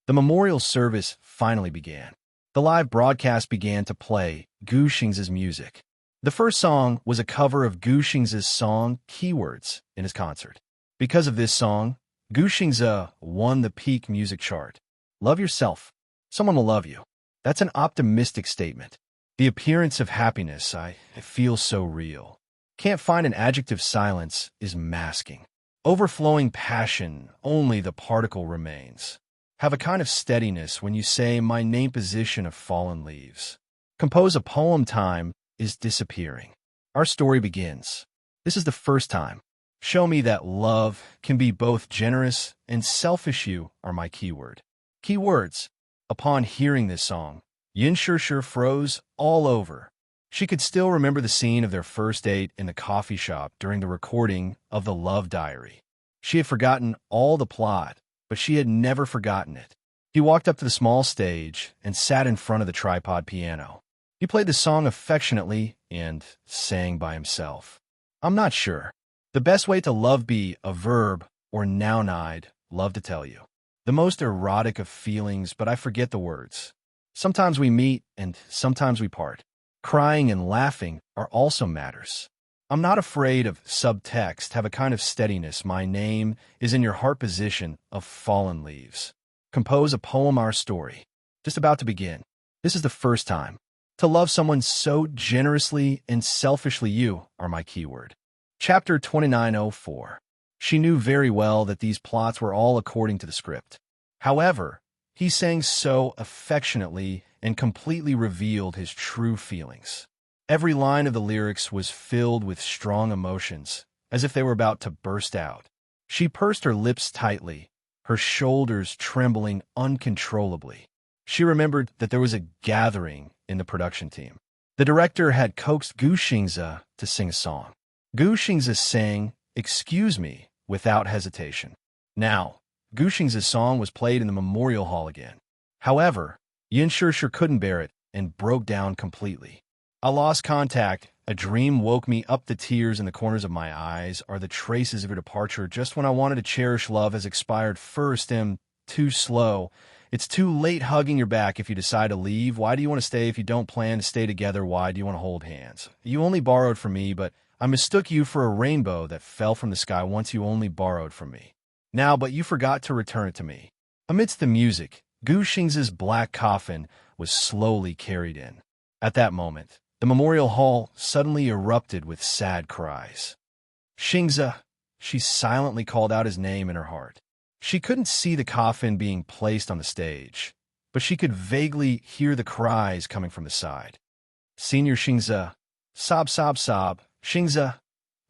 The memorial service finally began. The live broadcast began to play Gu Xing's music. The first song was a cover of Gu Xing's song Keywords in his concert. Because of this song, Gu Xing's won the peak music chart. Love yourself. Someone will love you. That's an optimistic statement. The appearance of happiness, I feel so real. Can't find an adjective. Silence is masking. Overflowing passion, only the particle remains. Have a kind of steadiness when you say my name position of fallen leaves. Compose a poem. Time is disappearing. Our story begins. This is the first time. Show me that love can be both generous and selfish. You are my keyword. Keywords. Upon hearing this song, Yun Shih froze all over. She could still remember the scene of their first date in the coffee shop during the recording of the Love Diary. She had forgotten all the plot, but she had never forgotten it. He walked up to the small stage and sat in front of the tripod piano. He played the song affectionately and sang by himself. "I'm not sure. The best way to love be a verb or noun. I'd love to tell you. The most erotic of feelings, but I forget the words. Sometimes we meet and sometimes we part. Crying and laughing are also matters. I'm not afraid of subtext. Have a kind of steadiness. My name is in your heart position of fallen leaves. Compose a poem. Our story. Just about to begin. This is the first time. To love someone so generously and selfishly. You are my keyword." Chapter 2904. She knew very well that these plots were all according to the script. However, he sang so affectionately and completely revealed his true feelings. Every line of the lyrics was filled with strong emotions, as if they were about to burst out. She pursed her lips tightly, her shoulders trembling uncontrollably. She remembered that there was a gathering in the production team. The director had coaxed Gu Xingze to sing a song. Gu Xingze sang "Excuse Me" without hesitation. Now, Gu Xingze's song was played in the memorial hall again. However, Yun Shih couldn't bear it and broke down completely. "I lost contact. A dream woke me up. The tears in the corners of my eyes are the traces of your departure. Just when I wanted to cherish love has expired first. Am too slow. It's too late hugging your back if you decide to leave. Why do you want to stay if you don't plan to stay together? Why do you want to hold hands? You only borrowed from me, but I mistook you for a rainbow that fell from the sky once. You only borrowed from me. Now, but you forgot to return it to me." Amidst the music, Gu Xing's black coffin was slowly carried in. At that moment, the memorial hall suddenly erupted with sad cries. "Xingze, she silently called out his name in her heart. She couldn't see the coffin being placed on the stage, but she could vaguely hear the cries coming from the side. Senior Xingze, sob, sob, sob, Xingze.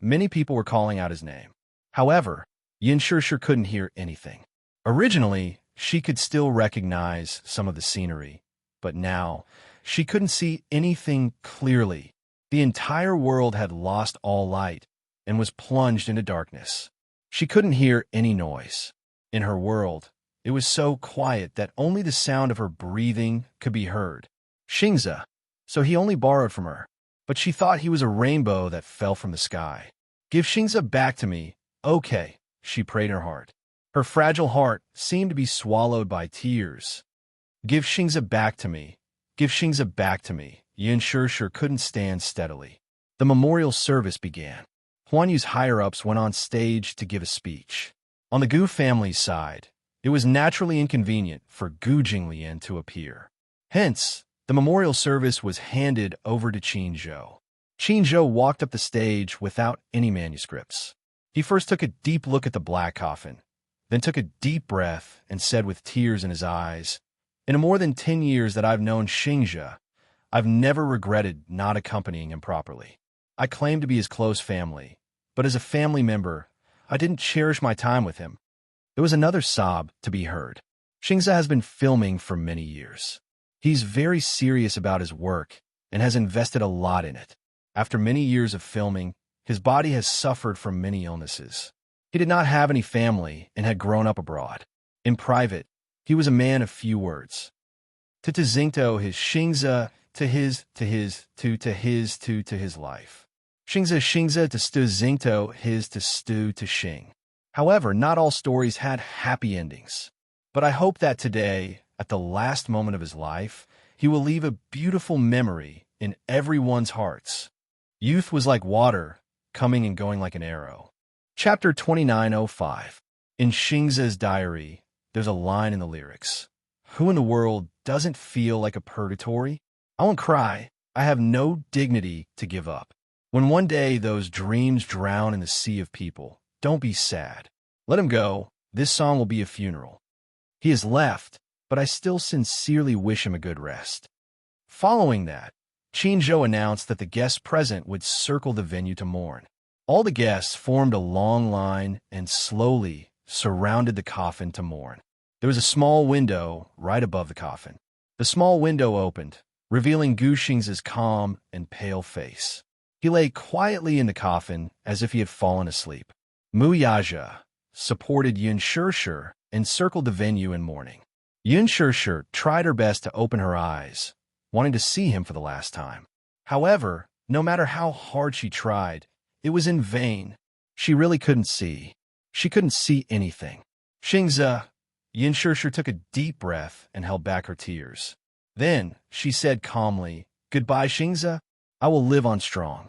Many people were calling out his name. However, Yin Shishir couldn't hear anything. Originally, she could still recognize some of the scenery, but now she couldn't see anything clearly. The entire world had lost all light and was plunged into darkness. She couldn't hear any noise. In her world, it was so quiet that only the sound of her breathing could be heard. Xingze, so he only borrowed from her, but she thought he was a rainbow that fell from the sky. Give Xingze back to me, okay, she prayed in her heart. Her fragile heart seemed to be swallowed by tears. Give Xingze back to me. Give Xingze back to me. Yin Shishir couldn't stand steadily. The memorial service began. Huan Yu's higher-ups went on stage to give a speech. On the Gu family's side, it was naturally inconvenient for Gu Jinglian to appear. Hence, the memorial service was handed over to Qin Zhou. Qin Zhou walked up the stage without any manuscripts. He first took a deep look at the black coffin, then took a deep breath and said with tears in his eyes, "In the more than 10 years that I've known Xingze, I've never regretted not accompanying him properly. I claim to be his close family, but as a family member, I didn't cherish my time with him." There was another sob to be heard. Xingze has been filming for many years. He's very serious about his work and has invested a lot in it. After many years of filming, his body has suffered from many illnesses. He did not have any family and had grown up abroad. In private, he was a man of few words. To Zingto his Xingze, to his life. Xingze to stu Zingto his to stu to Xing. However, not all stories had happy endings. But I hope that today, at the last moment of his life, he will leave a beautiful memory in everyone's hearts. Youth was like water, coming and going like an arrow. Chapter 2905. In Xingze's diary, there's a line in the lyrics. Who in the world doesn't feel like a purgatory? I won't cry. I have no dignity to give up. When one day those dreams drown in the sea of people, don't be sad. Let him go. This song will be a funeral. He has left, but I still sincerely wish him a good rest. Following that, Qin Zhou announced that the guests present would circle the venue to mourn. All the guests formed a long line and slowly surrounded the coffin to mourn. There was a small window right above the coffin. The small window opened, revealing Gu Xingze's calm and pale face. He lay quietly in the coffin as if he had fallen asleep. Mu Yaja supported Yin Shishir and circled the venue in mourning. Yin Shishir tried her best to open her eyes, wanting to see him for the last time. However, no matter how hard she tried, it was in vain. She really couldn't see. She couldn't see anything. Xingze, Yin Shishir took a deep breath and held back her tears. Then she said calmly, "Goodbye, Xingze. I will live on strong."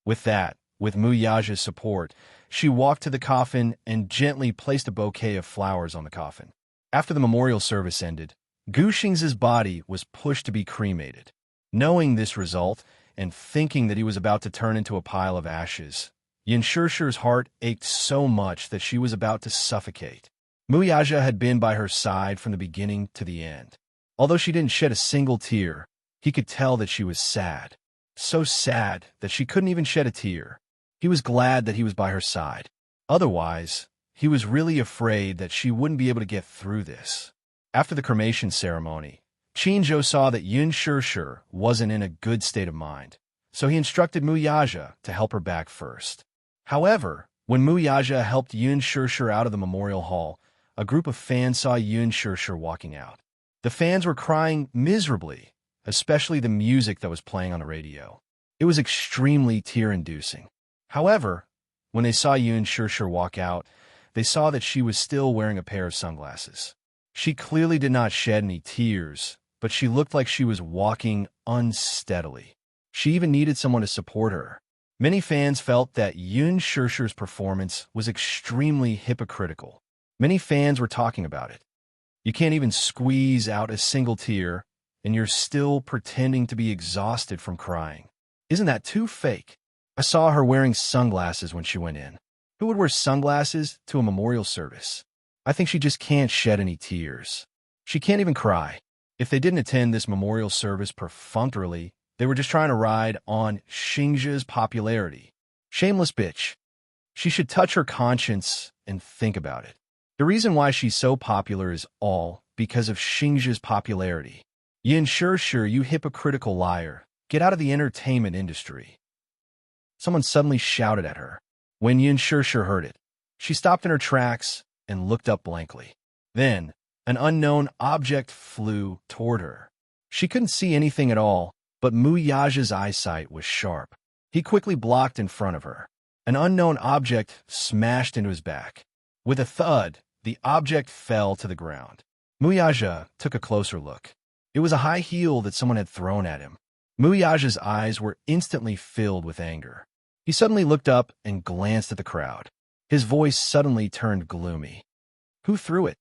With that, with Mu Yaja's support, she walked to the coffin and gently placed a bouquet of flowers on the coffin. After the memorial service ended, Gu Xingze's body was pushed to be cremated. Knowing this result and thinking that he was about to turn into a pile of ashes, Yin Shishir's heart ached so much that she was about to suffocate. Mu Yaja had been by her side from the beginning to the end. Although she didn't shed a single tear, he could tell that she was sad. So sad that she couldn't even shed a tear. He was glad that he was by her side. Otherwise, he was really afraid that she wouldn't be able to get through this. After the cremation ceremony, Qin Zhou saw that Yin Shishir wasn't in a good state of mind, so he instructed Mu Yaja to help her back first. However, when Mu Yaja helped Yin Shishir out of the memorial hall, a group of fans saw Yin Shishir walking out. The fans were crying miserably, especially the music that was playing on the radio. It was extremely tear-inducing. However, when they saw Yin Shishir walk out, they saw that she was still wearing a pair of sunglasses. She clearly did not shed any tears, but she looked like she was walking unsteadily. She even needed someone to support her. Many fans felt that Yin Shishir's performance was extremely hypocritical. Many fans were talking about it. You can't even squeeze out a single tear, and you're still pretending to be exhausted from crying. Isn't that too fake? I saw her wearing sunglasses when she went in. Who would wear sunglasses to a memorial service? I think she just can't shed any tears. She can't even cry. If they didn't attend this memorial service perfunctorily, they were just trying to ride on Xingzhe's popularity. Shameless bitch. She should touch her conscience and think about it. The reason why she's so popular is all because of Xingzhe's popularity. Yin Shishir, you hypocritical liar. Get out of the entertainment industry. Someone suddenly shouted at her. When Yin Shishir heard it, she stopped in her tracks and looked up blankly. Then, an unknown object flew toward her. She couldn't see anything at all, but Mu Yaja's eyesight was sharp. He quickly blocked in front of her. An unknown object smashed into his back. With a thud, the object fell to the ground. Mu Yaja took a closer look. It was a high heel that someone had thrown at him. Mu Yaja's eyes were instantly filled with anger. He suddenly looked up and glanced at the crowd. His voice suddenly turned gloomy. Who threw it?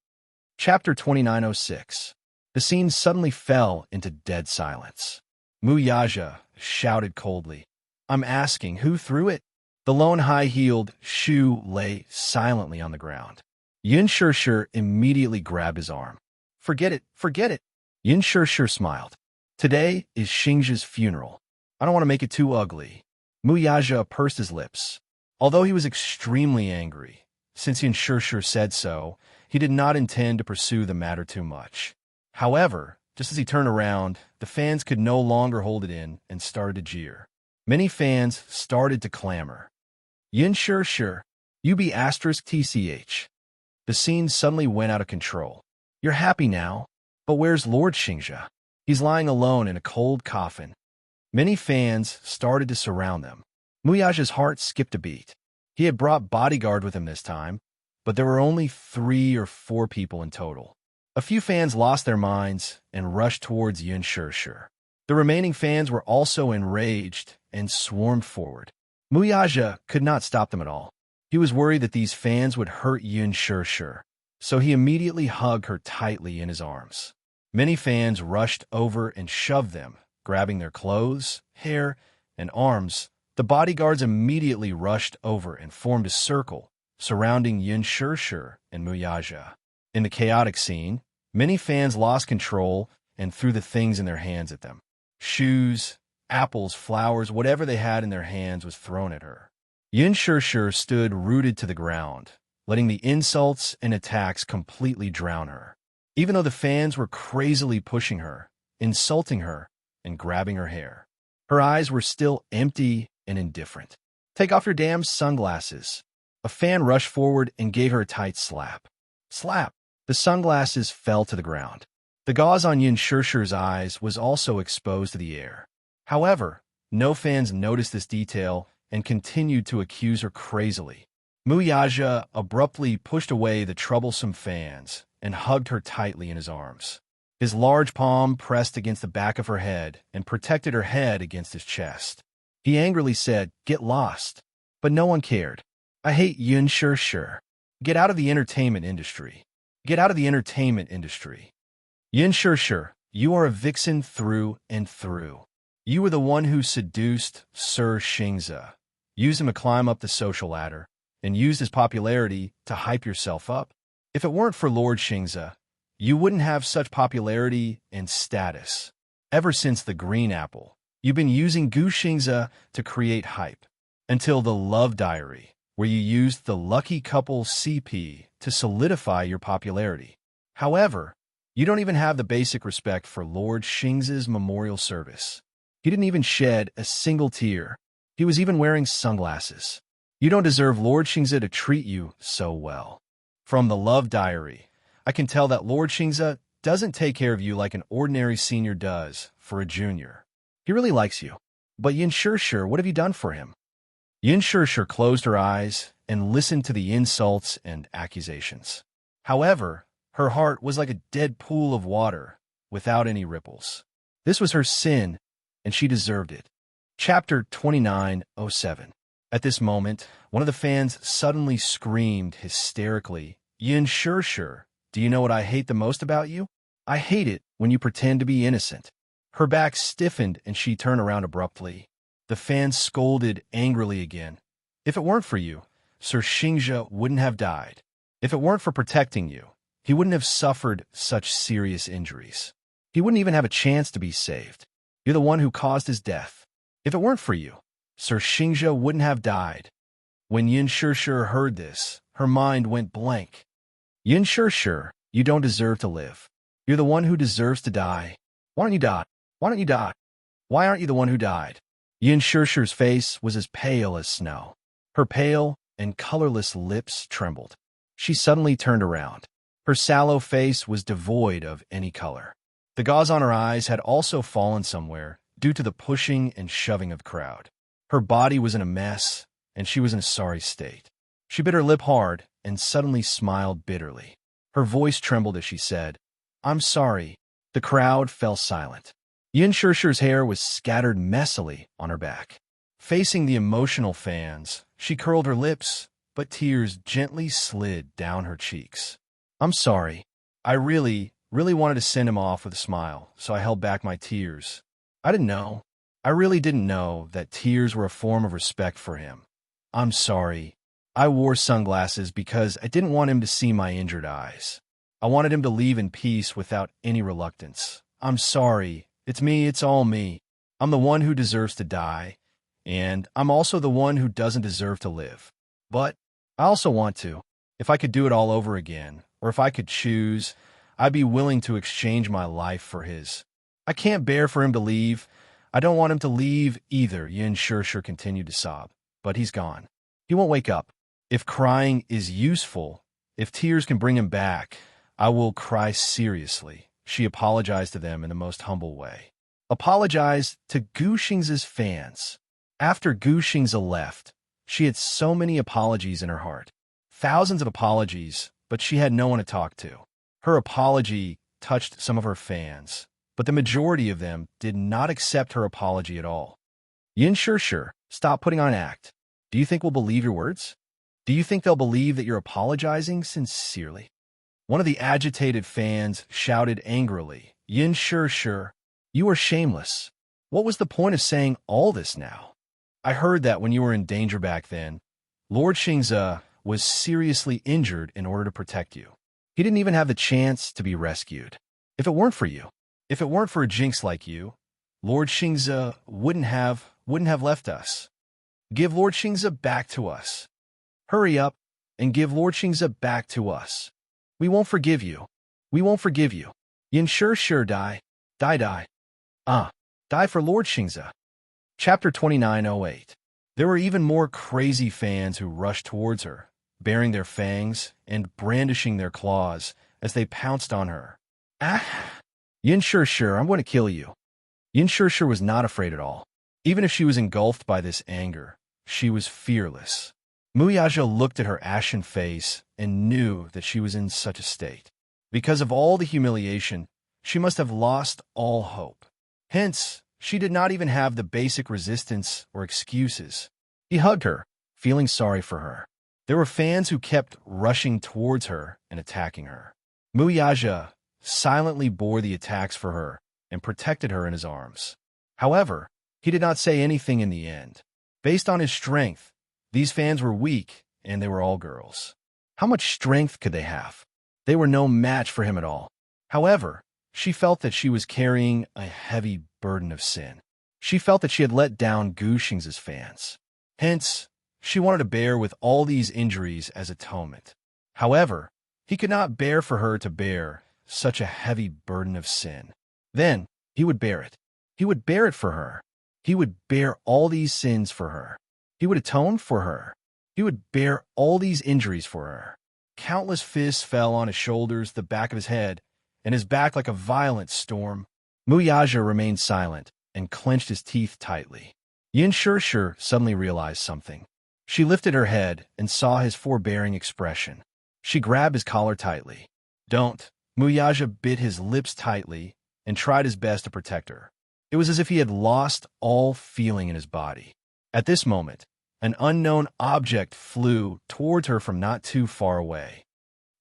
Chapter 2906. The scene suddenly fell into dead silence. Mu Yaja shouted coldly. I'm asking, who threw it? The lone high-heeled shoe lay silently on the ground. Yin Shishir immediately grabbed his arm. Forget it, forget it. Yin Shishir smiled. Today is Xingzhe's funeral. I don't want to make it too ugly. Mu Yaja pursed his lips. Although he was extremely angry, since Yin Shishir said so, he did not intend to pursue the matter too much. However, just as he turned around, the fans could no longer hold it in and started to jeer. Many fans started to clamor. Yin Shishir, UB*TCH. The scene suddenly went out of control. You're happy now, but where's Lord Xingzhe? He's lying alone in a cold coffin. Many fans started to surround them. Mu Yaja's heart skipped a beat. He had brought bodyguard with him this time, but there were only 3 or 4 people in total. A few fans lost their minds and rushed towards Yin Shishir. The remaining fans were also enraged and swarmed forward. Mu Yaja could not stop them at all. He was worried that these fans would hurt Yin Shishir, so he immediately hugged her tightly in his arms. Many fans rushed over and shoved them, grabbing their clothes, hair, and arms. The bodyguards immediately rushed over and formed a circle, surrounding Yin Shishir and Mu Yaja. In the chaotic scene, many fans lost control and threw the things in their hands at them. Shoes, apples, flowers, whatever they had in their hands was thrown at her. Yin Shishir stood rooted to the ground, letting the insults and attacks completely drown her. Even though the fans were crazily pushing her, insulting her, and grabbing her hair, her eyes were still empty and indifferent. Take off your damn sunglasses. A fan rushed forward and gave her a tight slap. Slap! The sunglasses fell to the ground. The gauze on Yin Shishir's eyes was also exposed to the air. However, no fans noticed this detail and continued to accuse her crazily. Mu Yaja abruptly pushed away the troublesome fans and hugged her tightly in his arms. His large palm pressed against the back of her head and protected her head against his chest. He angrily said, "Get lost." But no one cared. I hate Yin Shishir. Get out of the entertainment industry. Get out of the entertainment industry. Yin Shishir, you are a vixen through and through. You were the one who seduced Sir Xingzhe, used him to climb up the social ladder, and used his popularity to hype yourself up. If it weren't for Lord Xingzhe, you wouldn't have such popularity and status. Ever since the Green Apple, you've been using Gu Xingzhe to create hype, until the Love Diary, where you used the lucky couple CP to solidify your popularity. However, you don't even have the basic respect for Lord Xingzhe's memorial service. He didn't even shed a single tear. He was even wearing sunglasses. You don't deserve Lord Xingzhe to treat you so well. From the Love Diary, I can tell that Lord Xingzhe doesn't take care of you like an ordinary senior does for a junior. He really likes you. But Yin Shishir, what have you done for him? Yin Shishir closed her eyes and listened to the insults and accusations. However, her heart was like a dead pool of water without any ripples. This was her sin, and she deserved it. Chapter 2907. At this moment, one of the fans suddenly screamed hysterically, "Yin Shishir, do you know what I hate the most about you? I hate it when you pretend to be innocent." Her back stiffened and she turned around abruptly. The fans scolded angrily again. If it weren't for you, Sir Xingzhe wouldn't have died. If it weren't for protecting you, he wouldn't have suffered such serious injuries. He wouldn't even have a chance to be saved. You're the one who caused his death. If it weren't for you, Sir Xingzhe wouldn't have died. When Yin Shishir heard this, her mind went blank. Yin Shishir, you don't deserve to live. You're the one who deserves to die. Why don't you die? Why don't you die? Why aren't you the one who died? Yin Shishir's face was as pale as snow. Her pale and colorless lips trembled. She suddenly turned around. Her sallow face was devoid of any color. The gauze on her eyes had also fallen somewhere due to the pushing and shoving of the crowd. Her body was in a mess, and she was in a sorry state. She bit her lip hard and suddenly smiled bitterly. Her voice trembled as she said, "I'm sorry." The crowd fell silent. Yin Shishir's hair was scattered messily on her back. Facing the emotional fans, she curled her lips, but tears gently slid down her cheeks. "I'm sorry. I really wanted to send him off with a smile, so I held back my tears. I didn't know. I really didn't know that tears were a form of respect for him. I'm sorry. I wore sunglasses because I didn't want him to see my injured eyes. I wanted him to leave in peace without any reluctance. I'm sorry. It's me, it's all me. I'm the one who deserves to die, and I'm also the one who doesn't deserve to live. But I also want to. If I could do it all over again, or if I could choose, I'd be willing to exchange my life for his. I can't bear for him to leave. I don't want him to leave either," Yin Shishir continued to sob. "But he's gone. He won't wake up. If crying is useful, if tears can bring him back, I will cry seriously." She apologized to them in the most humble way. Apologized to Gu Xingze's fans. After Gu Xingze left, she had so many apologies in her heart. Thousands of apologies, but she had no one to talk to. Her apology touched some of her fans, but the majority of them did not accept her apology at all. "Yin Shishir, stop putting on an act. Do you think we'll believe your words? Do you think they'll believe that you're apologizing sincerely?" One of the agitated fans shouted angrily, "Yin Shishir, you are shameless. What was the point of saying all this now? I heard that when you were in danger back then, Lord Xingze was seriously injured in order to protect you. He didn't even have the chance to be rescued. If it weren't for you, if it weren't for a jinx like you, Lord Xingze wouldn't have left us. Give Lord Xingze back to us. Hurry up and give Lord Xingze back to us. We won't forgive you. We won't forgive you. Yin Shishir, die. Die. Die for Lord Xingze." Chapter 2908. There were even more crazy fans who rushed towards her, baring their fangs and brandishing their claws as they pounced on her. Yin Shishir, I'm going to kill you." Yin Shishir was not afraid at all. Even if she was engulfed by this anger, she was fearless. Muyaja looked at her ashen face and knew that she was in such a state. Because of all the humiliation, she must have lost all hope. Hence, she did not even have the basic resistance or excuses. He hugged her, feeling sorry for her. There were fans who kept rushing towards her and attacking her. Muyaja silently bore the attacks for her and protected her in his arms. However, he did not say anything in the end. Based on his strength, these fans were weak, and they were all girls. How much strength could they have? They were no match for him at all. However, she felt that she was carrying a heavy burden of sin. She felt that she had let down Gu Xingze's fans. Hence, she wanted to bear with all these injuries as atonement. However, he could not bear for her to bear such a heavy burden of sin. Then, he would bear it. He would bear it for her. He would bear all these sins for her. He would atone for her. He would bear all these injuries for her. Countless fists fell on his shoulders, the back of his head, and his back like a violent storm. Muyaja remained silent and clenched his teeth tightly. Yin Shishir suddenly realized something. She lifted her head and saw his forbearing expression. She grabbed his collar tightly. "Don't." Muyaja bit his lips tightly and tried his best to protect her. It was as if he had lost all feeling in his body. At this moment, an unknown object flew towards her from not too far away.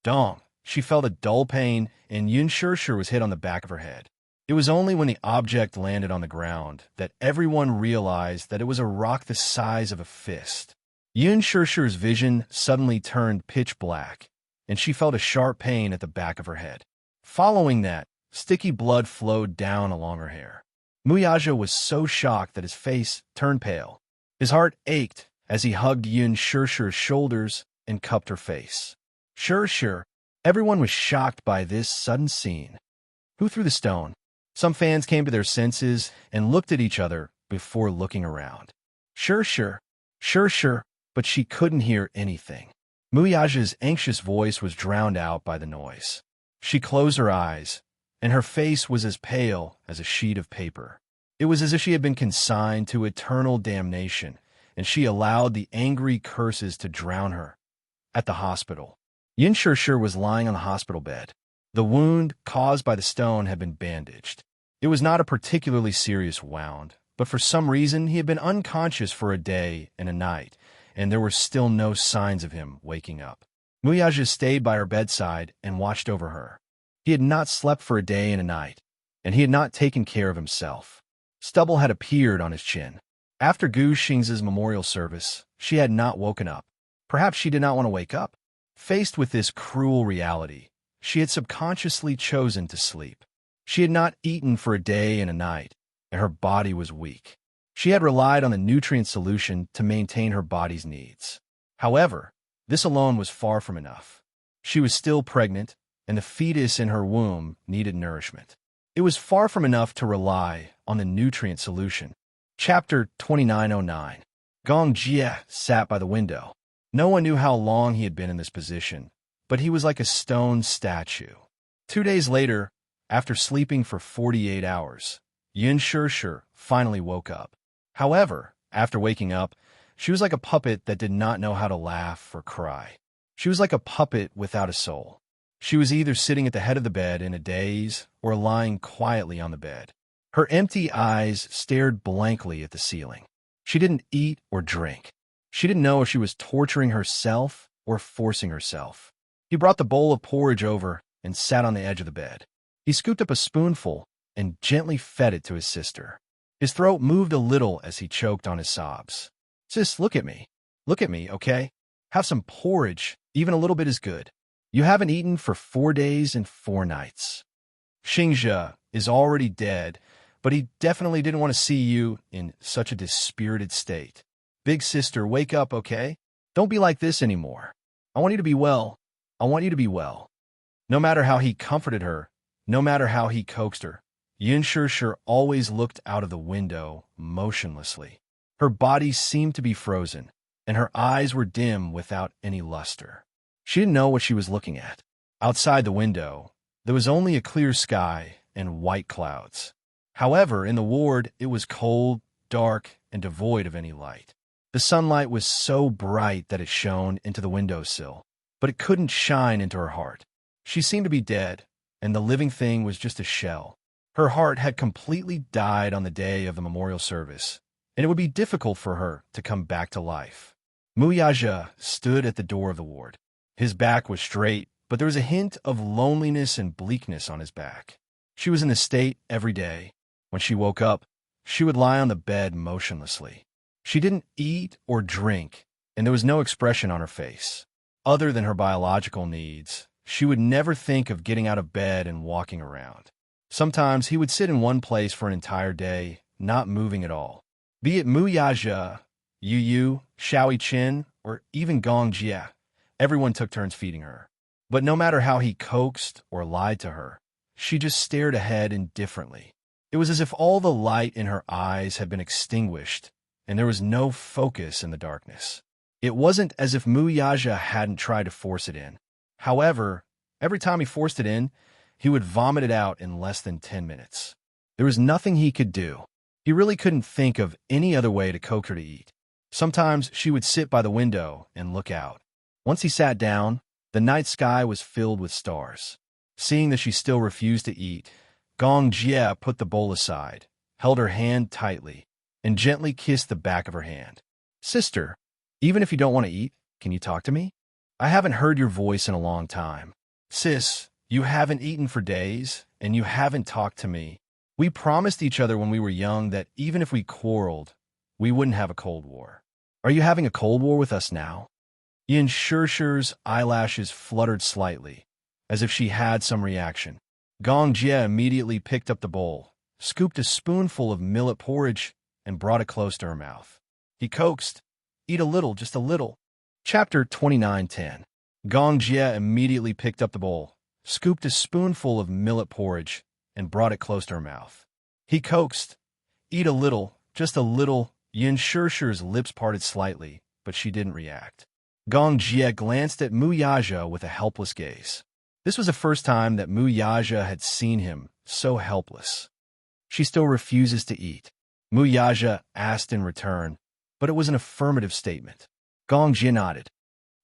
Dong! She felt a dull pain, and Yin Shishir was hit on the back of her head. It was only when the object landed on the ground that everyone realized that it was a rock the size of a fist. Yun Shirshi's vision suddenly turned pitch black, and she felt a sharp pain at the back of her head. Following that, sticky blood flowed down along her hair. Muyaja was so shocked that his face turned pale. His heart ached as he hugged Yun Shirshi's shoulders and cupped her face. Shirshir, everyone was shocked by this sudden scene. Who threw the stone? Some fans came to their senses and looked at each other before looking around. Shirshir, but she couldn't hear anything. Muyaja's anxious voice was drowned out by the noise. She closed her eyes, and her face was as pale as a sheet of paper. It was as if she had been consigned to eternal damnation, and she allowed the angry curses to drown her. At the hospital, Yin Shirshir was lying on the hospital bed. The wound caused by the stone had been bandaged. It was not a particularly serious wound, but for some reason he had been unconscious for a day and a night, and there were still no signs of him waking up. Muyaja stayed by her bedside and watched over her. He had not slept for a day and a night, and he had not taken care of himself. Stubble had appeared on his chin. After Gu Xing's memorial service, she had not woken up. Perhaps she did not want to wake up. Faced with this cruel reality, she had subconsciously chosen to sleep. She had not eaten for a day and a night, and her body was weak. She had relied on the nutrient solution to maintain her body's needs. However, this alone was far from enough. She was still pregnant, and the fetus in her womb needed nourishment. It was far from enough to rely on the nutrient solution. Chapter 2909. Gong Jie sat by the window. No one knew how long he had been in this position, but he was like a stone statue. 2 days later, after sleeping for 48 hours, Yin Shirshir finally woke up. However, after waking up, she was like a puppet that did not know how to laugh or cry. She was like a puppet without a soul. She was either sitting at the head of the bed in a daze or lying quietly on the bed. Her empty eyes stared blankly at the ceiling. She didn't eat or drink. She didn't know if she was torturing herself or forcing herself. He brought the bowl of porridge over and sat on the edge of the bed. He scooped up a spoonful and gently fed it to his sister. His throat moved a little as he choked on his sobs. Sis, look at me. Look at me, okay? Have some porridge. Even a little bit is good. You haven't eaten for 4 days and 4 nights. Xingzhe is already dead, but he definitely didn't want to see you in such a dispirited state. Big sister, wake up, okay? Don't be like this anymore. I want you to be well. I want you to be well. No matter how he comforted her, no matter how he coaxed her, Yin Shirshir always looked out of the window motionlessly. Her body seemed to be frozen, and her eyes were dim without any luster. She didn't know what she was looking at. Outside the window, there was only a clear sky and white clouds. However, in the ward, it was cold, dark, and devoid of any light. The sunlight was so bright that it shone into the windowsill, but it couldn't shine into her heart. She seemed to be dead, and the living thing was just a shell. Her heart had completely died on the day of the memorial service, and it would be difficult for her to come back to life. Muyaja stood at the door of the ward. His back was straight, but there was a hint of loneliness and bleakness on his back. She was in this state every day. When she woke up, she would lie on the bed motionlessly. She didn't eat or drink, and there was no expression on her face. Other than her biological needs, she would never think of getting out of bed and walking around. Sometimes he would sit in one place for an entire day, not moving at all. Be it Muyaja, Yu, Xiaoi Qin, or even Gong Jie, everyone took turns feeding her. But no matter how he coaxed or lied to her, she just stared ahead indifferently. It was as if all the light in her eyes had been extinguished, and there was no focus in the darkness. It wasn't as if Muyaja hadn't tried to force it in. However, every time he forced it in, he would vomit it out in less than 10 minutes. There was nothing he could do. He really couldn't think of any other way to coax her to eat. Sometimes she would sit by the window and look out. Once he sat down, the night sky was filled with stars. Seeing that she still refused to eat, Gong Jie put the bowl aside, held her hand tightly, and gently kissed the back of her hand. Sister, even if you don't want to eat, can you talk to me? I haven't heard your voice in a long time. Sis, you haven't eaten for days, and you haven't talked to me. We promised each other when we were young that even if we quarreled, we wouldn't have a Cold War. Are you having a Cold War with us now? Yin Shirshir's eyelashes fluttered slightly, as if she had some reaction. Gong Jie immediately picked up the bowl, scooped a spoonful of millet porridge, and brought it close to her mouth. He coaxed, "Eat a little, just a little." Chapter 29:10. Gong Jie immediately picked up the bowl, scooped a spoonful of millet porridge, and brought it close to her mouth. He coaxed, "Eat a little, just a little." Yin Shirshir's lips parted slightly, but she didn't react. Gong Jie glanced at Mu Yaja with a helpless gaze. This was the first time that Mu Yaja had seen him so helpless. "She still refuses to eat?" Mu Yaja asked in return, but it was an affirmative statement. Gong Jie nodded.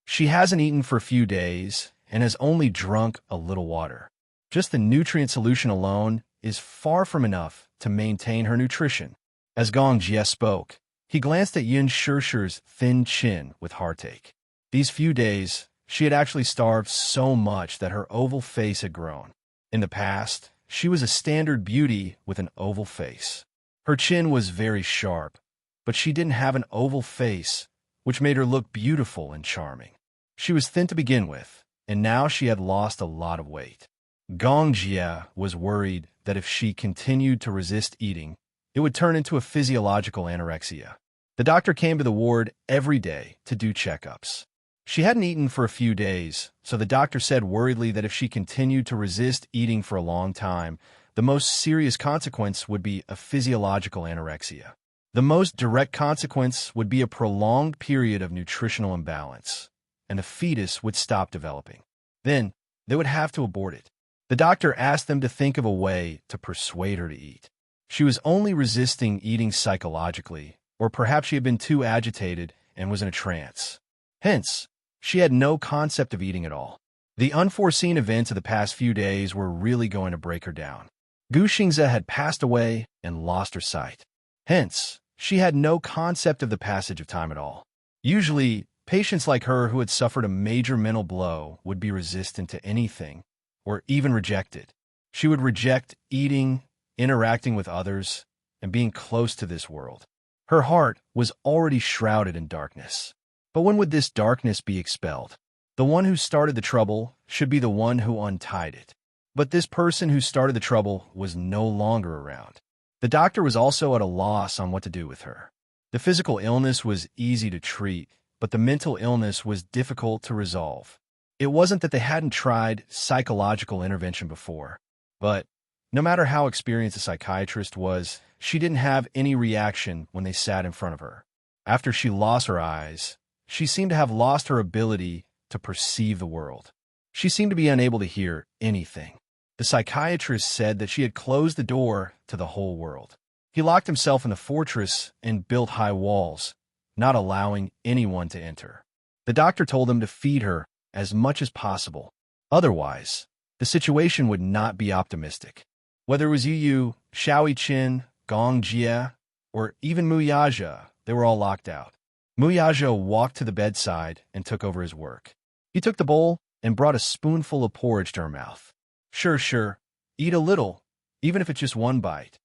"She hasn't eaten for a few days and has only drunk a little water. Just the nutrient solution alone is far from enough to maintain her nutrition." As Gong Jie spoke, he glanced at Yin Shirshir's thin chin with heartache. These few days, she had actually starved so much that her oval face had grown. In the past, she was a standard beauty with an oval face. Her chin was very sharp, but she didn't have an oval face, which made her look beautiful and charming. She was thin to begin with, and now she had lost a lot of weight. Gong Jie was worried that if she continued to resist eating, it would turn into a physiological anorexia. The doctor came to the ward every day to do checkups. She hadn't eaten for a few days, so the doctor said worriedly that if she continued to resist eating for a long time, the most serious consequence would be a physiological anorexia. The most direct consequence would be a prolonged period of nutritional imbalance, and the fetus would stop developing. Then, they would have to abort it. The doctor asked them to think of a way to persuade her to eat. She was only resisting eating psychologically, or perhaps she had been too agitated and was in a trance. Hence, she had no concept of eating at all. The unforeseen events of the past few days were really going to break her down. Gu Xingze had passed away and lost her sight. Hence, she had no concept of the passage of time at all. Usually, patients like her who had suffered a major mental blow would be resistant to anything, or even reject it. She would reject eating, interacting with others, and being close to this world. Her heart was already shrouded in darkness. But when would this darkness be expelled? The one who started the trouble should be the one who untied it. But this person who started the trouble was no longer around. The doctor was also at a loss on what to do with her. The physical illness was easy to treat, but the mental illness was difficult to resolve. It wasn't that they hadn't tried psychological intervention before, but no matter how experienced a psychiatrist was, she didn't have any reaction when they sat in front of her. After she lost her eyes, she seemed to have lost her ability to perceive the world. She seemed to be unable to hear anything. The psychiatrist said that she had closed the door to the whole world. He locked himself in the fortress and built high walls, not allowing anyone to enter. The doctor told him to feed her as much as possible. Otherwise, the situation would not be optimistic. Whether it was Yu, Xiao Qin, Gong Jie, or even Mu Yaja, they were all locked out. Mu Yaja walked to the bedside and took over his work. He took the bowl and brought a spoonful of porridge to her mouth. Sure, eat a little, even if it's just one bite."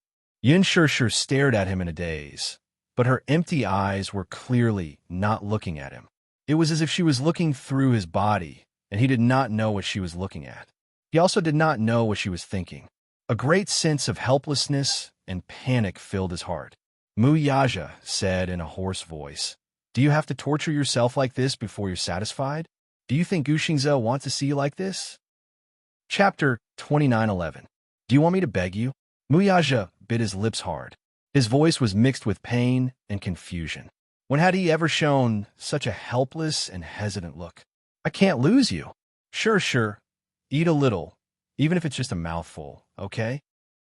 Yin Shirshir stared at him in a daze, but her empty eyes were clearly not looking at him. It was as if she was looking through his body, and he did not know what she was looking at. He also did not know what she was thinking. A great sense of helplessness and panic filled his heart. Mu Yaja said in a hoarse voice, "Do you have to torture yourself like this before you're satisfied? Do you think Gu Xingze wants to see you like this?" Chapter 29:11. "Do you want me to beg you?" Mu Yaja bit his lips hard. His voice was mixed with pain and confusion. When had he ever shown such a helpless and hesitant look? "I can't lose you." Sure. Eat a little, even if it's just a mouthful, okay?"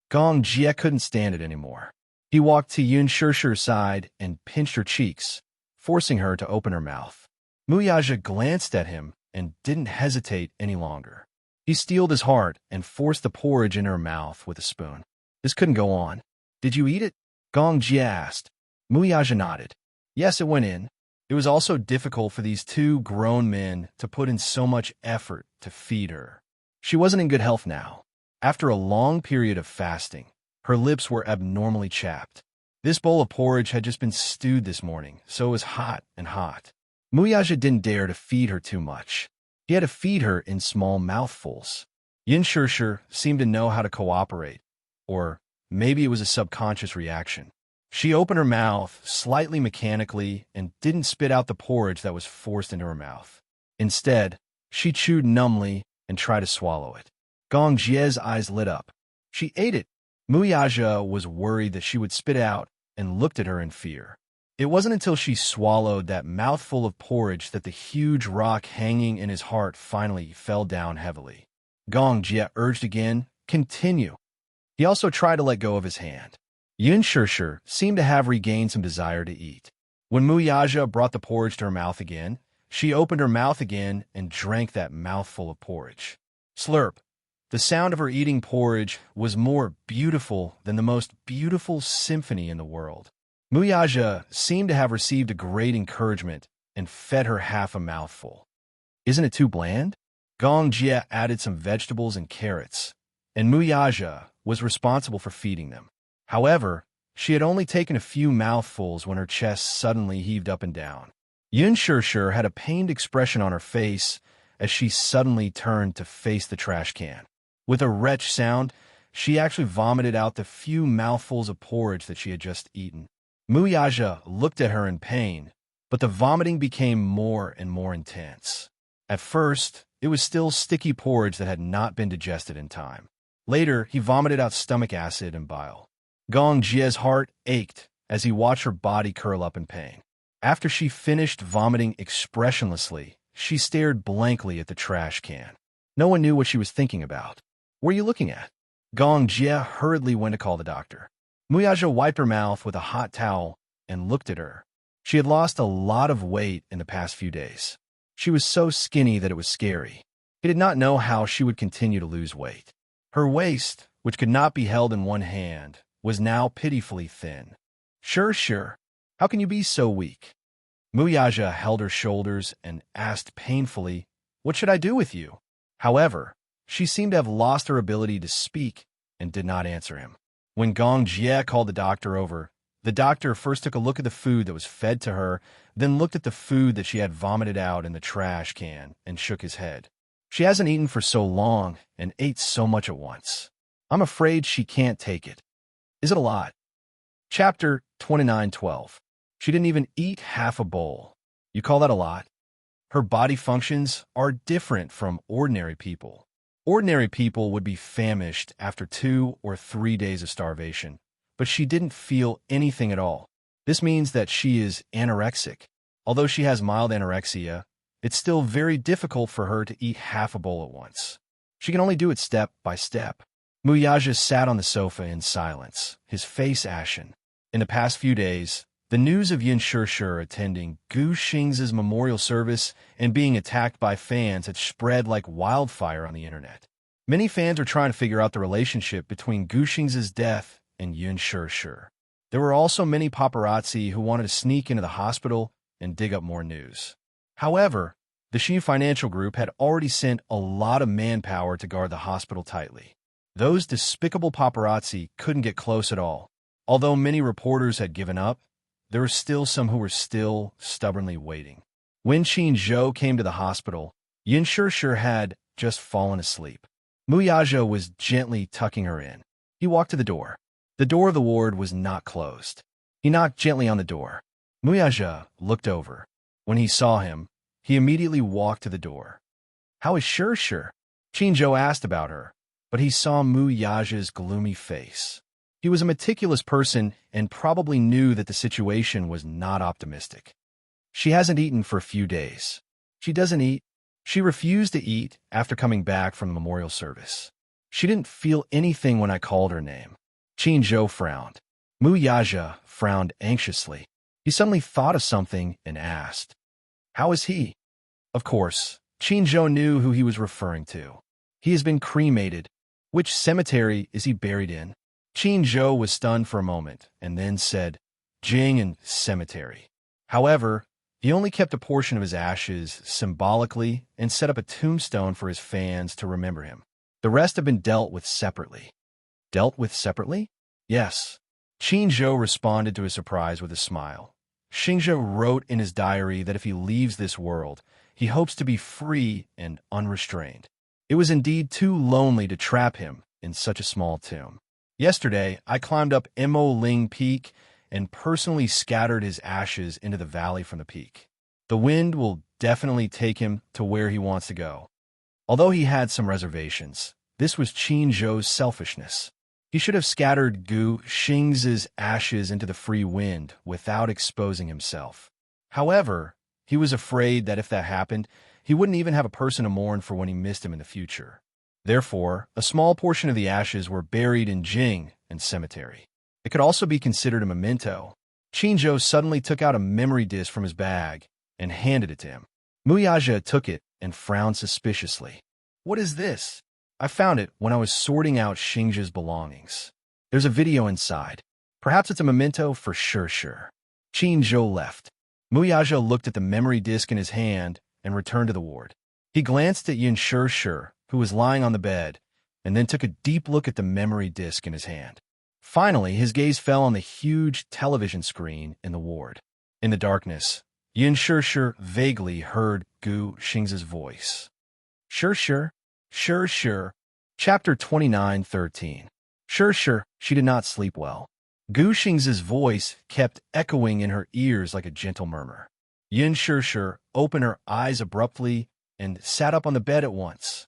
Gong Jie couldn't stand it anymore. He walked to Yin Shirshir's side and pinched her cheeks, forcing her to open her mouth. Mu Yaja glanced at him and didn't hesitate any longer. He steeled his heart and forced the porridge in her mouth with a spoon. This couldn't go on. "Did you eat it?" Gong Jie asked. Mu Yaja nodded. Yes, it went in. It was also difficult for these two grown men to put in so much effort to feed her. She wasn't in good health now. After a long period of fasting, her lips were abnormally chapped. This bowl of porridge had just been stewed this morning, so it was hot and hot. Muyaja didn't dare to feed her too much. He had to feed her in small mouthfuls. Yin Shirshir seemed to know how to cooperate, or maybe it was a subconscious reaction. She opened her mouth slightly mechanically and didn't spit out the porridge that was forced into her mouth. Instead, she chewed numbly and tried to swallow it. Gong Jie's eyes lit up. She ate it. Muyaja was worried that she would spit out and looked at her in fear. It wasn't until she swallowed that mouthful of porridge that the huge rock hanging in his heart finally fell down heavily. Gong Jie urged again, "Continue." He also tried to let go of his hand. Yin Shirshir seemed to have regained some desire to eat. When Muyaja brought the porridge to her mouth again, she opened her mouth again and drank that mouthful of porridge. Slurp. The sound of her eating porridge was more beautiful than the most beautiful symphony in the world. Muyaja seemed to have received a great encouragement and fed her half a mouthful. "Isn't it too bland?" Gong Jie added some vegetables and carrots, and Muyaja was responsible for feeding them. However, she had only taken a few mouthfuls when her chest suddenly heaved up and down. Yin Shirshir had a pained expression on her face as she suddenly turned to face the trash can. With a retch sound, she actually vomited out the few mouthfuls of porridge that she had just eaten. Muyaja looked at her in pain, but the vomiting became more and more intense. At first, it was still sticky porridge that had not been digested in time. Later, he vomited out stomach acid and bile. Gong Jie's heart ached as he watched her body curl up in pain. After she finished vomiting expressionlessly, she stared blankly at the trash can. No one knew what she was thinking about. "What are you looking at?" Gong Jie hurriedly went to call the doctor. Muyaja wiped her mouth with a hot towel and looked at her. She had lost a lot of weight in the past few days. She was so skinny that it was scary. He did not know how she would continue to lose weight. Her waist, which could not be held in one hand, was now pitifully thin. Sure. How can you be so weak?" Muyaja held her shoulders and asked painfully, "What should I do with you?" However, she seemed to have lost her ability to speak and did not answer him. When Gong Jie called the doctor over, the doctor first took a look at the food that was fed to her, then looked at the food that she had vomited out in the trash can and shook his head. "She hasn't eaten for so long and ate so much at once. I'm afraid she can't take it." "Is it a lot?" Chapter 29:12. She didn't even eat half a bowl. You call that a lot? Her body functions are different from ordinary people. Ordinary people would be famished after 2 or 3 days of starvation, but she didn't feel anything at all. This means that she is anorexic. Although she has mild anorexia, it's still very difficult for her to eat half a bowl at once. She can only do it step by step. Muyaja sat on the sofa in silence, his face ashen. In the past few days, the news of Yin Shirshir attending Gu Xing's memorial service and being attacked by fans had spread like wildfire on the internet. Many fans were trying to figure out the relationship between Gu Xing's death and Yin Shirshir. There were also many paparazzi who wanted to sneak into the hospital and dig up more news. However, the Xin Financial Group had already sent a lot of manpower to guard the hospital tightly. Those despicable paparazzi couldn't get close at all. Although many reporters had given up, there were still some who were still stubbornly waiting. When Qin Zhou came to the hospital, Yin Shirshir had just fallen asleep. Muyaja was gently tucking her in. He walked to the door. The door of the ward was not closed. He knocked gently on the door. Muyaja looked over. When he saw him, he immediately walked to the door. "How is Shirshir?" Qin Zhou asked about her, but he saw Muyaja's gloomy face. He was a meticulous person and probably knew that the situation was not optimistic. "She hasn't eaten for a few days. She doesn't eat. She refused to eat after coming back from the memorial service. She didn't feel anything when I called her name." Qin Zhou frowned. Muyaja frowned anxiously. He suddenly thought of something and asked, "How is he?" Of course, Qin Zhou knew who he was referring to. "He has been cremated. Which cemetery is he buried in?" Qin Zhou was stunned for a moment and then said, "Jing Cemetery." However, he only kept a portion of his ashes symbolically and set up a tombstone for his fans to remember him. The rest have been dealt with separately. Dealt with separately? Yes. Qin Zhou responded to his surprise with a smile. Xingzhe wrote in his diary that if he leaves this world, he hopes to be free and unrestrained. It was indeed too lonely to trap him in such a small tomb. Yesterday, I climbed up Mo Ling Peak and personally scattered his ashes into the valley from the peak. The wind will definitely take him to where he wants to go. Although he had some reservations, this was Qin Zhou's selfishness. He should have scattered Gu Xing's ashes into the free wind without exposing himself. However, he was afraid that if that happened, he wouldn't even have a person to mourn for when he missed him in the future. Therefore, a small portion of the ashes were buried in Jing and cemetery. It could also be considered a memento. Qin Zhou suddenly took out a memory disk from his bag and handed it to him. Muyaja took it and frowned suspiciously. "What is this?" "I found it when I was sorting out Xingzhe's belongings. There's a video inside. Perhaps it's a memento for sure. Qin Zhou left. Muyaja looked at the memory disk in his hand and returned to the ward. He glanced at Yin Shir, who was lying on the bed, and then took a deep look at the memory disk in his hand. Finally, his gaze fell on the huge television screen in the ward. In the darkness, Yin Shir vaguely heard Gu Xing's voice. Sure. Chapter 29:13. Sure, she did not sleep well. Gu Xing's voice kept echoing in her ears like a gentle murmur. Yin Shir opened her eyes abruptly and sat up on the bed at once.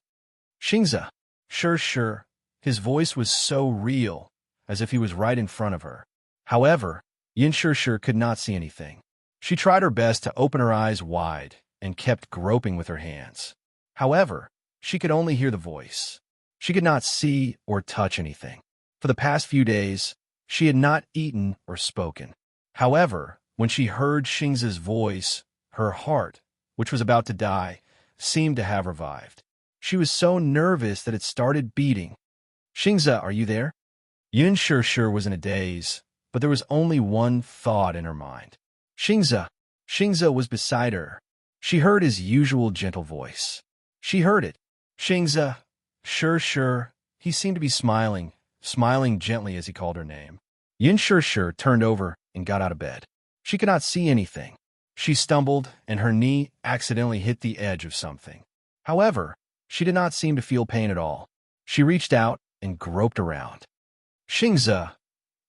Xingze, sure. His voice was so real, as if he was right in front of her. However, Yin Shir could not see anything. She tried her best to open her eyes wide and kept groping with her hands. However, she could only hear the voice. She could not see or touch anything. For the past few days, she had not eaten or spoken. However, when she heard Xing's voice, her heart, which was about to die, seemed to have revived. She was so nervous that it started beating. "Xingze, are you there?" Yin Shir was in a daze, but there was only one thought in her mind. Xingze was beside her. She heard his usual gentle voice. She heard it. Xingze, sure. He seemed to be smiling gently as he called her name. Yin Shir turned over and got out of bed. She could not see anything. She stumbled, and her knee accidentally hit the edge of something. However, she did not seem to feel pain at all. She reached out and groped around. "Xingze,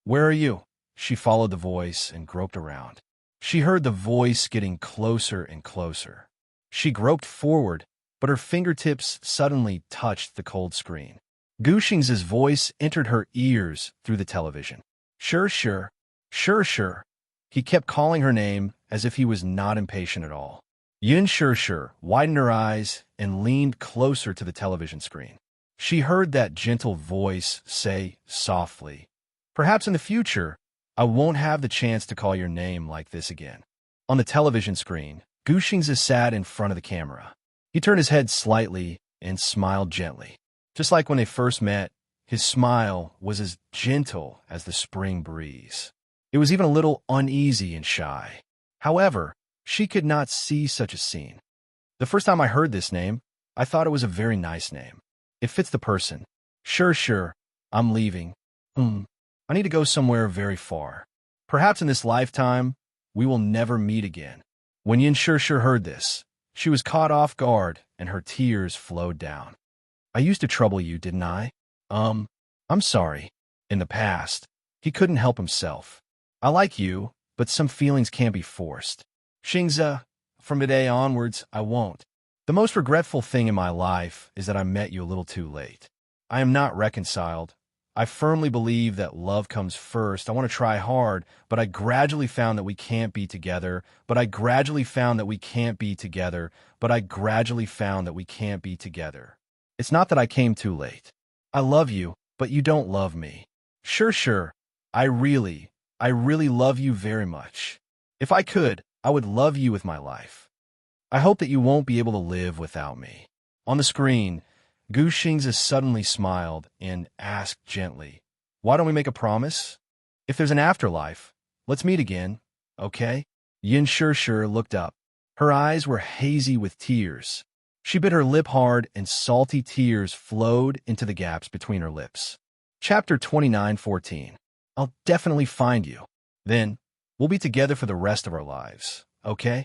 where are you?" She followed the voice and groped around. She heard the voice getting closer and closer. She groped forward, but her fingertips suddenly touched the cold screen. Gu Xing's voice entered her ears through the television. Sure. He kept calling her name as if he was not impatient at all. Yin Shir widened her eyes and leaned closer to the television screen. She heard that gentle voice say softly, "Perhaps in the future, I won't have the chance to call your name like this again." On the television screen, Gu Xing's sat in front of the camera. He turned his head slightly and smiled gently. Just like when they first met, his smile was as gentle as the spring breeze. It was even a little uneasy and shy. However, she could not see such a scene. "The first time I heard this name, I thought it was a very nice name. It fits the person. Sure, I'm leaving. I need to go somewhere very far. Perhaps in this lifetime, we will never meet again." When Yin Shir heard this, she was caught off guard and her tears flowed down. "I used to trouble you, didn't I?" I'm sorry. In the past, he couldn't help himself. "I like you, but some feelings can't be forced. Xingze, from today onwards, I won't. The most regretful thing in my life is that I met you a little too late. I am not reconciled. I firmly believe that love comes first. I want to try hard, but I gradually found that we can't be together. It's not that I came too late. I love you, but you don't love me. Sure. I really love you very much. If I could, I would love you with my life. I hope that you won't be able to live without me." On the screen, Gu Xing's suddenly smiled and asked gently, "Why don't we make a promise? If there's an afterlife, let's meet again, okay?" Yin Shir looked up. Her eyes were hazy with tears. She bit her lip hard and salty tears flowed into the gaps between her lips. Chapter 29:14. I'll definitely find you. Then, we'll be together for the rest of our lives, okay?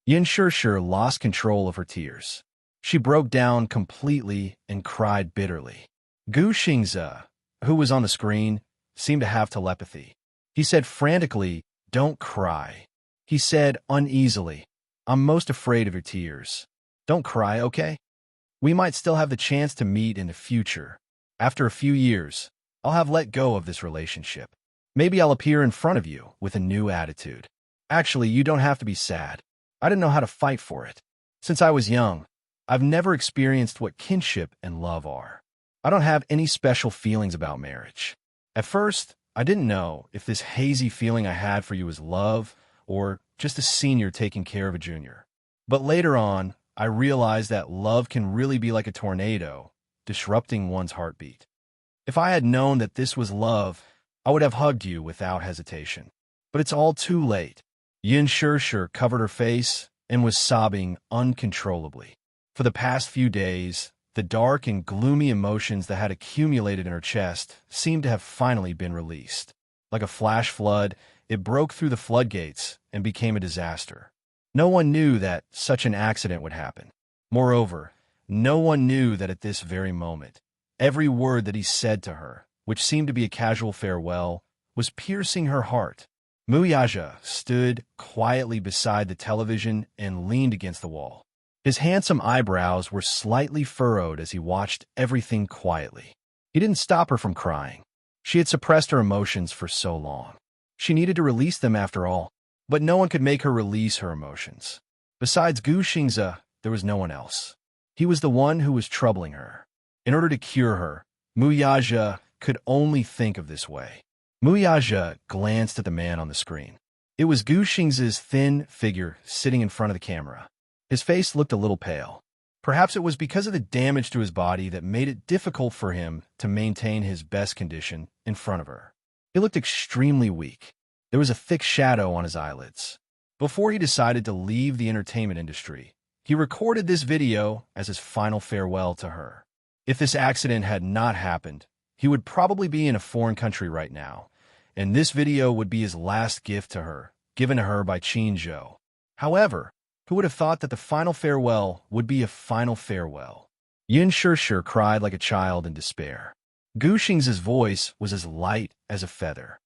Yin Shishir lost control of her tears. She broke down completely and cried bitterly. Gu Xingze, who was on the screen, seemed to have telepathy. He said frantically, "Don't cry." He said uneasily, "I'm most afraid of your tears. Don't cry, okay? We might still have the chance to meet in the future. After a few years, I'll have let go of this relationship. Maybe I'll appear in front of you with a new attitude. Actually, you don't have to be sad. I didn't know how to fight for it. Since I was young, I've never experienced what kinship and love are. I don't have any special feelings about marriage. At first, I didn't know if this hazy feeling I had for you was love or just a senior taking care of a junior. But later on, I realized that love can really be like a tornado, disrupting one's heartbeat. If I had known that this was love, I would have hugged you without hesitation. But it's all too late. Yin Shishir covered her face and was sobbing uncontrollably. For the past few days, the dark and gloomy emotions that had accumulated in her chest seemed to have finally been released. Like a flash flood, it broke through the floodgates and became a disaster. No one knew that such an accident would happen. Moreover, no one knew that at this very moment, every word that he said to her, which seemed to be a casual farewell, was piercing her heart. Muyaja stood quietly beside the television and leaned against the wall. His handsome eyebrows were slightly furrowed as he watched everything quietly. He didn't stop her from crying. She had suppressed her emotions for so long. She needed to release them after all, but no one could make her release her emotions. Besides Gu Xingze, there was no one else. He was the one who was troubling her. In order to cure her, Muyaja could only think of this way. Muyaja glanced at the man on the screen. It was Gu Xingze's thin figure sitting in front of the camera. His face looked a little pale. Perhaps it was because of the damage to his body that made it difficult for him to maintain his best condition in front of her. He looked extremely weak. There was a thick shadow on his eyelids. Before he decided to leave the entertainment industry, he recorded this video as his final farewell to her. If this accident had not happened, he would probably be in a foreign country right now, and this video would be his last gift to her, given to her by Qin Zhou. However, who would have thought that the final farewell would be a final farewell? Yin Shishir cried like a child in despair. Gu Xingze's voice was as light as a feather.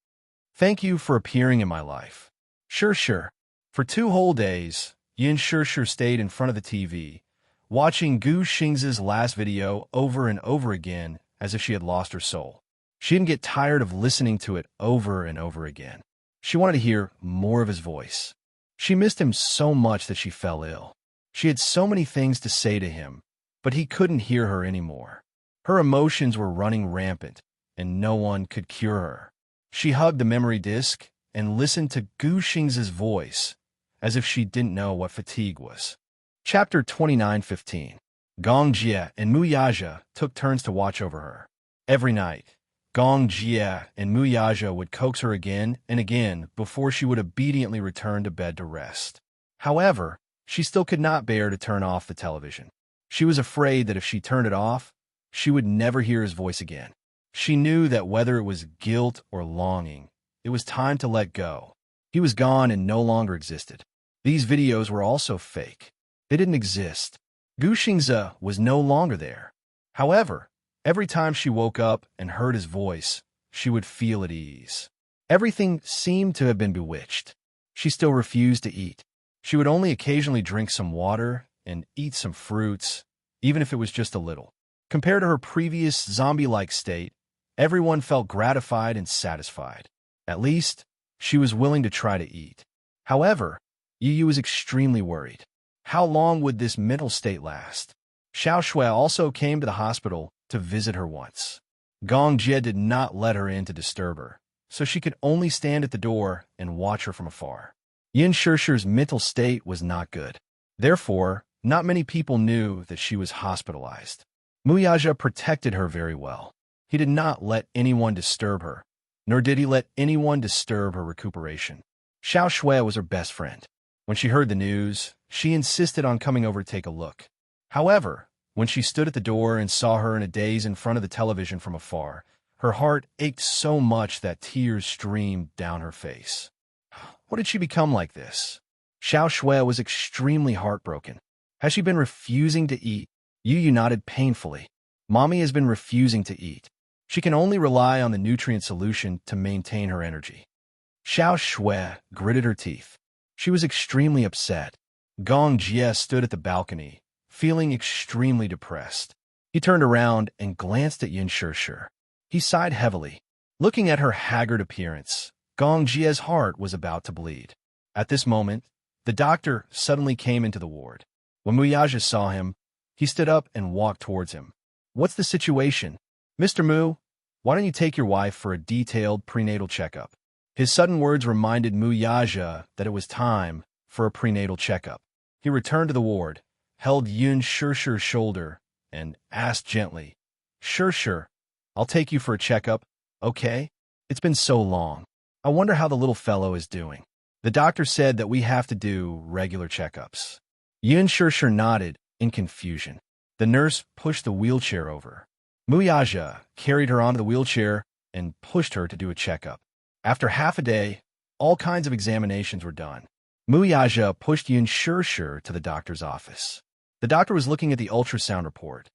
Thank you for appearing in my life. Shishir. For 2 whole days, Yin Shishir stayed in front of the TV, watching Gu Xingze's last video over and over again as if she had lost her soul. She didn't get tired of listening to it over and over again. She wanted to hear more of his voice. She missed him so much that she fell ill. She had so many things to say to him, but he couldn't hear her anymore. Her emotions were running rampant, and no one could cure her. She hugged the memory disk and listened to Gu Xingze's voice as if she didn't know what fatigue was. Chapter 29:15. Gong Jie and Muyaja took turns to watch over her. Every night, Gong Jie and Muyaja would coax her again and again before she would obediently return to bed to rest. However, she still could not bear to turn off the television. She was afraid that if she turned it off, she would never hear his voice again. She knew that whether it was guilt or longing, it was time to let go. He was gone and no longer existed. These videos were also fake. They didn't exist. Gu Xingze was no longer there. However, every time she woke up and heard his voice, she would feel at ease. Everything seemed to have been bewitched. She still refused to eat. She would only occasionally drink some water and eat some fruits, even if it was just a little. Compared to her previous zombie-like state, everyone felt gratified and satisfied. At least, she was willing to try to eat. However, Yu was extremely worried. How long would this mental state last? Xiao Shui also came to the hospital to visit her once. Gong Jie did not let her in to disturb her, so she could only stand at the door and watch her from afar. Yin Shishir's mental state was not good. Therefore, not many people knew that she was hospitalized. Muyaja protected her very well. He did not let anyone disturb her, nor did he let anyone disturb her recuperation. Xiao Shui was her best friend. When she heard the news, she insisted on coming over to take a look. However, when she stood at the door and saw her in a daze in front of the television from afar, Her heart ached so much that tears streamed down her face. What did she become like this? Xiao Shui was extremely heartbroken. Has she been refusing to eat? Yu nodded painfully. Mommy has been refusing to eat. She can only rely on the nutrient solution to maintain her energy. Xiao Shui gritted her teeth. She was extremely upset. Gong Jie stood at the balcony, feeling extremely depressed. He turned around and glanced at Yin Shishir. He sighed heavily. Looking at her haggard appearance, Gong Jie's heart was about to bleed. At this moment, the doctor suddenly came into the ward. When Muyaja saw him, he stood up and walked towards him. What's the situation? Mr. Mu, why don't you take your wife for a detailed prenatal checkup? His sudden words reminded Muyaja that it was time for a prenatal checkup. He returned to the ward, held Yun Shishir's shoulder, and asked gently, Shishir, I'll take you for a checkup, okay? It's been so long. I wonder how the little fellow is doing. The doctor said that we have to do regular checkups. Yun Shishir nodded in confusion. The nurse pushed the wheelchair over. Muyaja carried her onto the wheelchair and pushed her to do a checkup. After half a day, all kinds of examinations were done. Muyaja pushed Yun Shishir to the doctor's office. The doctor was looking at the ultrasound report.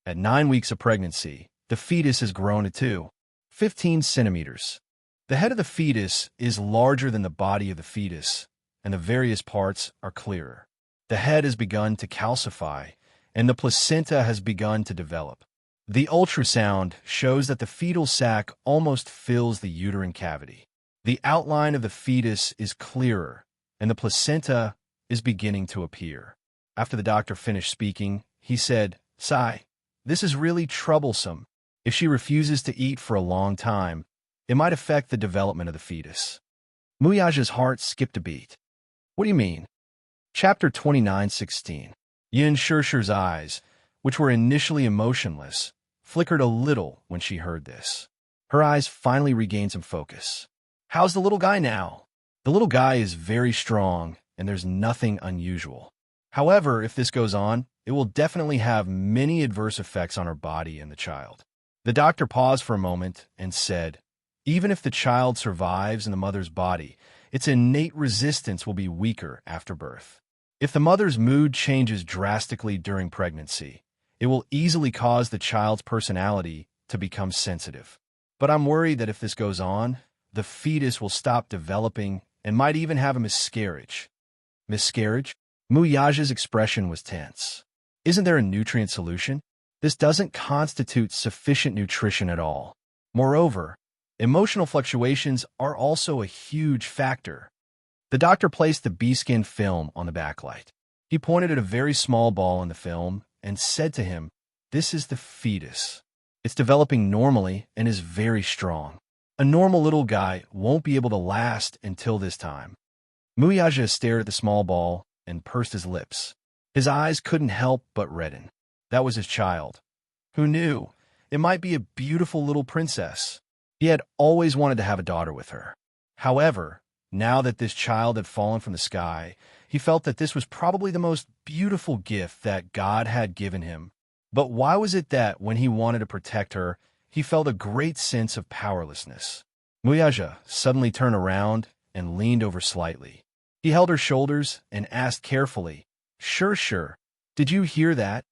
At 9 weeks of pregnancy, the fetus has grown to 15 centimeters. The head of the fetus is larger than the body of the fetus, and the various parts are clearer. The head has begun to calcify, and the placenta has begun to develop. The ultrasound shows that the fetal sac almost fills the uterine cavity. The outline of the fetus is clearer, and the placenta is beginning to appear. After the doctor finished speaking, he said, Sai, this is really troublesome. If she refuses to eat for a long time, it might affect the development of the fetus. Muyaja's heart skipped a beat. What do you mean? Chapter 29:16. Yin Shishir's eyes, which were initially emotionless, flickered a little when she heard this. Her eyes finally regained some focus. How's the little guy now? The little guy is very strong, and there's nothing unusual. However, if this goes on, it will definitely have many adverse effects on her body and the child. The doctor paused for a moment and said, even if the child survives in the mother's body, its innate resistance will be weaker after birth. If the mother's mood changes drastically during pregnancy, it will easily cause the child's personality to become sensitive. But I'm worried that if this goes on, the fetus will stop developing and might even have a miscarriage. Miscarriage? Muyaja's expression was tense. Isn't there a nutrient solution? This doesn't constitute sufficient nutrition at all. Moreover, emotional fluctuations are also a huge factor. The doctor placed the bee-skin film on the backlight. He pointed at a very small ball in the film and said to him, this is the fetus. It's developing normally and is very strong. A normal little guy won't be able to last until this time. Muyaja stared at the small ball and pursed his lips. His eyes couldn't help but redden. That was his child. Who knew? It might be a beautiful little princess. He had always wanted to have a daughter with her. However, now that this child had fallen from the sky, he felt that this was probably the most beautiful gift that God had given him. But why was it that when he wanted to protect her, he felt a great sense of powerlessness? Muyaja suddenly turned around and leaned over slightly. He held her shoulders and asked carefully, Sure, did you hear that?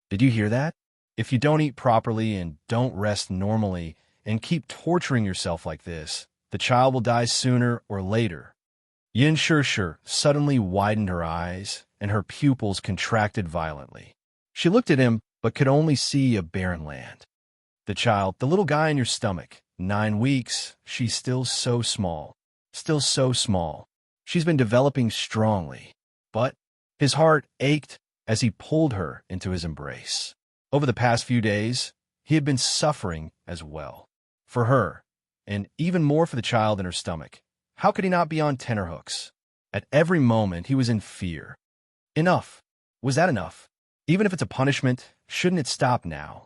Did you hear that? If you don't eat properly and don't rest normally and keep torturing yourself like this, the child will die sooner or later. Yin Shishir suddenly widened her eyes, and her pupils contracted violently. She looked at him, but could only see a barren land. The child, the little guy in your stomach, 9 weeks, she's still so small. Still so small. She's been developing strongly. But his heart ached as he pulled her into his embrace. Over the past few days, he had been suffering as well. For her, and even more for the child in her stomach. How could he not be on tenterhooks? At every moment, he was in fear. Enough. Was that enough? Even if it's a punishment, shouldn't it stop now?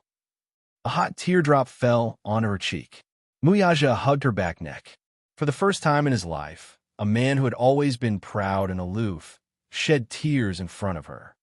A hot teardrop fell onto her cheek. Muyaja hugged her back neck. For the first time in his life, a man who had always been proud and aloof shed tears in front of her.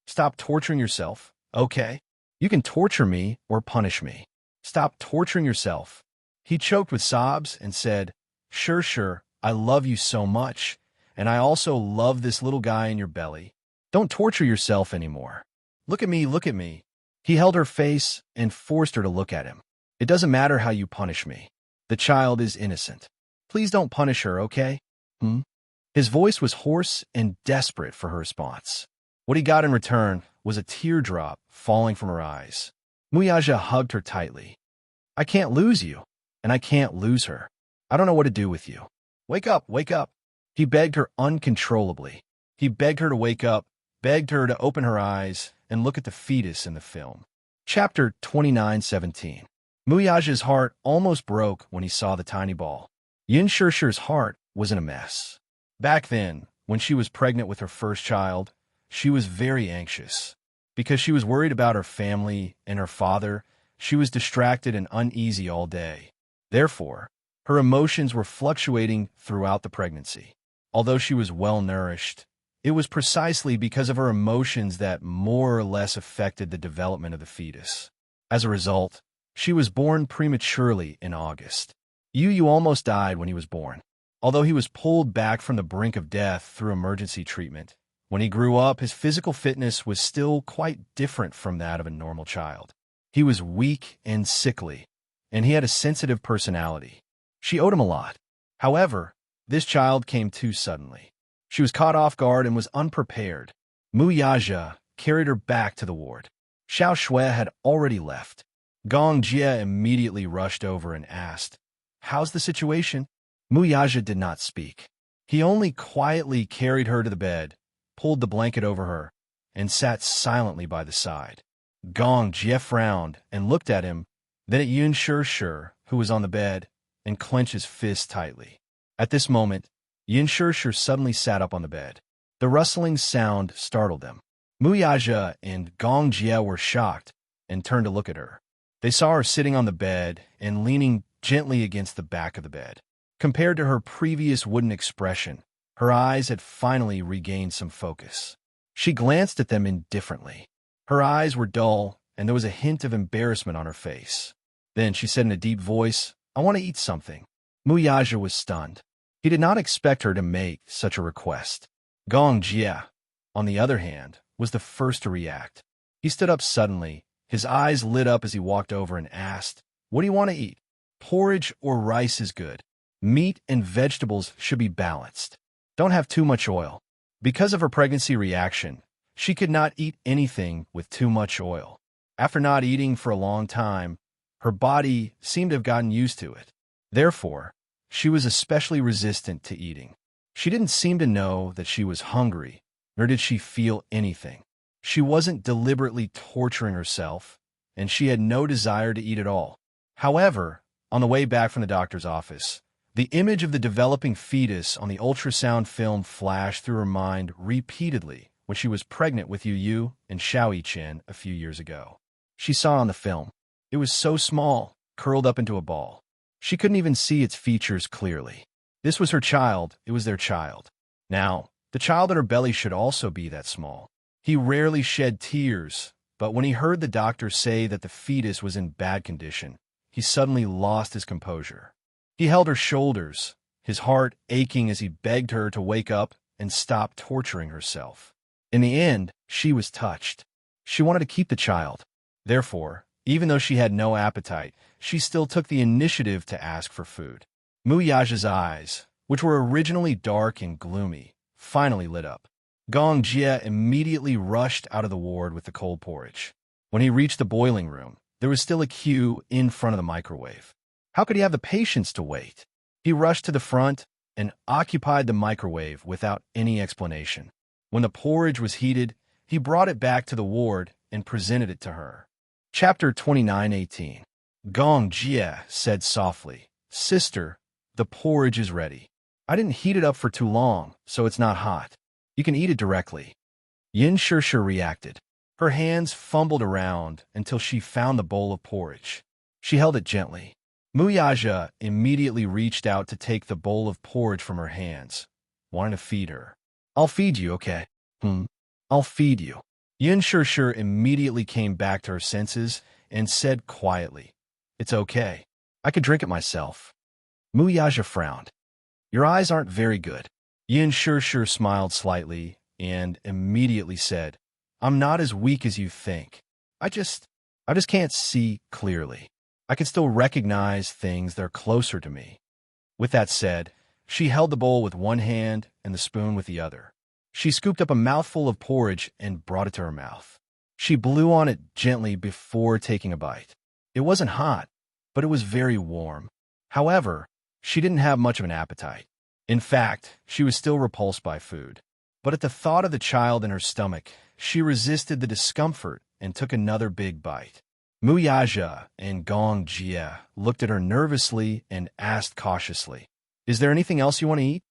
Stop torturing yourself, okay? You can torture me or punish me. Stop torturing yourself He choked with sobs and said, "Sure, sure, I love you so much, and I also love this little guy in your belly. Don't torture yourself anymore. Look at me, look at me." He held her face and forced her to look at him. "It doesn't matter how you punish me. The child is innocent. Please don't punish her, okay?" His voice was hoarse and desperate for her response. What he got in return was a teardrop falling from her eyes. Muyaja hugged her tightly. "I can't lose you, and I can't lose her. I don't know what to do with you. Wake up, wake up." He begged her uncontrollably. He begged her to wake up, begged her to open her eyes and look at the fetus in the film. Chapter 29:17. Muyaja's heart almost broke when he saw the tiny ball. Yin Shishir's heart was in a mess. Back then, when she was pregnant with her first child, she was very anxious. Because she was worried about her family and her father, she was distracted and uneasy all day. Therefore, her emotions were fluctuating throughout the pregnancy. Although she was well-nourished, it was precisely because of her emotions that more or less affected the development of the fetus. As a result, she was born prematurely in August. Yu almost died when he was born. Although he was pulled back from the brink of death through emergency treatment, when he grew up, his physical fitness was still quite different from that of a normal child. He was weak and sickly, and he had a sensitive personality. She owed him a lot. However, this child came too suddenly. She was caught off guard and was unprepared. Muyaja carried her back to the ward. Xiao Shui had already left. Gong Jie immediately rushed over and asked, "How's the situation?" Muyaja did not speak. He only quietly carried her to the bed, pulled the blanket over her, and sat silently by the side. Gong Jie frowned and looked at him, then at Yun Shishir, who was on the bed, and clenched his fist tightly. At this moment, Yin Shishir suddenly sat up on the bed. The rustling sound startled them. Muyaja and Gong Jie were shocked and turned to look at her. They saw her sitting on the bed and leaning gently against the back of the bed. Compared to her previous wooden expression, her eyes had finally regained some focus. She glanced at them indifferently. Her eyes were dull, and there was a hint of embarrassment on her face. Then she said in a deep voice, "I want to eat something." Muyaja was stunned. He did not expect her to make such a request. Gong Jie, on the other hand, was the first to react. He stood up suddenly, his eyes lit up as he walked over and asked, "What do you want to eat? Porridge or rice is good. Meat and vegetables should be balanced. Don't have too much oil." Because of her pregnancy reaction, she could not eat anything with too much oil. After not eating for a long time, her body seemed to have gotten used to it. Therefore, she was especially resistant to eating. She didn't seem to know that she was hungry, nor did she feel anything. She wasn't deliberately torturing herself, and she had no desire to eat at all. However, on the way back from the doctor's office, the image of the developing fetus on the ultrasound film flashed through her mind repeatedly when she was pregnant with Yu and Xiao Chen a few years ago. She saw on the film. It was so small, curled up into a ball. She couldn't even see its features clearly. This was her child, it was their child. Now, the child in her belly should also be that small. He rarely shed tears, but when he heard the doctor say that the fetus was in bad condition, he suddenly lost his composure. He held her shoulders, his heart aching as he begged her to wake up and stop torturing herself. In the end, she was touched. She wanted to keep the child. Therefore, even though she had no appetite, she still took the initiative to ask for food. Muyaja's eyes, which were originally dark and gloomy, finally lit up. Gong Jie immediately rushed out of the ward with the cold porridge. When he reached the boiling room, there was still a queue in front of the microwave. How could he have the patience to wait? He rushed to the front and occupied the microwave without any explanation. When the porridge was heated, he brought it back to the ward and presented it to her. Chapter 29:18. Gong Jie said softly, "Sister, the porridge is ready. I didn't heat it up for too long, so it's not hot. You can eat it directly." Yin Shishir reacted. Her hands fumbled around until she found the bowl of porridge. She held it gently. Muyaja immediately reached out to take the bowl of porridge from her hands, wanting to feed her. "I'll feed you, okay?" "I'll feed you." Yin Shishir immediately came back to her senses and said quietly, "It's okay. I could drink it myself. Mu Yaja frowned. Your eyes aren't very good. Yin Shir smiled slightly and immediately said, I'm not as weak as you think. I just can't see clearly. I can still recognize things that are closer to me. With that said, she held the bowl with one hand and the spoon with the other. She scooped up a mouthful of porridge and brought it to her mouth. She blew on it gently before taking a bite. It wasn't hot, but it was very warm. However, she didn't have much of an appetite. In fact, she was still repulsed by food. But at the thought of the child in her stomach, she resisted the discomfort and took another big bite. Mu Yaja and Gong Jia looked at her nervously and asked cautiously, Is there anything else you want to eat?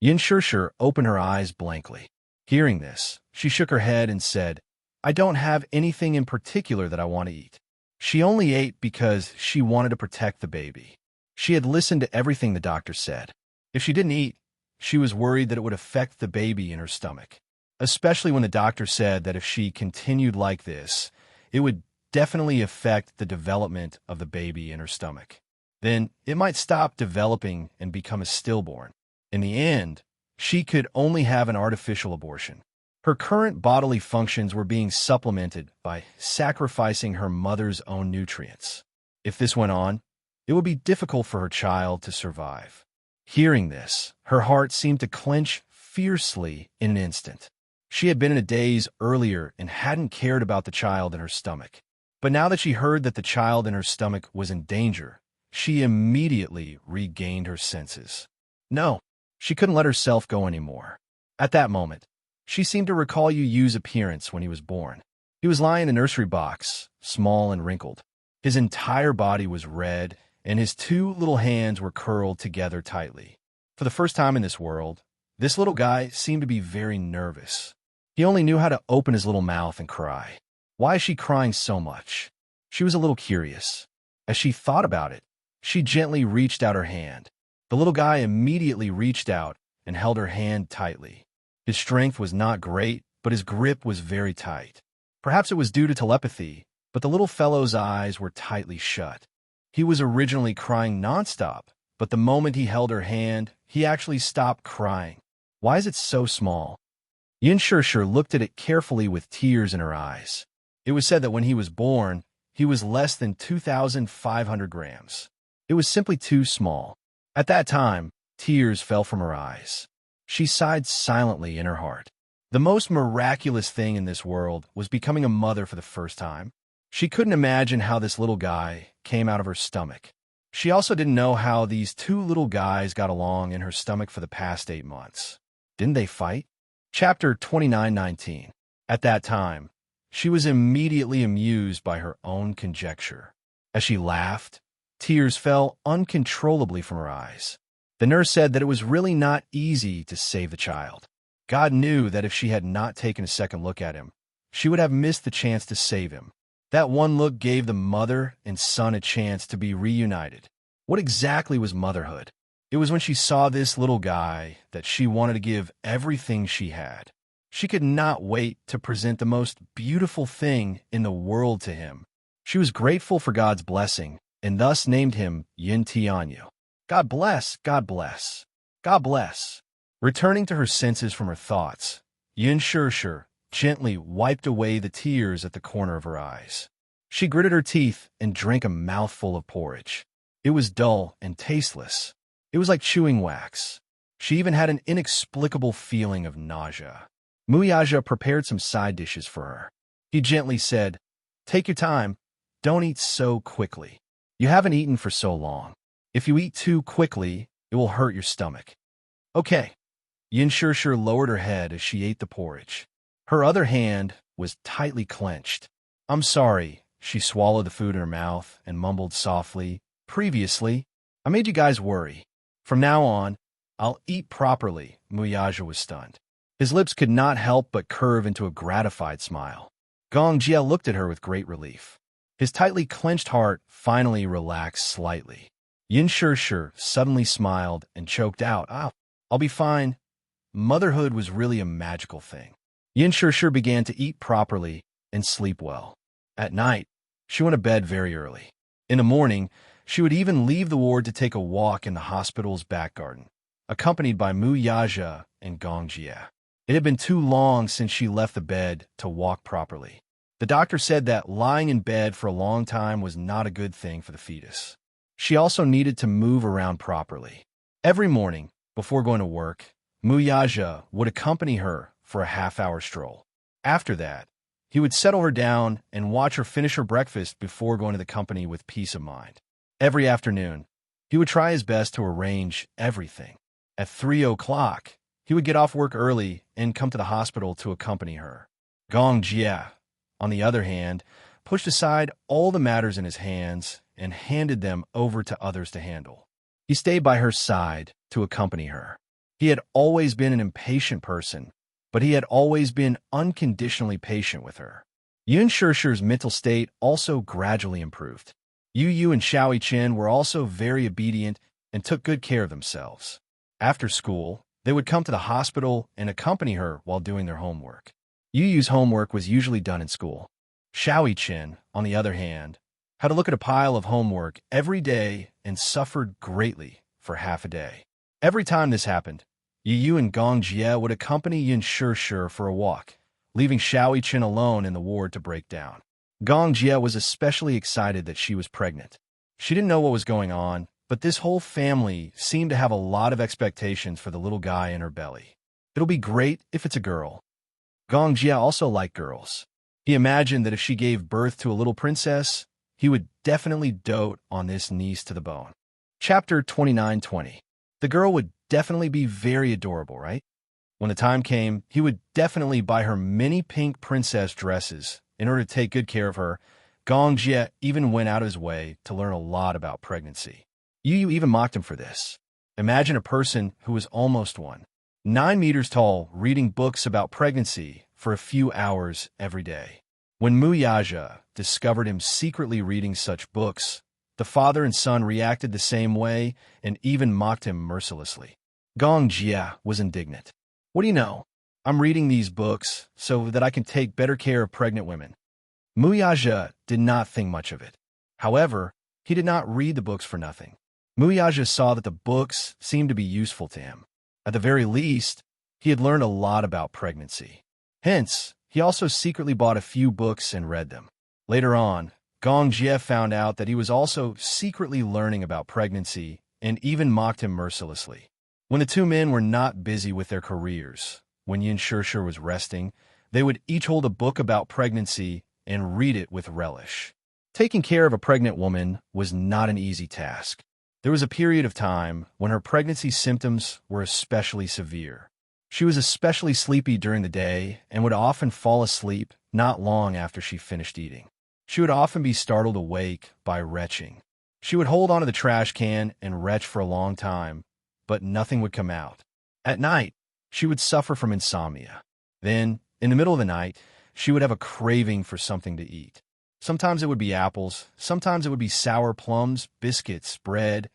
Yin Shir opened her eyes blankly. Hearing this, she shook her head and said, I don't have anything in particular that I want to eat. She only ate because she wanted to protect the baby. She had listened to everything the doctor said. If she didn't eat, she was worried that it would affect the baby in her stomach, especially when the doctor said that if she continued like this, it would definitely affect the development of the baby in her stomach. Then it might stop developing and become a stillborn. In the end, she could only have an artificial abortion. Her current bodily functions were being supplemented by sacrificing her mother's own nutrients. If this went on, it would be difficult for her child to survive. Hearing this, her heart seemed to clench fiercely in an instant. She had been in a daze earlier and hadn't cared about the child in her stomach. But now that she heard that the child in her stomach was in danger, she immediately regained her senses. No, she couldn't let herself go anymore. At that moment, she seemed to recall Yu Yu's appearance when he was born. He was lying in a nursery box, small and wrinkled. His entire body was red, and his two little hands were curled together tightly. For the first time in this world, this little guy seemed to be very nervous. He only knew how to open his little mouth and cry. Why is she crying so much? She was a little curious. As she thought about it, she gently reached out her hand. The little guy immediately reached out and held her hand tightly. His strength was not great, but his grip was very tight. Perhaps it was due to telepathy, but the little fellow's eyes were tightly shut. He was originally crying nonstop, but the moment he held her hand, he actually stopped crying. Why is it so small? Yin Shir looked at it carefully with tears in her eyes. It was said that when he was born, he was less than 2,500 grams. It was simply too small. At that time, tears fell from her eyes. She sighed silently in her heart. The most miraculous thing in this world was becoming a mother for the first time. She couldn't imagine how this little guy came out of her stomach. She also didn't know how these two little guys got along in her stomach for the past 8 months. Didn't they fight? Chapter 29:19. At that time, she was immediately amused by her own conjecture. As she laughed, tears fell uncontrollably from her eyes. The nurse said that it was really not easy to save the child. God knew that if she had not taken a second look at him, she would have missed the chance to save him. That one look gave the mother and son a chance to be reunited. What exactly was motherhood? It was when she saw this little guy that she wanted to give everything she had. She could not wait to present the most beautiful thing in the world to him. She was grateful for God's blessing and thus named him Yin Tianyu. God bless, God bless, God bless. Returning to her senses from her thoughts, Yin Shir gently wiped away the tears at the corner of her eyes. She gritted her teeth and drank a mouthful of porridge. It was dull and tasteless. It was like chewing wax. She even had an inexplicable feeling of nausea. Mu Yaja prepared some side dishes for her. He gently said, Take your time. Don't eat so quickly. You haven't eaten for so long. If you eat too quickly, it will hurt your stomach. Okay. Yin Shir lowered her head as she ate the porridge. Her other hand was tightly clenched. I'm sorry. She swallowed the food in her mouth and mumbled softly, Previously, I made you guys worry. From now on, I'll eat properly. Mu Yaja was stunned. His lips could not help but curve into a gratified smile. Gong Jia looked at her with great relief. His tightly clenched heart finally relaxed slightly. Yin Shir suddenly smiled and choked out, I'll be fine. Motherhood was really a magical thing. Yin Shir began to eat properly and sleep well. At night, she went to bed very early. In the morning, She would even leave the ward to take a walk in the hospital's back garden, accompanied by Mu Yaja and Gong Jie. It had been too long since she left the bed to walk properly. The doctor said that lying in bed for a long time was not a good thing for the fetus. She also needed to move around properly. Every morning, before going to work, Mu Yaja would accompany her for a half-hour stroll. After that, he would settle her down and watch her finish her breakfast before going to the company with peace of mind. Every afternoon, he would try his best to arrange everything. At 3 o'clock, he would get off work early and come to the hospital to accompany her. Gong Jie, on the other hand, pushed aside all the matters in his hands and handed them over to others to handle. He stayed by her side to accompany her. He had always been an impatient person, but he had always been unconditionally patient with her. Yun Shishir's mental state also gradually improved. Yu Yu and Xiao Chen were also very obedient and took good care of themselves. After school, they would come to the hospital and accompany her while doing their homework. Yu Yu's homework was usually done in school. Xiao Chen, on the other hand, had to look at a pile of homework every day and suffered greatly for half a day. Every time this happened, Yu Yu and Gong Jie would accompany Yun Shishir for a walk, leaving Xiao Chen alone in the ward to break down. Gong Jie was especially excited that she was pregnant. She didn't know what was going on, but this whole family seemed to have a lot of expectations for the little guy in her belly. It'll be great if it's a girl. Gong Jie also liked girls. He imagined that if she gave birth to a little princess, he would definitely dote on this niece to the bone. Chapter 29:20. The girl would definitely be very adorable, right? When the time came, he would definitely buy her many pink princess dresses. In order to take good care of her, Gong Jie even went out of his way to learn a lot about pregnancy. Yu Yu even mocked him for this. Imagine a person who was almost 9 meters tall reading books about pregnancy for a few hours every day. When Mu Yaja discovered him secretly reading such books, the father and son reacted the same way and even mocked him mercilessly. Gong Jie was indignant. What do you know? I'm reading these books so that I can take better care of pregnant women. Mu Yaja did not think much of it. However, he did not read the books for nothing. Mu Yaja saw that the books seemed to be useful to him. At the very least, he had learned a lot about pregnancy. Hence, he also secretly bought a few books and read them. Later on, Gong Jie found out that he was also secretly learning about pregnancy and even mocked him mercilessly. When the two men were not busy with their careers, when Yun Shishir was resting, they would each hold a book about pregnancy and read it with relish. Taking care of a pregnant woman was not an easy task. There was a period of time when her pregnancy symptoms were especially severe. She was especially sleepy during the day and would often fall asleep not long after she finished eating. She would often be startled awake by retching. She would hold onto the trash can and retch for a long time, but nothing would come out. At night, she would suffer from insomnia. Then, in the middle of the night, she would have a craving for something to eat. Sometimes it would be apples, sometimes it would be sour plums, biscuits, bread.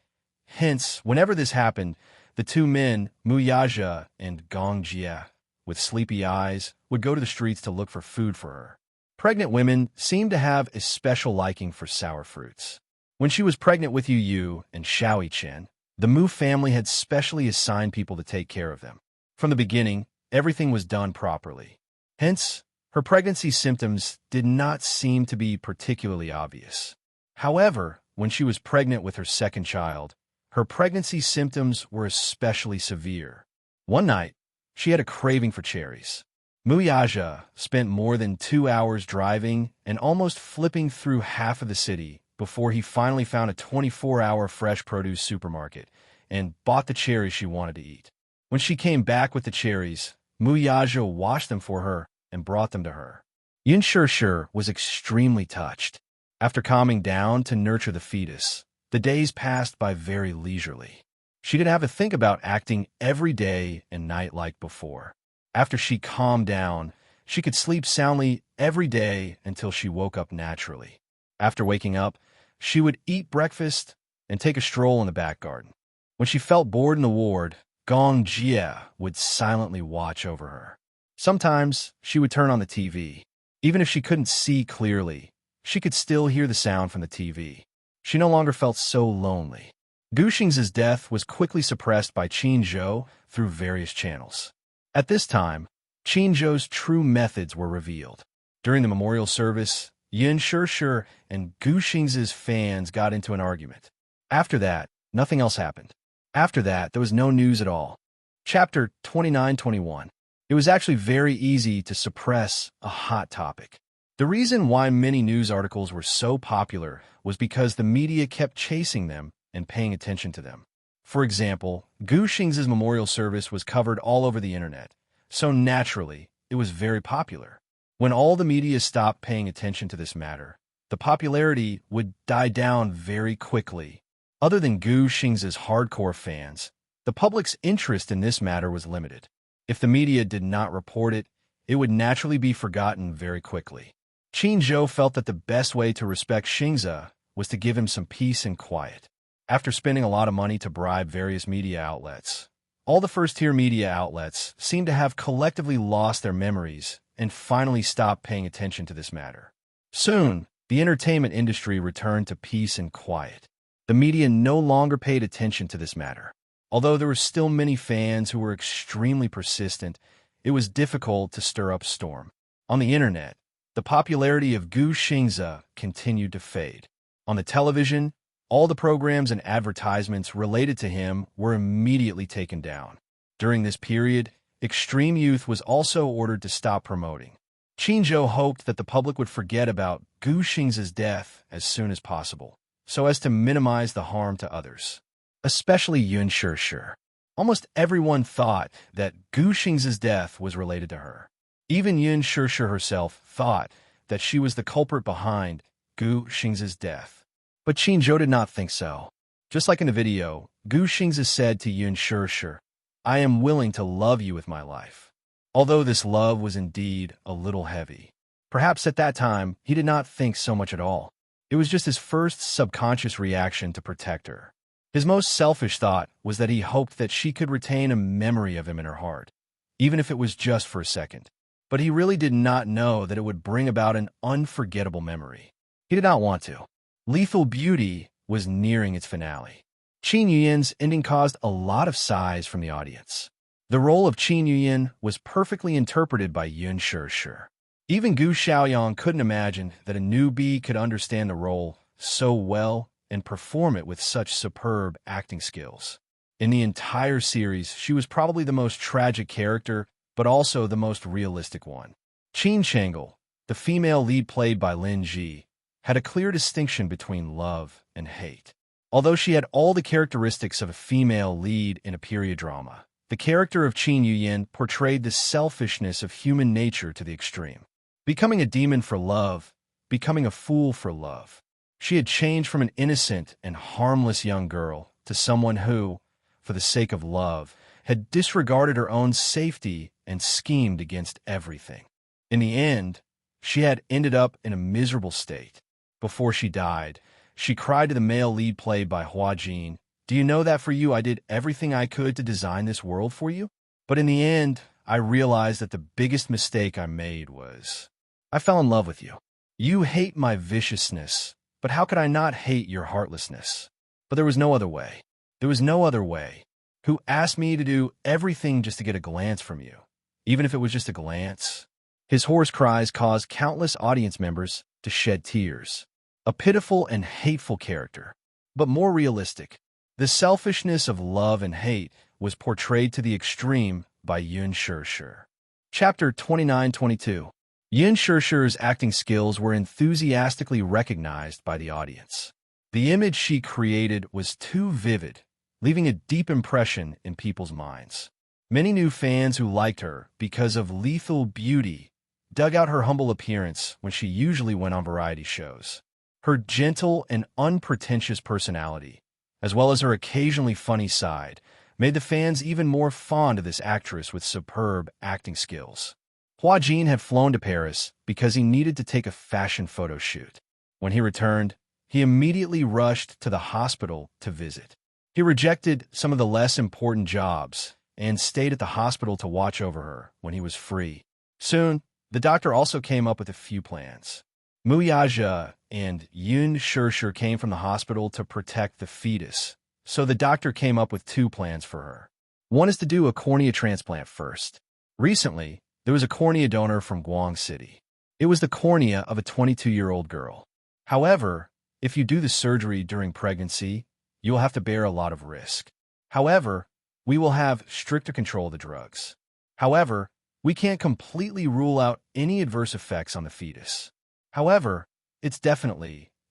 Hence, whenever this happened, the two men, Mu Yaja and Gong Jie, with sleepy eyes, would go to the streets to look for food for her. Pregnant women seemed to have a special liking for sour fruits. When she was pregnant with Yu Yu and Xiao Chen, the Mu family had specially assigned people to take care of them. From the beginning, everything was done properly. Hence, her pregnancy symptoms did not seem to be particularly obvious. However, when she was pregnant with her second child, her pregnancy symptoms were especially severe. One night, she had a craving for cherries. Mu Yaja spent more than 2 hours driving and almost flipping through half of the city before he finally found a 24-hour fresh produce supermarket and bought the cherries she wanted to eat. When she came back with the cherries, Mu Yaja washed them for her and brought them to her. Yun Shishir was extremely touched. After calming down to nurture the fetus, the days passed by very leisurely. She didn't have to think about acting every day and night like before. After she calmed down, she could sleep soundly every day until she woke up naturally. After waking up, she would eat breakfast and take a stroll in the back garden. When she felt bored in the ward, Gong Jie would silently watch over her. Sometimes she would turn on the TV. Even if she couldn't see clearly, she could still hear the sound from the TV. She no longer felt so lonely. Gu Xing's death was quickly suppressed by Qin Zhou through various channels. At this time, Qin Zhou's true methods were revealed. During the memorial service, Yun Shishir and Gu Xing's fans got into an argument. After that, nothing else happened. After that, there was no news at all. Chapter 29-21. It was actually very easy to suppress a hot topic. The reason why many news articles were so popular was because the media kept chasing them and paying attention to them. For example, Gu Xing's memorial service was covered all over the internet, so naturally, it was very popular. When all the media stopped paying attention to this matter, the popularity would die down very quickly. Other than Gu Xing's hardcore fans, the public's interest in this matter was limited. If the media did not report it, it would naturally be forgotten very quickly. Qin Zhou felt that the best way to respect Xingzi was to give him some peace and quiet. After spending a lot of money to bribe various media outlets, all the first-tier media outlets seemed to have collectively lost their memories and finally stopped paying attention to this matter. Soon, the entertainment industry returned to peace and quiet. The media no longer paid attention to this matter. Although there were still many fans who were extremely persistent, it was difficult to stir up a storm. On the internet, the popularity of Gu Xingzi continued to fade. On the television, all the programs and advertisements related to him were immediately taken down. During this period, Extreme Youth was also ordered to stop promoting. Qin Zhou hoped that the public would forget about Gu Xing's death as soon as possible, so as to minimize the harm to others, especially Yun Shishir. Almost everyone thought that Gu Xing's death was related to her. Even Yun Shishir herself thought that she was the culprit behind Gu Xing's death. But Qin Zhou did not think so. Just like in the video, Gu Xingzi said to Yun Shishir, "I am willing to love you with my life." Although this love was indeed a little heavy. Perhaps at that time, he did not think so much at all. It was just his first subconscious reaction to protect her. His most selfish thought was that he hoped that she could retain a memory of him in her heart, even if it was just for a second. But he really did not know that it would bring about an unforgettable memory. He did not want to. Lethal Beauty was nearing its finale. Qin Yuyan's ending caused a lot of sighs from the audience. The role of Qin Yuyan was perfectly interpreted by Yun Shishir. Even Gu Xiaoyang couldn't imagine that a newbie could understand the role so well and perform it with such superb acting skills. In the entire series, she was probably the most tragic character, but also the most realistic one. Qin Chang'e, the female lead played by Lin Ji, had a clear distinction between love and hate. Although she had all the characteristics of a female lead in a period drama, the character of Qin Yuyan portrayed the selfishness of human nature to the extreme. Becoming a demon for love, becoming a fool for love. She had changed from an innocent and harmless young girl to someone who, for the sake of love, had disregarded her own safety and schemed against everything. In the end, she had ended up in a miserable state. Before she died, she cried to the male lead played by Hua Jin, "Do you know that for you I did everything I could to design this world for you? But in the end, I realized that the biggest mistake I made was I fell in love with you. You hate my viciousness, but how could I not hate your heartlessness? But there was no other way. There was no other way. Who asked me to do everything just to get a glance from you, even if it was just a glance?" His hoarse cries caused countless audience members to shed tears. A pitiful and hateful character, but more realistic. The selfishness of love and hate was portrayed to the extreme by Yun Shishir. Chapter 29-22. Yun Shishir's acting skills were enthusiastically recognized by the audience. The image she created was too vivid, leaving a deep impression in people's minds. Many new fans who liked her because of Lethal Beauty dug out her humble appearance when she usually went on variety shows. Her gentle and unpretentious personality, as well as her occasionally funny side, made the fans even more fond of this actress with superb acting skills. Hua Jin had flown to Paris because he needed to take a fashion photo shoot. When he returned, he immediately rushed to the hospital to visit. He rejected some of the less important jobs and stayed at the hospital to watch over her when he was free. Soon, the doctor also came up with a few plans. Mu Yaja and Yun Shirshir came from the hospital to protect the fetus, so the doctor came up with two plans for her. One is to do a cornea transplant first. Recently, there was a cornea donor from Guang City. It was the cornea of a 22-year-old girl. However, if you do the surgery during pregnancy, you will have to bear a lot of risk. However, we will have stricter control of the drugs. However, we can't completely rule out any adverse effects on the fetus. However,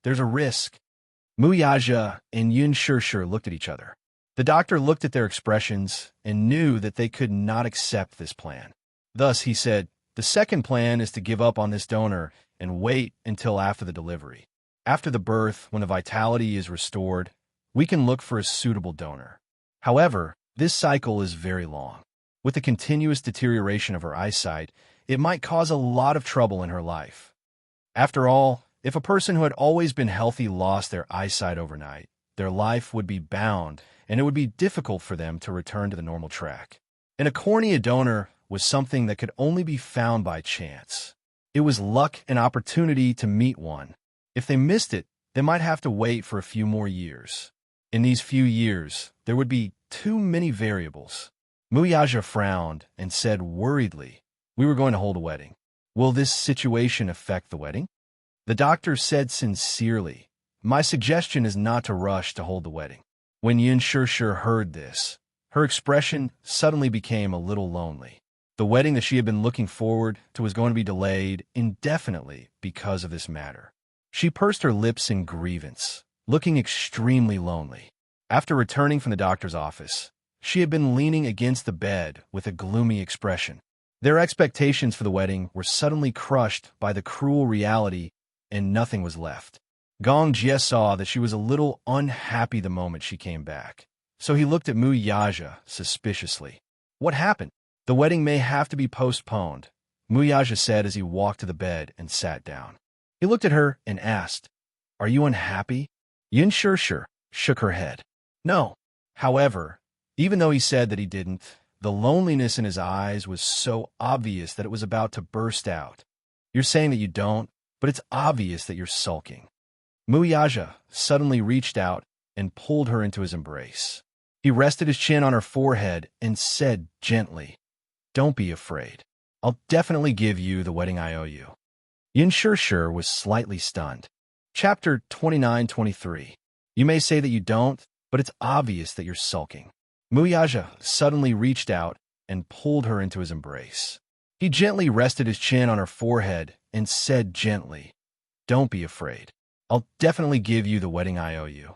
there's a risk. Muyaja and Yun Shirshir looked at each other. The doctor looked at their expressions and knew that they could not accept this plan. Thus, he said, the second plan is to give up on this donor and wait until after the delivery. After the birth, when the vitality is restored, we can look for a suitable donor. However, this cycle is very long. With the continuous deterioration of her eyesight, it might cause a lot of trouble in her life. After all, if a person who had always been healthy lost their eyesight overnight, their life would be bound, and it would be difficult for them to return to the normal track. And a cornea donor was something that could only be found by chance. It was luck and opportunity to meet one. If they missed it, they might have to wait for a few more years. In these few years, there would be too many variables. Muyaja frowned and said worriedly, "We were going to hold a wedding. Will this situation affect the wedding?" The doctor said sincerely, "My suggestion is not to rush to hold the wedding." When Yun Shirshir heard this, her expression suddenly became a little lonely. The wedding that she had been looking forward to was going to be delayed indefinitely because of this matter. She pursed her lips in grievance, looking extremely lonely. After returning from the doctor's office, she had been leaning against the bed with a gloomy expression. Their expectations for the wedding were suddenly crushed by the cruel reality, and nothing was left. Gong Jie saw that she was a little unhappy the moment she came back, so he looked at Muyaja suspiciously. "What happened? The wedding may have to be postponed," Muyaja said as he walked to the bed and sat down. He looked at her and asked, "Are you unhappy?" Yun Shirshir shook her head. "No." However, even though he said that he didn't, the loneliness in his eyes was so obvious that it was about to burst out. "You're saying that you don't, but it's obvious that you're sulking." Muyaja suddenly reached out and pulled her into his embrace. He rested his chin on her forehead and said gently, "Don't be afraid. I'll definitely give you the wedding I owe you." Yun Shirshir was slightly stunned. Chapter 29-23. You may say that you don't, but it's obvious that you're sulking. Muyaja suddenly reached out and pulled her into his embrace. He gently rested his chin on her forehead and said gently, "Don't be afraid. I'll definitely give you the wedding I owe you."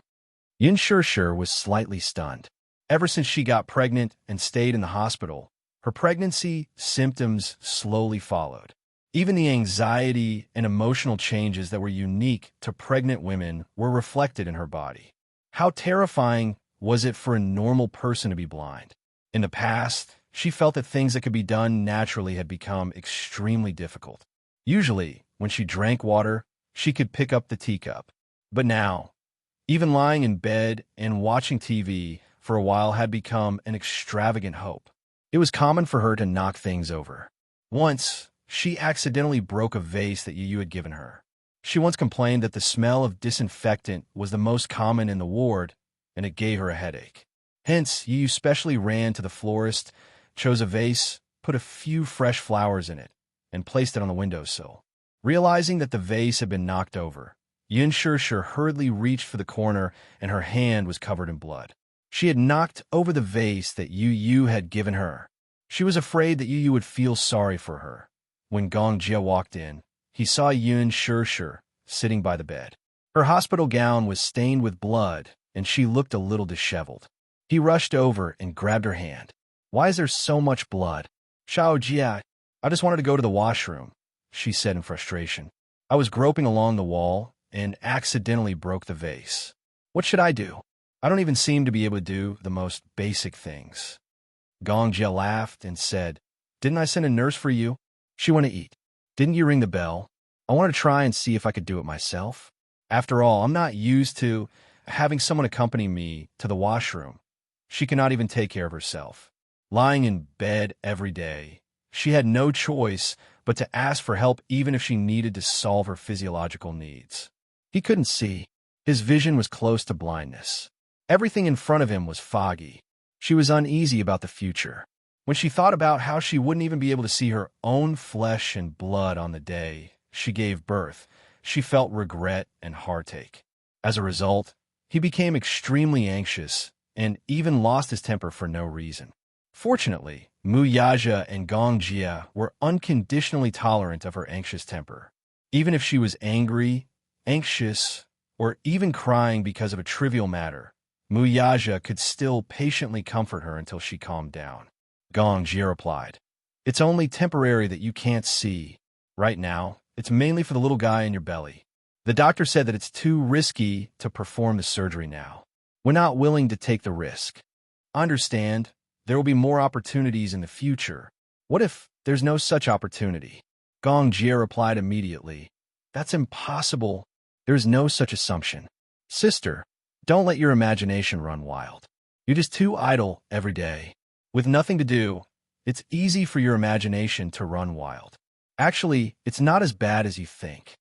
Yun Shirshir was slightly stunned. Ever since she got pregnant and stayed in the hospital, her pregnancy symptoms slowly followed. Even the anxiety and emotional changes that were unique to pregnant women were reflected in her body. How terrifying was it for a normal person to be blind? In the past, she felt that things that could be done naturally had become extremely difficult. Usually, when she drank water, she could pick up the teacup. But now, even lying in bed and watching TV for a while had become an extravagant hope. It was common for her to knock things over. Once, she accidentally broke a vase that Yu had given her. She once complained that the smell of disinfectant was the most common in the ward, and it gave her a headache. Hence, Yu specially ran to the florist, chose a vase, put a few fresh flowers in it, and placed it on the windowsill. Realizing that the vase had been knocked over, Yun Shirshir hurriedly reached for the corner, and her hand was covered in blood. She had knocked over the vase that Yu had given her. She was afraid that Yu would feel sorry for her. When Gong Jie walked in, he saw Yun Shirshir sitting by the bed. Her hospital gown was stained with blood, and she looked a little disheveled. He rushed over and grabbed her hand. "Why is there so much blood?" "Xiao Jia, I just wanted to go to the washroom," she said in frustration. "I was groping along the wall and accidentally broke the vase. What should I do? I don't even seem to be able to do the most basic things." Gong Jie laughed and said, "Didn't I send a nurse for you? She went to eat. Didn't you ring the bell? I wanted to try and see if I could do it myself. After all, I'm not used to having someone accompany me to the washroom. She cannot even take care of herself. Lying in bed every day, she had no choice but to ask for help even if she needed to solve her physiological needs." He couldn't see. His vision was close to blindness. Everything in front of him was foggy. She was uneasy about the future. When she thought about how she wouldn't even be able to see her own flesh and blood on the day she gave birth, she felt regret and heartache. As a result, he became extremely anxious and even lost his temper for no reason. Fortunately, Mu Yaja and Gong Jia were unconditionally tolerant of her anxious temper. Even if she was angry, anxious, or even crying because of a trivial matter, Mu Yaja could still patiently comfort her until she calmed down. Gong Jia replied, "It's only temporary that you can't see. Right now, it's mainly for the little guy in your belly. The doctor said that it's too risky to perform the surgery now. We're not willing to take the risk. Understand, there will be more opportunities in the future. What if there's no such opportunity?" Gong Jia replied immediately, "That's impossible. There's no such assumption. Sister, don't let your imagination run wild. You're just too idle every day. With nothing to do, it's easy for your imagination to run wild. Actually, it's not as bad as you think."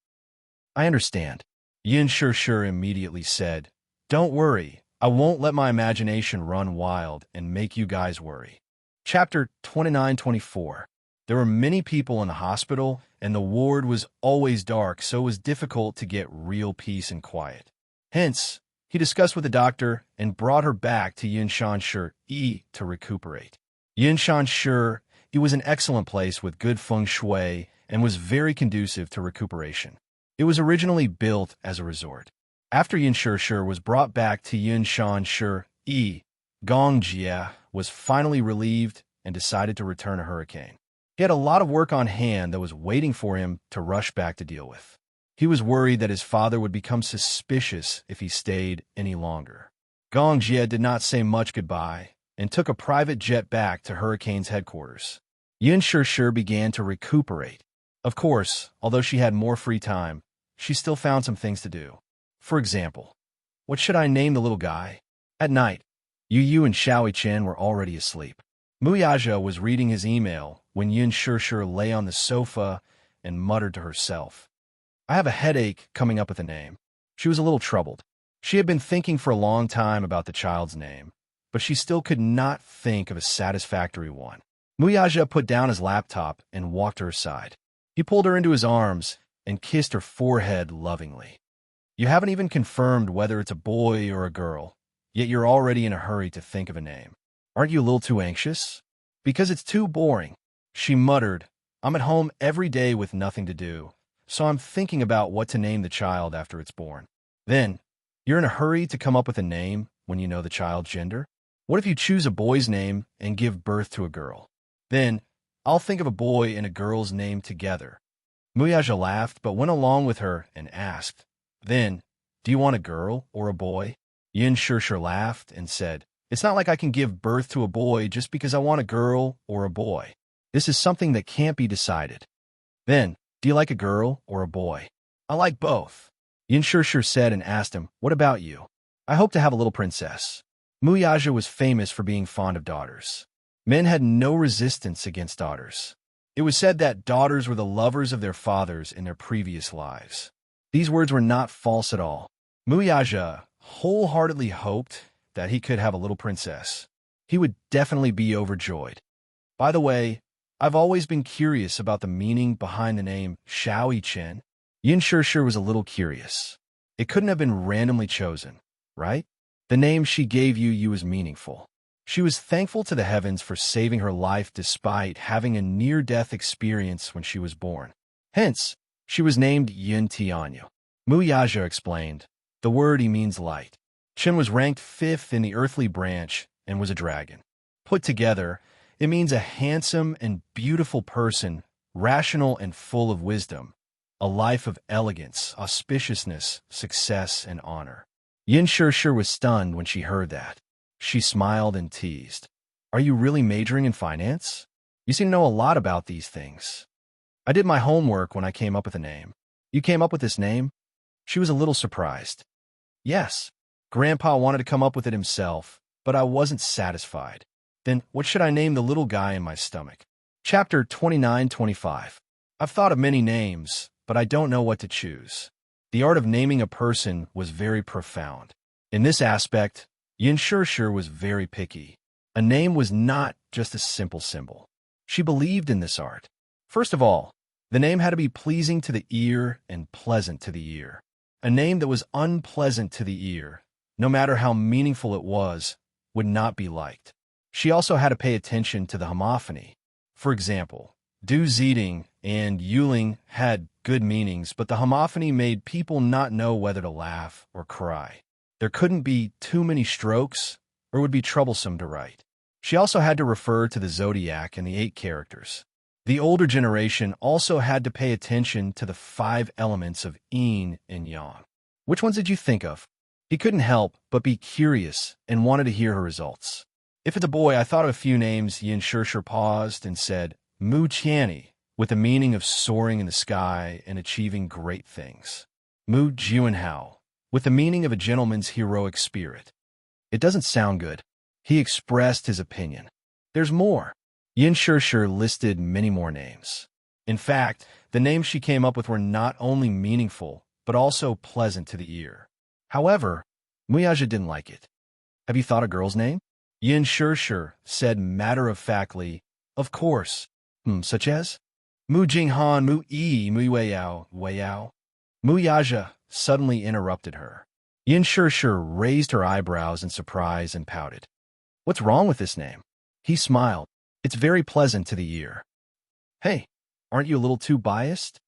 "I understand," Yin Shur immediately said. "Don't worry, I won't let my imagination run wild and make you guys worry." Chapter 29-24. There were many people in the hospital, and the ward was always dark, so it was difficult to get real peace and quiet. Hence, he discussed with the doctor and brought her back to Yinshan Shi to recuperate. Yinshan Shi, it was an excellent place with good feng shui and was very conducive to recuperation. It was originally built as a resort. After Yinshan Shi was brought back to Yinshan Shi, Gong Jia was finally relieved and decided to return to Hurricane. He had a lot of work on hand that was waiting for him to rush back to deal with. He was worried that his father would become suspicious if he stayed any longer. Gong Jia did not say much goodbye and took a private jet back to Hurricane's headquarters. Yin Shi began to recuperate. Of course, although she had more free time, she still found some things to do. For example, what should I name the little guy? At night, Yu and Xiaoi Chen were already asleep. Mu Yaja was reading his email when Yin Shi lay on the sofa and muttered to herself, "I have a headache coming up with a name." She was a little troubled. She had been thinking for a long time about the child's name, but she still could not think of a satisfactory one. Mu Yaja put down his laptop and walked to her side. He pulled her into his arms and kissed her forehead lovingly. "You haven't even confirmed whether it's a boy or a girl, yet you're already in a hurry to think of a name. Aren't you a little too anxious?" "Because it's too boring," she muttered. "I'm at home every day with nothing to do, so I'm thinking about what to name the child after it's born." "Then, you're in a hurry to come up with a name when you know the child's gender? What if you choose a boy's name and give birth to a girl? Then, I'll think of a boy and a girl's name together." Muyaja laughed but went along with her and asked, "Then, do you want a girl or a boy?" Yin Shi laughed and said, "It's not like I can give birth to a boy just because I want a girl or a boy. This is something that can't be decided." "Then, do you like a girl or a boy?" "I like both," Yin Shi said and asked him, "What about you?" "I hope to have a little princess." Muyaja was famous for being fond of daughters. Men had no resistance against daughters. It was said that daughters were the lovers of their fathers in their previous lives. These words were not false at all. Muyaja wholeheartedly hoped that he could have a little princess. He would definitely be overjoyed. By the way, I've always been curious about the meaning behind the name Xiaoi Chen. Yin Shi was a little curious. It couldn't have been randomly chosen, right? The name she gave you was meaningful. She was thankful to the heavens for saving her life despite having a near-death experience when she was born. Hence, she was named Yin Tianyu. Mu Yaja explained, "The word he means light." Chen was ranked 5th in the earthly branch and was a dragon. Put together, it means a handsome and beautiful person, rational and full of wisdom, a life of elegance, auspiciousness, success, and honor. Yin Shi was stunned when she heard that. She smiled and teased, "Are you really majoring in finance? You seem to know a lot about these things." "I did my homework when I came up with a name." "You came up with this name?" She was a little surprised. "Yes. Grandpa wanted to come up with it himself, but I wasn't satisfied. Then what should I name the little guy in my stomach?" Chapter 29-25. I've thought of many names, but I don't know what to choose. The art of naming a person was very profound. In this aspect, Yin Shishir was very picky. A name was not just a simple symbol. She believed in this art. First of all, the name had to be pleasing to the ear and pleasant to the ear. A name that was unpleasant to the ear, no matter how meaningful it was, would not be liked. She also had to pay attention to the homophony. For example, Du Zeding and Yuling had good meanings, but the homophony made people not know whether to laugh or cry. There couldn't be too many strokes, or it would be troublesome to write. She also had to refer to the zodiac and the 8 characters. The older generation also had to pay attention to the 5 elements of yin and yang. Which ones did you think of? He couldn't help but be curious and wanted to hear her results. If it's a boy, I thought of a few names. Yin Shishir paused and said, Mu Qianni, with the meaning of soaring in the sky and achieving great things. Mu Jianhao, with the meaning of a gentleman's heroic spirit. It doesn't sound good. He expressed his opinion. There's more. Yin Shishir listed many more names. In fact, the names she came up with were not only meaningful, but also pleasant to the ear. However, Muyaja didn't like it. Have you thought a girl's name? Yin Shishir said matter-of-factly, of course. Such as? Mu Jinghan, Mu Yi, Mu Weiyao. Muyaja suddenly interrupted her. Yin Shishir raised her eyebrows in surprise and pouted. What's wrong with this name? He smiled. It's very pleasant to the ear. Hey, aren't you a little too biased?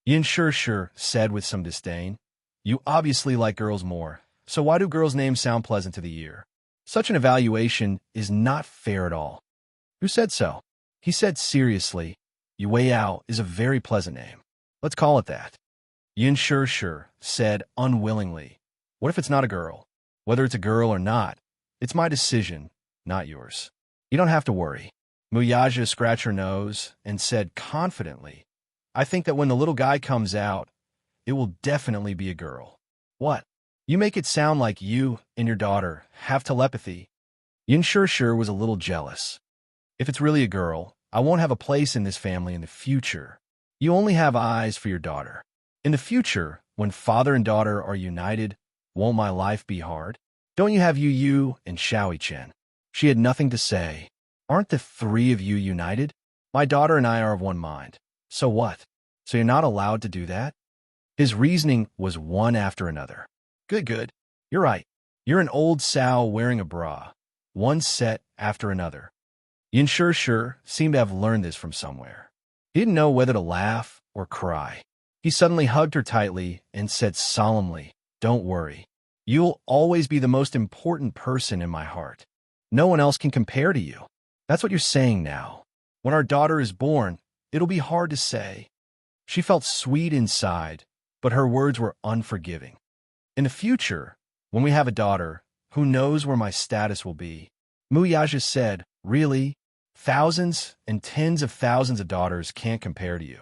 Yin Shishir said with some disdain. You obviously like girls more, so why do girls' names sound pleasant to the ear? Such an evaluation is not fair at all. Who said so? He said seriously, Yu Weiyao is a very pleasant name. Let's call it that. Yin Shishir said unwillingly, what if it's not a girl? Whether it's a girl or not, it's my decision, not yours. You don't have to worry. Muyaja scratched her nose and said confidently, I think that when the little guy comes out, it will definitely be a girl. What? You make it sound like you and your daughter have telepathy. Yin Shishir was a little jealous. If it's really a girl, I won't have a place in this family in the future. You only have eyes for your daughter. In the future, when father and daughter are united, won't my life be hard? Don't you have Yu and Xiaoi Chen? She had nothing to say. Aren't the 3 of you united? My daughter and I are of one mind. So what? So you're not allowed to do that? His reasoning was one after another. Good. You're right. You're an old sow wearing a bra. One set after another. Yin Shishir seemed to have learned this from somewhere. He didn't know whether to laugh or cry. He suddenly hugged her tightly and said solemnly, Don't worry. You'll always be the most important person in my heart. No one else can compare to you. That's what you're saying now. When our daughter is born, it'll be hard to say. She felt sweet inside, but her words were unforgiving. In the future, when we have a daughter, who knows where my status will be? Muyaja said, Really? Thousands and tens of thousands of daughters can't compare to you.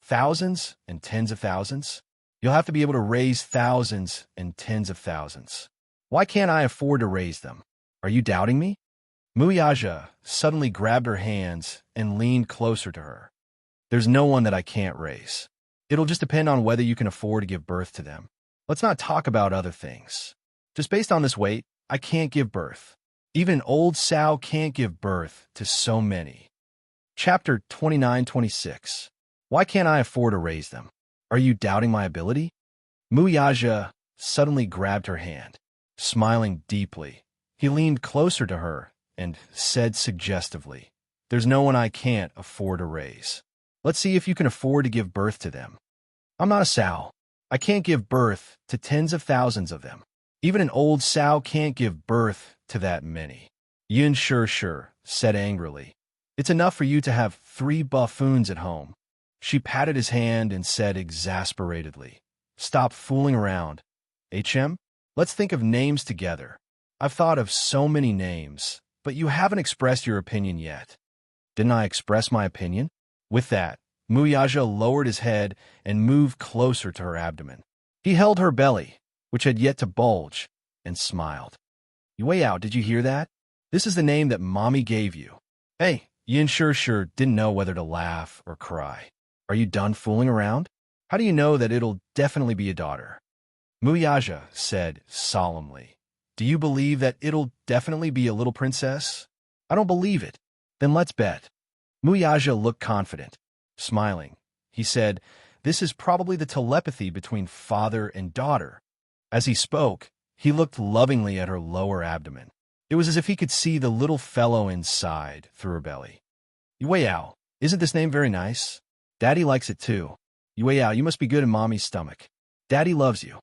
Thousands and tens of thousands? You'll have to be able to raise thousands and tens of thousands. Why can't I afford to raise them? Are you doubting me? Muyaja suddenly grabbed her hands and leaned closer to her. There's no one that I can't raise. It'll just depend on whether you can afford to give birth to them. Let's not talk about other things. Just based on this weight, I can't give birth. Even an old sow can't give birth to so many. Chapter 29-26. Why can't I afford to raise them? Are you doubting my ability? Muyaja suddenly grabbed her hand. Smiling deeply, he leaned closer to her and said suggestively, There's no one I can't afford to raise. Let's see if you can afford to give birth to them. I'm not a sow. I can't give birth to tens of thousands of them. Even an old sow can't give birth to that many. Yin Shishir said angrily, It's enough for you to have 3 buffoons at home. She patted his hand and said exasperatedly, Stop fooling around. HM, let's think of names together. I've thought of so many names, but you haven't expressed your opinion yet. Didn't I express my opinion? With that, Muyaja lowered his head and moved closer to her abdomen. He held her belly, which had yet to bulge, and smiled. Yu Weiyao, did you hear that? This is the name that Mommy gave you. Hey, Yin Shishir didn't know whether to laugh or cry. Are you done fooling around? How do you know that it'll definitely be a daughter? Muyaja said solemnly. Do you believe that it'll definitely be a little princess? I don't believe it. Then let's bet. Muyaja looked confident. Smiling, he said, this is probably the telepathy between father and daughter. As he spoke, he looked lovingly at her lower abdomen. It was as if he could see the little fellow inside through her belly. Yueyao, isn't this name very nice? Daddy likes it too. Yueyao, you must be good in mommy's stomach. Daddy loves you.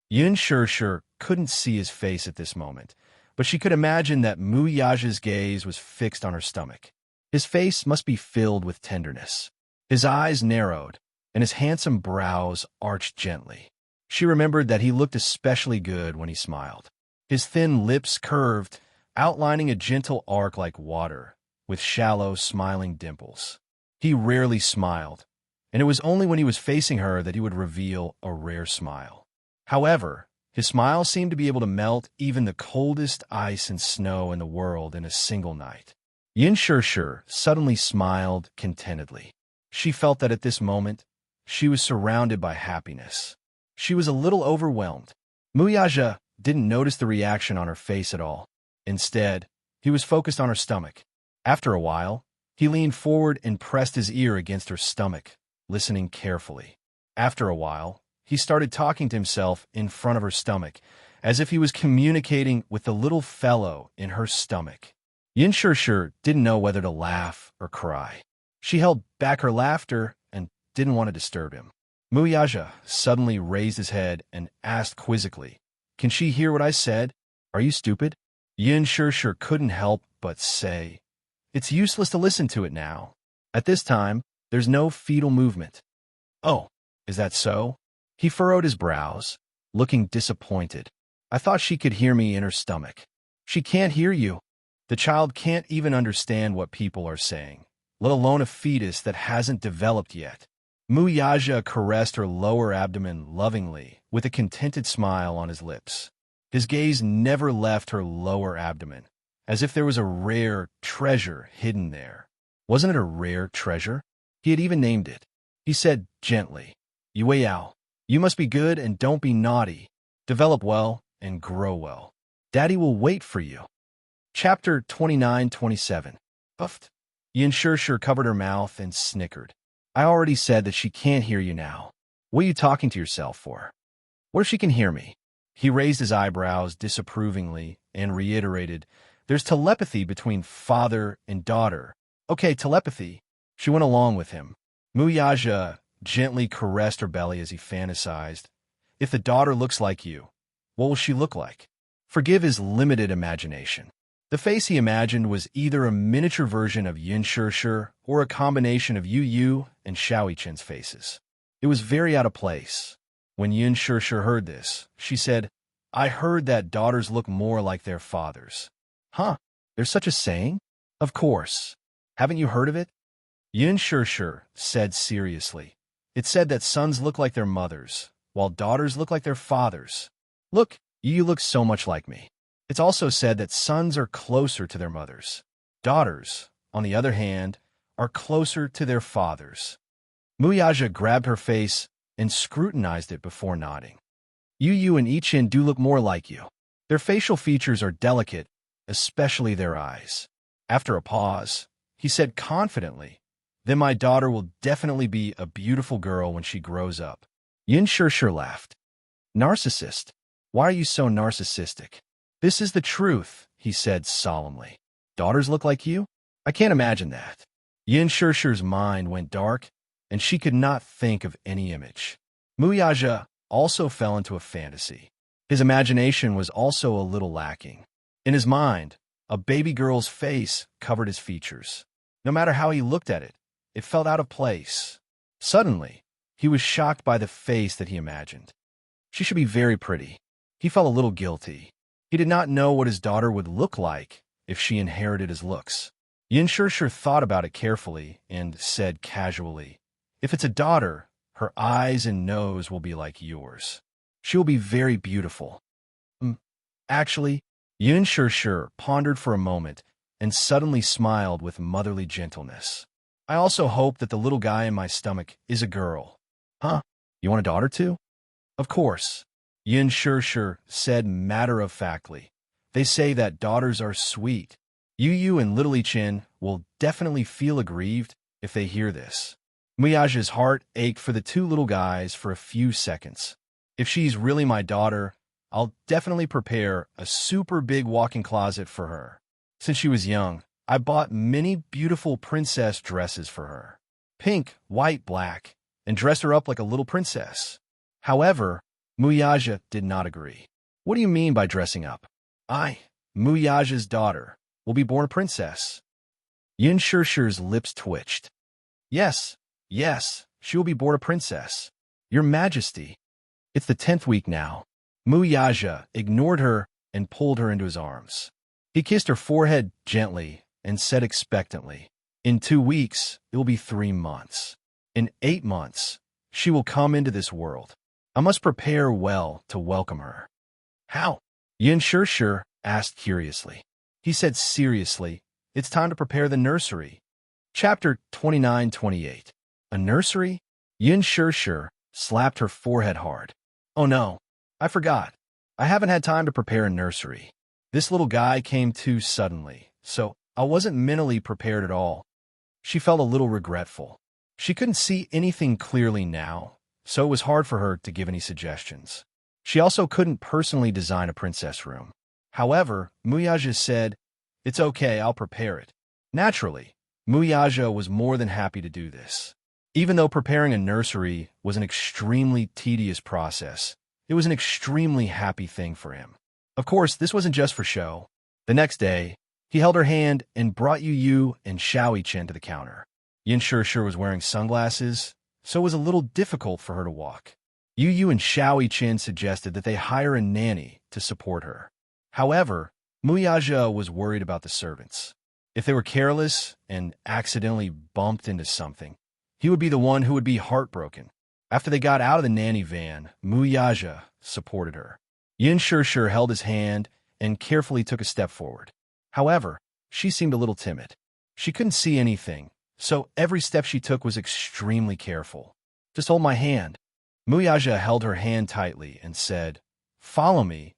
Yun Shishir couldn't see his face at this moment, but she could imagine that Muyaja's gaze was fixed on her stomach. His face must be filled with tenderness. His eyes narrowed, and his handsome brows arched gently. She remembered that he looked especially good when he smiled. His thin lips curved, outlining a gentle arc like water, with shallow, smiling dimples. He rarely smiled, and it was only when he was facing her that he would reveal a rare smile. However, his smile seemed to be able to melt even the coldest ice and snow in the world in a single night. Yin Shishir suddenly smiled contentedly. She felt that at this moment, she was surrounded by happiness. She was a little overwhelmed. Muyaja didn't notice the reaction on her face at all. Instead, he was focused on her stomach. After a while, he leaned forward and pressed his ear against her stomach, listening carefully. After a while, he started talking to himself in front of her stomach, as if he was communicating with the little fellow in her stomach. Yin Shishir didn't know whether to laugh or cry. She held back her laughter and didn't want to disturb him. Muyaja suddenly raised his head and asked quizzically, Can she hear what I said? Are you stupid? Yin Shishir couldn't help but say, It's useless to listen to it now. At this time, there's no fetal movement. Oh, is that so? He furrowed his brows, looking disappointed. I thought she could hear me in her stomach. She can't hear you. The child can't even understand what people are saying, let alone a fetus that hasn't developed yet. Muyaja caressed her lower abdomen lovingly, with a contented smile on his lips. His gaze never left her lower abdomen, as if there was a rare treasure hidden there. Wasn't it a rare treasure? He had even named it. He said gently, Yueyao, you must be good and don't be naughty. Develop well and grow well. Daddy will wait for you. Chapter 29-27. Puffed. Yin Shishir covered her mouth and snickered. I already said that she can't hear you now. What are you talking to yourself for? What if she can hear me? He raised his eyebrows disapprovingly and reiterated, There's telepathy between father and daughter. Okay, telepathy. She went along with him. Muyaja gently caressed her belly as he fantasized. If the daughter looks like you, what will she look like? Forgive his limited imagination. The face he imagined was either a miniature version of Yin Shishir or a combination of Yu and Shaoichen's faces. It was very out of place. When Yin Shishir heard this, she said, I heard that daughters look more like their fathers. Huh? There's such a saying? Of course. Haven't you heard of it? Yin Shishir said seriously. It said that sons look like their mothers, while daughters look like their fathers. Look, you look so much like me. It's also said that sons are closer to their mothers. Daughters, on the other hand, are closer to their fathers. Muyaja grabbed her face and scrutinized it before nodding. Yu and Ichin do look more like you. Their facial features are delicate, especially their eyes. After a pause, he said confidently, Then my daughter will definitely be a beautiful girl when she grows up. Yin Shishir laughed. Narcissist? Why are you so narcissistic? This is the truth, he said solemnly. Daughters look like you? I can't imagine that. Yin Shishir's mind went dark, and she could not think of any image. Muyaja also fell into a fantasy. His imagination was also a little lacking. In his mind, a baby girl's face covered his features. No matter how he looked at it, it felt out of place. Suddenly, he was shocked by the face that he imagined. She should be very pretty. He felt a little guilty. He did not know what his daughter would look like if she inherited his looks. Yin Shishir thought about it carefully and said casually, If it's a daughter, her eyes and nose will be like yours. She will be very beautiful. Actually, Yin Shishir pondered for a moment and suddenly smiled with motherly gentleness. I also hope that the little guy in my stomach is a girl. Huh? You want a daughter too? Of course, Yin Shir said matter-of-factly. They say that daughters are sweet. Yu and Little Chin will definitely feel aggrieved if they hear this. Muyaja's heart ached for the two little guys for a few seconds. If she's really my daughter, I'll definitely prepare a super big walk-in closet for her. Since she was young, I bought many beautiful princess dresses for her. Pink, white, black, and dressed her up like a little princess. However, Muyaja did not agree. What do you mean by dressing up? I, Muyaja's daughter, will be born a princess. Yin Shir's lips twitched. Yes, she will be born a princess. Your Majesty. It's the 10th week now. Muyaja ignored her and pulled her into his arms. He kissed her forehead gently and said expectantly, in 2 weeks, it will be 3 months. In 8 months, she will come into this world. I must prepare well to welcome her. How? Yin Shir asked curiously. He said seriously, it's time to prepare the nursery. Chapter 29-28. A nursery? Yin Shir slapped her forehead hard. Oh no, I forgot. I haven't had time to prepare a nursery. This little guy came too suddenly, so I wasn't mentally prepared at all. She felt a little regretful. She couldn't see anything clearly now, so it was hard for her to give any suggestions. She also couldn't personally design a princess room. However, Muyaja said, it's okay, I'll prepare it. Naturally, Muyaja was more than happy to do this. Even though preparing a nursery was an extremely tedious process, it was an extremely happy thing for him. Of course, this wasn't just for show. The next day, he held her hand and brought Yu and Xiaoyi Chen to the counter. Yin Shir was wearing sunglasses, so it was a little difficult for her to walk. Yu and Xiaoyi Chen suggested that they hire a nanny to support her. However, Muyaja was worried about the servants. If they were careless and accidentally bumped into something, he would be the one who would be heartbroken. After they got out of the nanny van, Muyaja supported her. Yin Shir held his hand and carefully took a step forward. However, she seemed a little timid. She couldn't see anything, so every step she took was extremely careful. Just hold my hand. Muyaja held her hand tightly and said, follow me.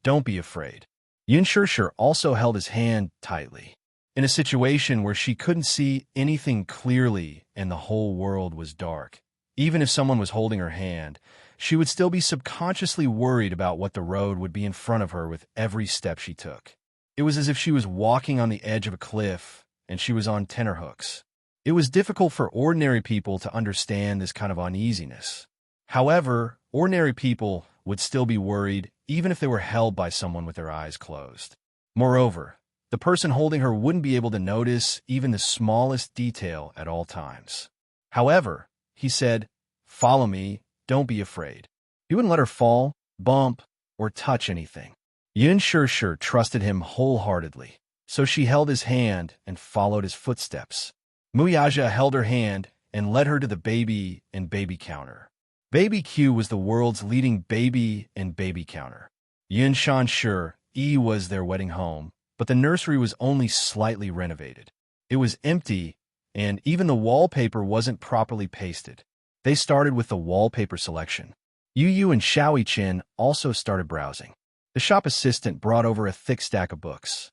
Don't be afraid. Yin Shir also held his hand tightly. In a situation where she couldn't see anything clearly and the whole world was dark, even if someone was holding her hand, she would still be subconsciously worried about what the road would be in front of her with every step she took. It was as if she was walking on the edge of a cliff and she was on tenterhooks. It was difficult for ordinary people to understand this kind of uneasiness. However, ordinary people would still be worried even if they were held by someone with their eyes closed. Moreover, the person holding her wouldn't be able to notice even the smallest detail at all times. However, he said, follow me, don't be afraid. He wouldn't let her fall, bump, or touch anything. Yin Shir trusted him wholeheartedly, so she held his hand and followed his footsteps. Muyaja held her hand and led her to the baby and baby counter. Baby Q was the world's leading baby and baby counter. Yin Shir was their wedding home, but the nursery was only slightly renovated. It was empty, and even the wallpaper wasn't properly pasted. They started with the wallpaper selection. Yu and Xiaoyi Chen also started browsing. The shop assistant brought over a thick stack of books.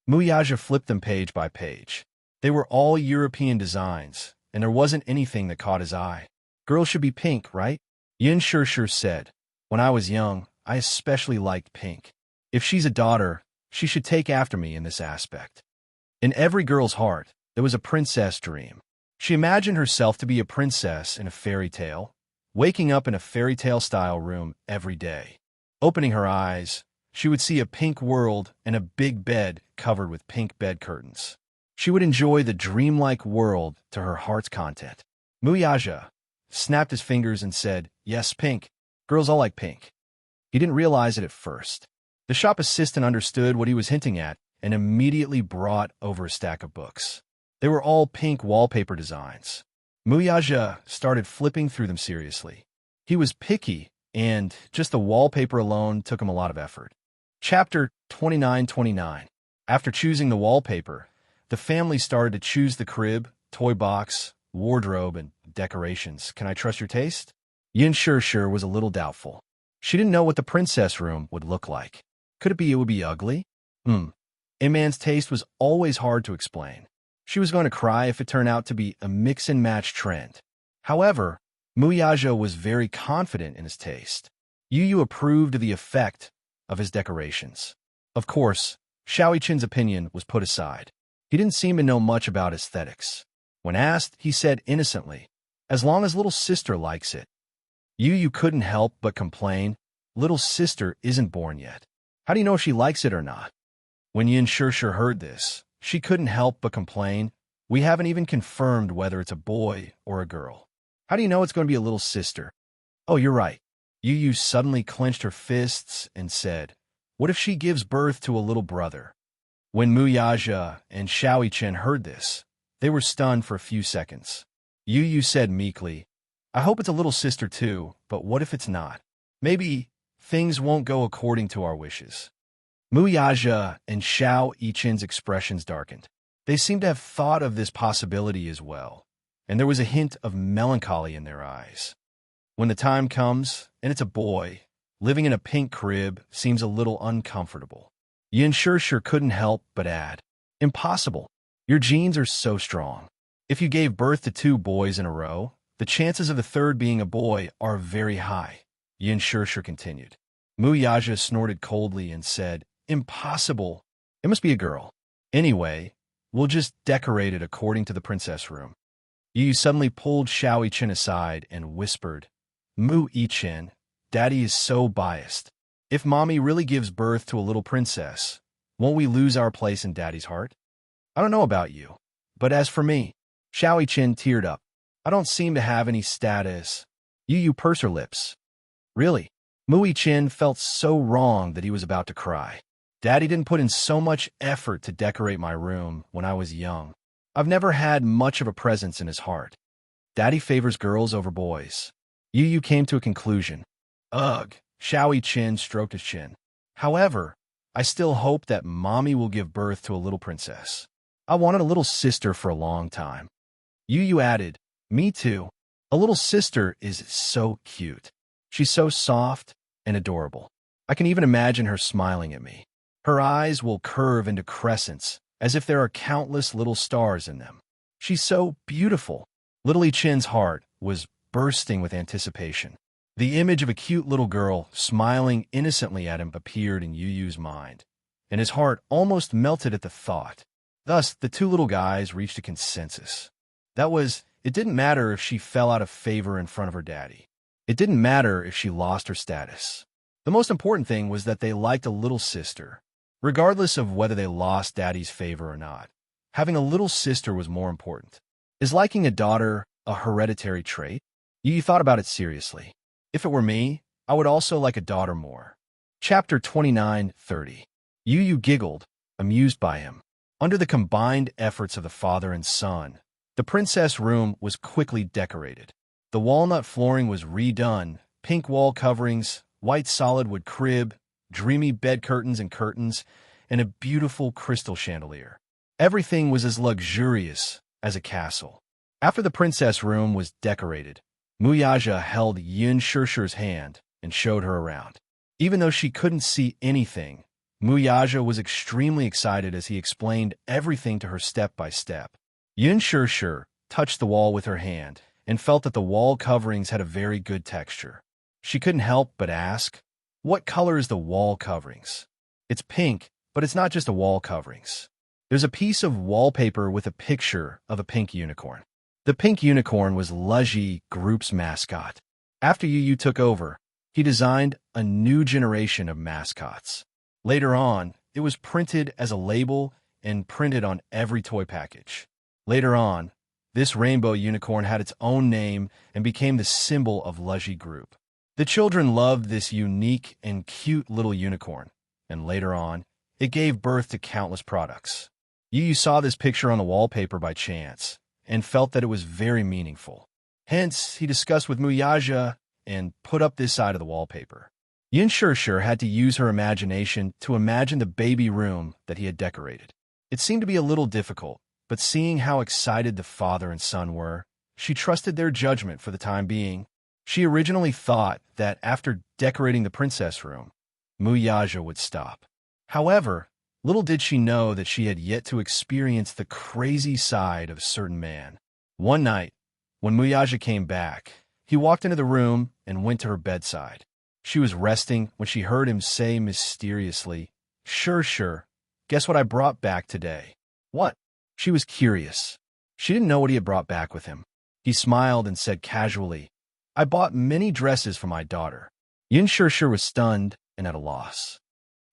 Muyaja flipped them page by page. They were all European designs, and there wasn't anything that caught his eye. Girls should be pink, right? Yin Shir said. When I was young, I especially liked pink. If she's a daughter, she should take after me in this aspect. In every girl's heart, there was a princess dream. She imagined herself to be a princess in a fairy tale, waking up in a fairy tale-style room every day. Opening her eyes, she would see a pink world and a big bed covered with pink bed curtains. She would enjoy the dreamlike world to her heart's content. Muyaja snapped his fingers and said, yes, pink. Girls all like pink. He didn't realize it at first. The shop assistant understood what he was hinting at and immediately brought over a stack of books. They were all pink wallpaper designs. Muyaja started flipping through them seriously. He was picky, and just the wallpaper alone took him a lot of effort. Chapter 29-29. After choosing the wallpaper, the family started to choose the crib, toy box, wardrobe, and decorations. Can I trust your taste? Yin Shirshir was a little doubtful. She didn't know what the princess room would look like. Could it would be ugly? A man's taste was always hard to explain. She was going to cry if it turned out to be a mix-and-match trend. However, Muyaja was very confident in his taste. Yu approved of the effect of his decorations. Of course, Xiaoichen's opinion was put aside. He didn't seem to know much about aesthetics. When asked, he said innocently, "As long as little sister likes it." Yu couldn't help but complain, "Little sister isn't born yet. How do you know if she likes it or not?" When Yin Shirshir heard this, she couldn't help but complain, "We haven't even confirmed whether it's a boy or a girl. How do you know it's going to be a little sister?" "Oh, you're right." Yu suddenly clenched her fists and said, "What if she gives birth to a little brother?" When Muyaja and Xiaoichen heard this, they were stunned for a few seconds. Yu said meekly, "I hope it's a little sister too, but what if it's not? Maybe things won't go according to our wishes." Muyaja and Xiaoichen's expressions darkened. They seemed to have thought of this possibility as well, and there was a hint of melancholy in their eyes. When the time comes, and it's a boy, living in a pink crib seems a little uncomfortable. Yin Shirshir couldn't help but add, "Impossible. Your genes are so strong. If you gave birth to 2 boys in a row, the chances of the third being a boy are very high." Yin Shirshir continued. Muyaja snorted coldly and said, "Impossible. It must be a girl. Anyway, we'll just decorate it according to the princess room." Yu suddenly pulled Xiaoichen aside and whispered, "Mu-Ichen, Daddy is so biased. If Mommy really gives birth to a little princess, won't we lose our place in Daddy's heart? I don't know about you, but as for me," Xiaoichen teared up, "I don't seem to have any status." Yu pursed her lips. "Really?" Mu-Ichen felt so wrong that he was about to cry. "Daddy didn't put in so much effort to decorate my room when I was young. I've never had much of a presence in his heart. Daddy favors girls over boys." Yu came to a conclusion. "Ugh," Xiaoichen stroked his chin. "However, I still hope that Mommy will give birth to a little princess. I wanted a little sister for a long time." Yu added, "Me too. A little sister is so cute. She's so soft and adorable. I can even imagine her smiling at me. Her eyes will curve into crescents, as if there are countless little stars in them. She's so beautiful." Little Ichen's heart was bursting with anticipation. The image of a cute little girl smiling innocently at him appeared in Yu's mind, and his heart almost melted at the thought. Thus, the 2 little guys reached a consensus. That was, it didn't matter if she fell out of favor in front of her daddy. It didn't matter if she lost her status. The most important thing was that they liked a little sister. Regardless of whether they lost daddy's favor or not, having a little sister was more important. Is liking a daughter a hereditary trait? Yu thought about it seriously. If it were me, I would also like a daughter more. Chapter 29:30. Yu giggled, amused by him. Under the combined efforts of the father and son, the princess room was quickly decorated. The walnut flooring was redone, pink wall coverings, white solid wood crib, dreamy bed curtains and a beautiful crystal chandelier. Everything was as luxurious as a castle. After the princess room was decorated, Muyaja held Yin Shirshir's hand and showed her around. Even though she couldn't see anything, Muyaja was extremely excited as he explained everything to her step by step. Yin Shirshir touched the wall with her hand and felt that the wall coverings had a very good texture. She couldn't help but ask, "What color is the wall coverings?" "It's pink, but it's not just a wall coverings. There's a piece of wallpaper with a picture of a pink unicorn." The pink unicorn was Luji Group's mascot. After Yu took over, he designed a new generation of mascots. Later on, it was printed as a label and printed on every toy package. Later on, this rainbow unicorn had its own name and became the symbol of Luji Group. The children loved this unique and cute little unicorn, and later on, it gave birth to countless products. Yu saw this picture on the wallpaper by chance and felt that it was very meaningful. Hence, he discussed with Muyaja and put up this side of the wallpaper. Yin Shirshir had to use her imagination to imagine the baby room that he had decorated. It seemed to be a little difficult, but seeing how excited the father and son were, she trusted their judgment for the time being. She originally thought that after decorating the princess room, Muyaja would stop. However, little did she know that she had yet to experience the crazy side of a certain man. One night, when Muyaja came back, he walked into the room and went to her bedside. She was resting when she heard him say mysteriously, "Sure, sure. Guess what I brought back today?" "What?" She was curious. She didn't know what he had brought back with him. He smiled and said casually, "I bought many dresses for my daughter." Yin Shirshir was stunned and at a loss.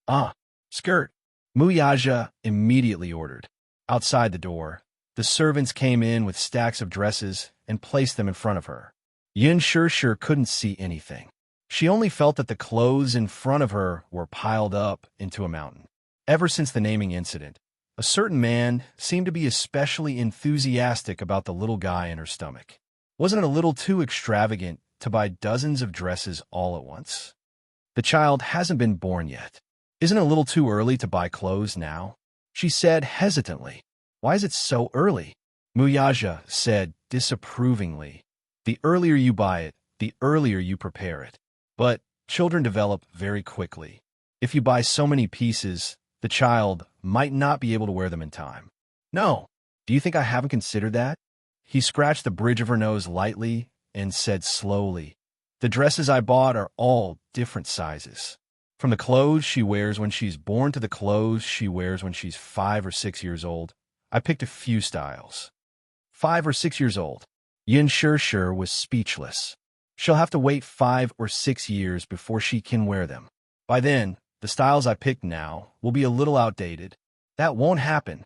"Ah, skirt," Muyaja immediately ordered. Outside the door, the servants came in with stacks of dresses and placed them in front of her. Yin Shirshir couldn't see anything. She only felt that the clothes in front of her were piled up into a mountain. Ever since the naming incident, a certain man seemed to be especially enthusiastic about the little guy in her stomach. Wasn't it a little too extravagant to buy dozens of dresses all at once? The child hasn't been born yet. Isn't it a little too early to buy clothes now? She said hesitantly. Why is it so early? Muyaja said disapprovingly. The earlier you buy it, the earlier you prepare it. But children develop very quickly. If you buy so many pieces, the child might not be able to wear them in time. No. Do you think I haven't considered that? He scratched the bridge of her nose lightly and said slowly, "The dresses I bought are all different sizes. From the clothes she wears when she's born to the clothes she wears when she's 5 or 6 years old, I picked a few styles." 5 or 6 years old. Yin Shirshir was speechless. She'll have to wait 5 or 6 years before she can wear them. By then, the styles I picked now will be a little outdated. That won't happen.